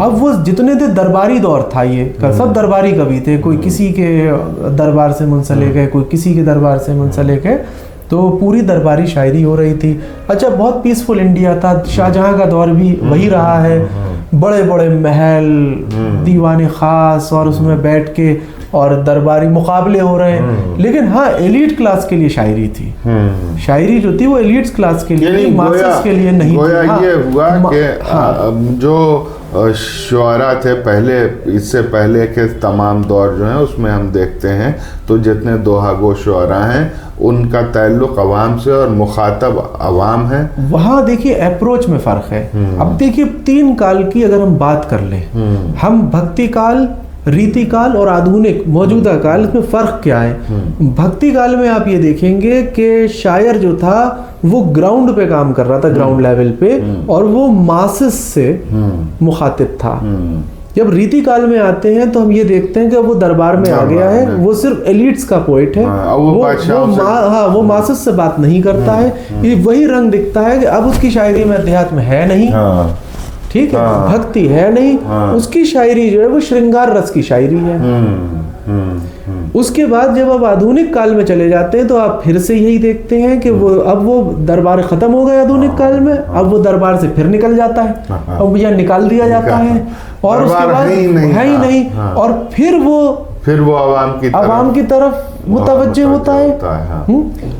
अब वो जितने थे दरबारी दौर था, ये सब दरबारी कवि थे, कोई किसी के दरबार से मुंसलिक है, कोई किसी के दरबार से मुंसलिक है, तो पूरी दरबारी शायरी हो रही थी। अच्छा, बहुत पीसफुल इंडिया था, शाहजहां का दौर भी वही रहा है, बड़े बड़े महल, दीवाने खास, और उसमें बैठ के और दरबारी मुकाबले हो रहे हैं। लेकिन हाँ, एलीट क्लास के लिए शायरी थी। शायरी जो थी वो एलीट क्लास के लिए, मासेस के लिए नहीं थी। हाँ, ये हुआ कि जो शुआरा थे पहले, इससे पहले के तमाम दौर जो हैं उसमें हम देखते हैं तो जितने दोहा गो शुआरा हैं उनका ताल्लुक अवाम से और मुखातब अवाम है। वहाँ देखिए अप्रोच में फ़र्क है। अब देखिए 3 काल की अगर हम बात कर लें, हम भक्ति काल, रीति काल और आधुनिक मौजूदा काल, इसमें फ़र्क क्या है? भक्ति काल में आप ये देखेंगे कि शायर जो था वो ग्राउंड पे काम कर रहा था, ग्राउंड लेवल पे, और वो मासेस से मुखातिब था। जब रीति काल में आते हैं तो हम ये देखते हैं कि वो दरबार में आ गया है, वो सिर्फ एलिट्स का पोइट है, वो मासेस से बात नहीं करता है। ये वही रंग दिखता है कि अब उसकी शायरी में अध्यात्म है नहीं, ठीक है, भक्ति है नहीं, उसकी शायरी जो है वो श्रृंगार रस की शायरी है। उसके बाद जब आप आधुनिक काल में चले जाते हैं तो आप फिर से यही देखते हैं कि वो अब वो दरबार खत्म हो गए आधुनिक काल में, अब वो दरबार से फिर निकल जाता है, अब या निकाल दिया जाता है, और उसके बाद है ही नहीं, और फिर वो आवाम की तरफ मुतवज्जे होता है।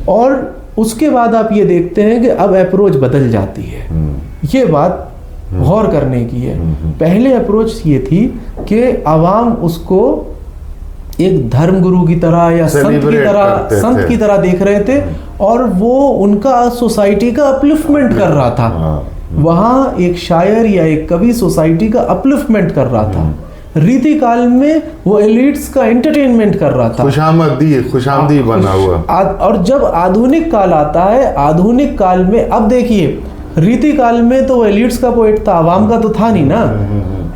और उसके बाद आप ये देखते हैं कि अब अप्रोच बदल जाती है। ये बात गौर करने की है। पहले अप्रोच ये थी कि आवाम उसको एक धर्म गुरु की तरह या संत की तरह देख रहे थे, और वो उनका सोसाइटी का अपलिफ्टमेंट कर रहा था। वहाँ एक शायर या एक कवि सोसाइटी का अपलिफ्टमेंट कर रहा था। रीति काल में वो एलिट्स का एंटरटेनमेंट कर रहा था, खुशामदी बना हुआ। और जब आधुनिक काल आता है, आधुनिक काल में अब देखिए, रीति काल में तो एलिट्स का पोएट था, आवाम का तो था नहीं ना।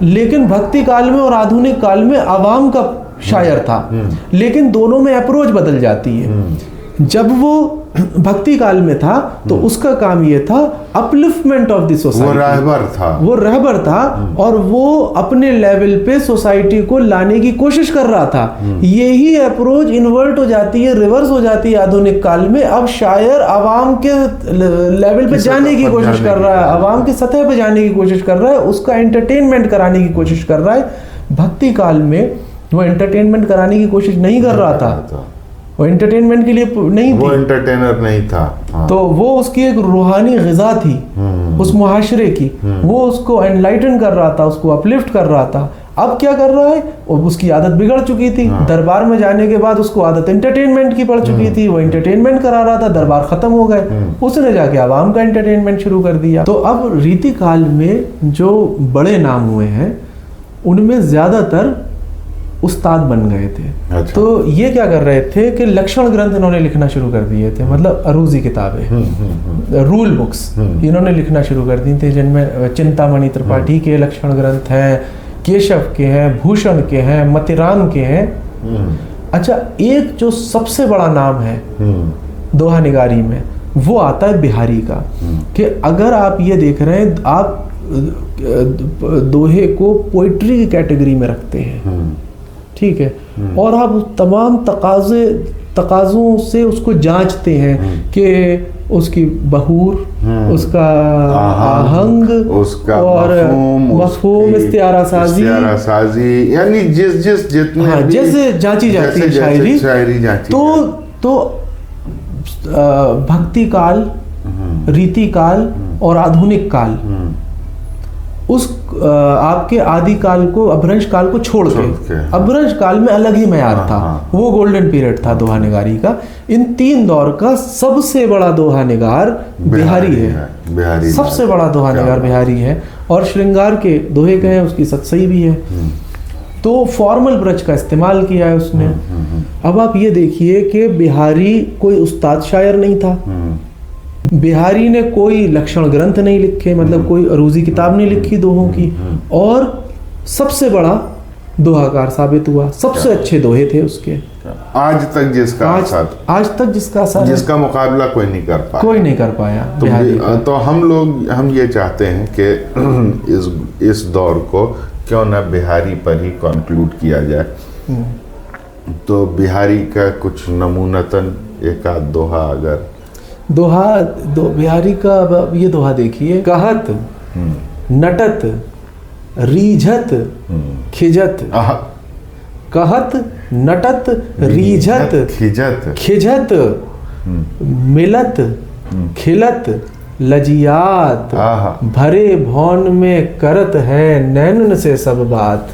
लेकिन भक्ति काल में और आधुनिक काल में आवाम का शायर था। लेकिन दोनों में अप्रोच बदल जाती है। जब वो भक्ति काल में था तो उसका काम ये था अपलिफ्टमेंट ऑफ द सोसाइटी, वो रहबर था और वो अपने लेवल पे सोसाइटी को लाने की कोशिश कर रहा था। यही अप्रोच इन्वर्ट हो जाती है, रिवर्स हो जाती है आधुनिक काल में। अब शायर आवाम के लेवल पे जाने की कोशिश कर रहा है, आवाम की सतह पे जाने की कोशिश कर रहा है, उसका एंटरटेनमेंट कराने की कोशिश कर रहा है। भक्ति काल में वो एंटरटेनमेंट कराने की कोशिश नहीं कर रहा था, वो एंटरटेनमेंट के लिए नहीं थी, वो एंटरटेनर नहीं था। तो वो उसकी एक रूहानी ग़िज़ा थी उस मुहाशरे की, वो उसको एनलाइटन कर रहा था, उसको अपलिफ्ट कर रहा था। अब क्या कर रहा है, उसकी आदत बिगड़ चुकी थी। दरबार में जाने के बाद उसको आदत एंटरटेनमेंट की पड़ चुकी थी, वो एंटरटेनमेंट करा रहा था, दरबार खत्म हो गए, उसने जाके आवाम का एंटरटेनमेंट शुरू कर दिया। तो अब रीति काल में जो बड़े नाम हुए हैं उनमें ज़्यादातर उस्ताद बन गए थे। अच्छा। तो ये क्या कर रहे थे कि लक्षण ग्रंथ इन्होंने लिखना शुरू कर दिए थे, मतलब अरूजी किताबें, रूल बुक्स इन्होंने लिखना शुरू कर दी थी, जिनमें चिंतामणि त्रिपाठी के लक्षण ग्रंथ हैं, केशव के हैं, भूषण के हैं, मतिराम के हैं। अच्छा, एक जो सबसे बड़ा नाम है दोहा निगारी में वो आता है बिहारी का, कि अगर आप ये देख रहे हैं, आप दोहे को पोइट्री की कैटेगरी में रखते हैं, ठीक है, और आप तमाम तकाज़ों से उसको जांचते हैं कि उसकी बहूर, उसका आहंग, उसका और मफहूम, इस्तिआरा साजी, यानी जिस जितने हाँ, जैसे जांची जाती है शायरी जांची तो भक्ति काल, रीति काल और आधुनिक काल, उस आपके आदि काल को, अपभ्रंश काल को छोड़ के अपभ्रंश काल में अलग ही मयार था। वो गोल्डन पीरियड था दोहा निगारी का। इन 3 दौर का सबसे बड़ा दोहा निगार बिहारी है। सबसे बड़ा दोहा निगार बिहारी है, और श्रृंगार के दोहे कहें, उसकी सतसई भी है। तो फॉर्मल ब्रज का इस्तेमाल किया है उसने। अब आप ये देखिए कि बिहारी कोई उस्ताद शायर नहीं था। बिहारी ने कोई लक्षण ग्रंथ नहीं लिखे, मतलब कोई अरूजी किताब नहीं लिखी दोहों की, और सबसे बड़ा दोहाकार साबित हुआ। सबसे अच्छे दोहे थे उसके। आज तक जिसका जिसका मुकाबला कोई नहीं कर पाया। तो हम ये चाहते हैं कि इस दौर को क्यों ना बिहारी पर ही कंक्लूड किया जाए। तो बिहारी का कुछ नमूनतन एक आध दोहा, अगर बिहारी का ये दोहा देखिए। कहत नटत रीझत खिजत, कहत नटत रीझत खिजत, मिलत खिलत लजियात, भरे भौन में करत है नैनन से सब बात।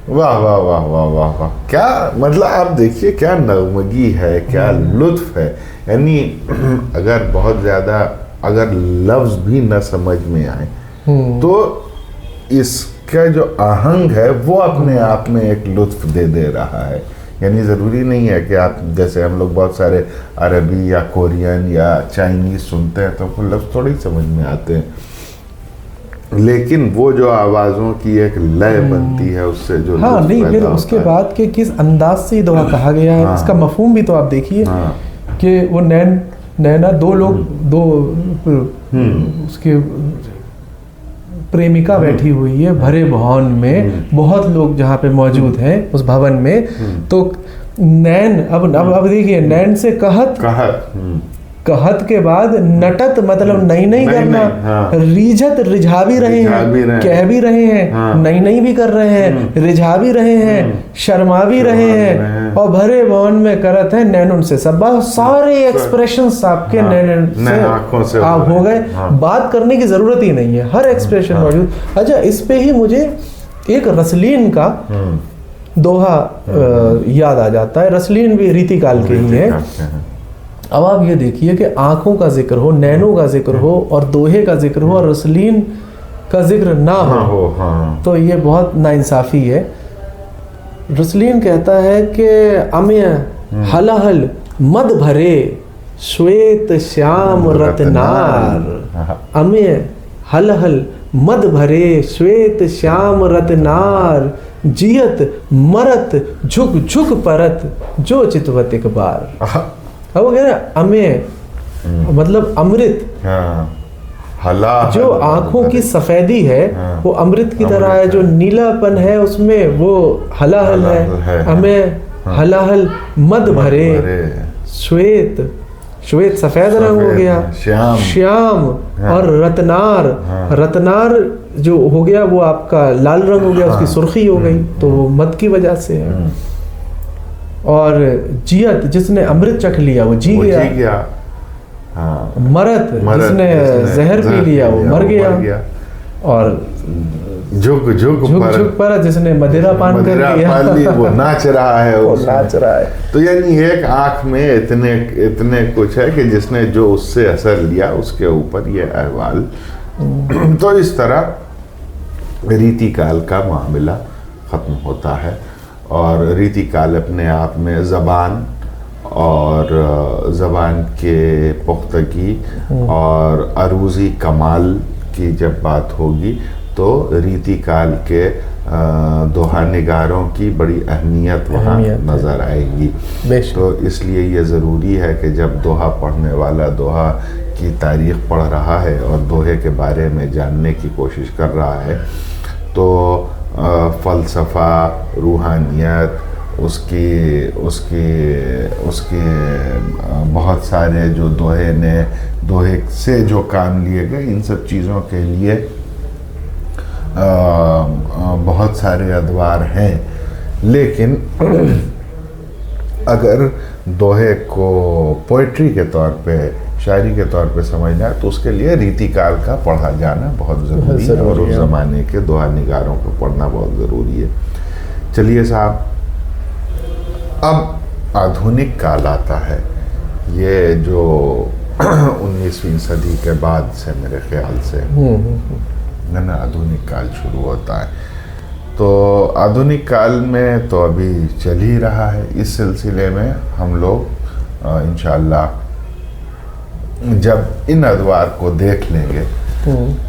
वाह वाह वाह वाह वाह वाह, क्या मतलब आप देखिए क्या नगमगी है, क्या लुत्फ है। यानी अगर बहुत ज़्यादा अगर लफ्ज़ भी न समझ में आए तो इसका जो आहंग है वो अपने आप में एक लुत्फ दे रहा है। यानी ज़रूरी नहीं है कि आप, जैसे हम लोग बहुत सारे अरबी या कोरियन या चाइनीज़ सुनते हैं तो वो लफ्ज़ थोड़ी समझ में आते हैं, लेकिन वो जो आवाज़ों की एक लय बनती है उससे जो नहीं, फिर उसके बाद के किस अंदाज से दोहा कहा गया है, इसका मफहूम भी तो आप देखिए कि वो नैना दो उसके प्रेमिका बैठी हुई है भरे भवन में, बहुत लोग जहाँ पे मौजूद हैं उस भवन में। तो नैन, अब देखिए, नैन से कहत के बाद नटत, मतलब नहीं करना, रीझत रिझा भी रहे हैं, कह भी रहे हैं, नहीं भी कर रहे हैं, रिझा भी रहे हैं, शर्मा भी रहे हैं, और भरे भवन में करत है नैनुन से सब। सारे एक्सप्रेशंस आपके नैन से आप हो गए। बात करने की जरूरत ही नहीं है, हर एक्सप्रेशन मौजूद। अच्छा, इस पे ही मुझे एक रसलीन का दोहा याद आ जाता है। रसलीन भी रीति काल के ही है। अब आप ये देखिए कि आंखों का जिक्र हो, नैनों का जिक्र हो, और दोहे का जिक्र हो, और रसलीन का जिक्र ना हो, तो ये बहुत नाइंसाफ़ी है। रसलीन कहता है कि अम्य हलहल मद भरे श्वेत श्याम रत्नार, अम्य हलहल मद भरे श्वेत श्याम रत्नार, जियत मरत झुक झुक परत जो चितवत एक बार। वो कह रहे अमेय, मतलब अमृत, जो आंखों की सफेदी है वो अमृत की तरह है, जो नीलापन है उसमें वो हलाहल है। अमेय हलाहल मद भरे श्वेत सफेद रंग हो गया, श्याम और रत्नार जो हो गया वो आपका लाल रंग हो गया, उसकी सुर्खी हो गई, तो वो मद की वजह से है। और जियत, जिसने अमृत चख लिया वो जी गया। मरत, जिसने जहर पी लिया वो मर गया। और झुक पर जिसने मदिरा पान कर लिया वो नाच रहा है। तो यानी एक आंख में इतने कुछ है कि जिसने जो उससे असर लिया उसके ऊपर ये अहवाल। तो इस तरह रीति काल का मामला ख़त्म होता है, और रीति काल अपने आप में ज़बान और ज़बान के पुख्तगी और अरूज़ी कमाल की जब बात होगी तो रीति काल के दोहा निगारों की बड़ी अहमियत वहाँ नज़र आएगी। तो इसलिए ये ज़रूरी है कि जब दोहा पढ़ने वाला दोहा की तारीख़ पढ़ रहा है और दोहे के बारे में जानने की कोशिश कर रहा है तो फ़लसफ़ा, रूहानियत, उसके बहुत सारे जो दोहे से जो काम लिए गए, इन सब चीज़ों के लिए बहुत सारे अदवार हैं। लेकिन अगर दोहे को पोइट्री के तौर पे, शायरी के तौर पे समझना है तो उसके लिए रीतिकाल का पढ़ा जाना बहुत ज़रूरी है, और उस ज़माने के दोहा निगारों को पढ़ना बहुत ज़रूरी है। चलिए साहब, अब आधुनिक काल आता है, ये जो 19वीं सदी के बाद से मेरे ख्याल से ना आधुनिक काल शुरू होता है। तो आधुनिक काल में तो अभी चल ही रहा है। इस सिलसिले में हम लोग इंशाअल्लाह जब इन अदवार को देख लेंगे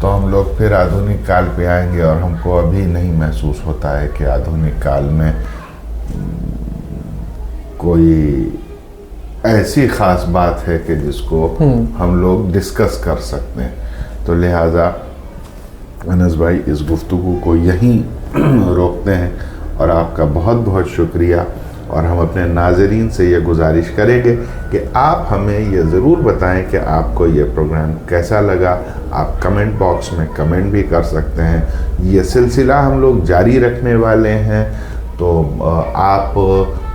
तो हम लोग फिर आधुनिक काल पे आएंगे, और हमको अभी नहीं महसूस होता है कि आधुनिक काल में कोई ऐसी ख़ास बात है कि जिसको हम लोग डिस्कस कर सकते हैं। तो लिहाजा अनस भाई, इस गुफ्तगू को यहीं रोकते हैं, और आपका बहुत बहुत शुक्रिया। और हम अपने नाज़रीन से ये गुजारिश करेंगे कि आप हमें ये ज़रूर बताएं कि आपको ये प्रोग्राम कैसा लगा। आप कमेंट बॉक्स में कमेंट भी कर सकते हैं। ये सिलसिला हम लोग जारी रखने वाले हैं, तो आप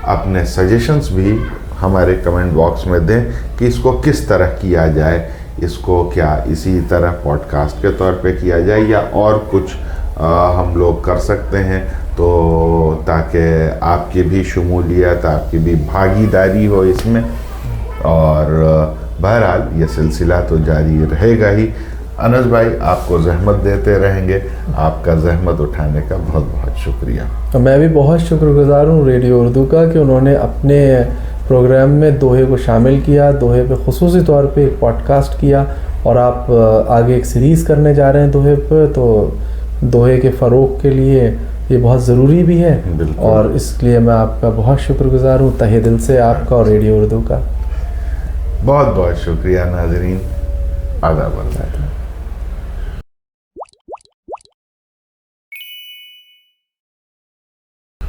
अपने सजेशंस भी हमारे कमेंट बॉक्स में दें कि इसको किस तरह किया जाए। इसको क्या इसी तरह पॉडकास्ट के तौर पे किया जाए या और कुछ हम लोग कर सकते हैं, तो ताकि आपकी भी शमूलियत, आपकी भी भागीदारी हो इसमें। और बहरहाल ये सिलसिला तो जारी रहेगा ही। अनस भाई, आपको ज़हमत देते रहेंगे। आपका ज़हमत उठाने का बहुत बहुत शुक्रिया। मैं भी बहुत शुक्रगुजार हूँ रेडियो उर्दू का कि उन्होंने अपने प्रोग्राम में दोहे को शामिल किया, दोहे पे खुसूसी तौर पे एक पॉडकास्ट किया, और आप आगे एक सीरीज़ करने जा रहे हैं दोहे पे। तो दोहे के फ़रोग़ के लिए ये बहुत ज़रूरी भी है, और इसलिए मैं आपका बहुत शुक्रगुजार हूँ तहे दिल से, आपका और रेडियो उर्दू का। बहुत बहुत शुक्रिया नाज़रीन। आदाब।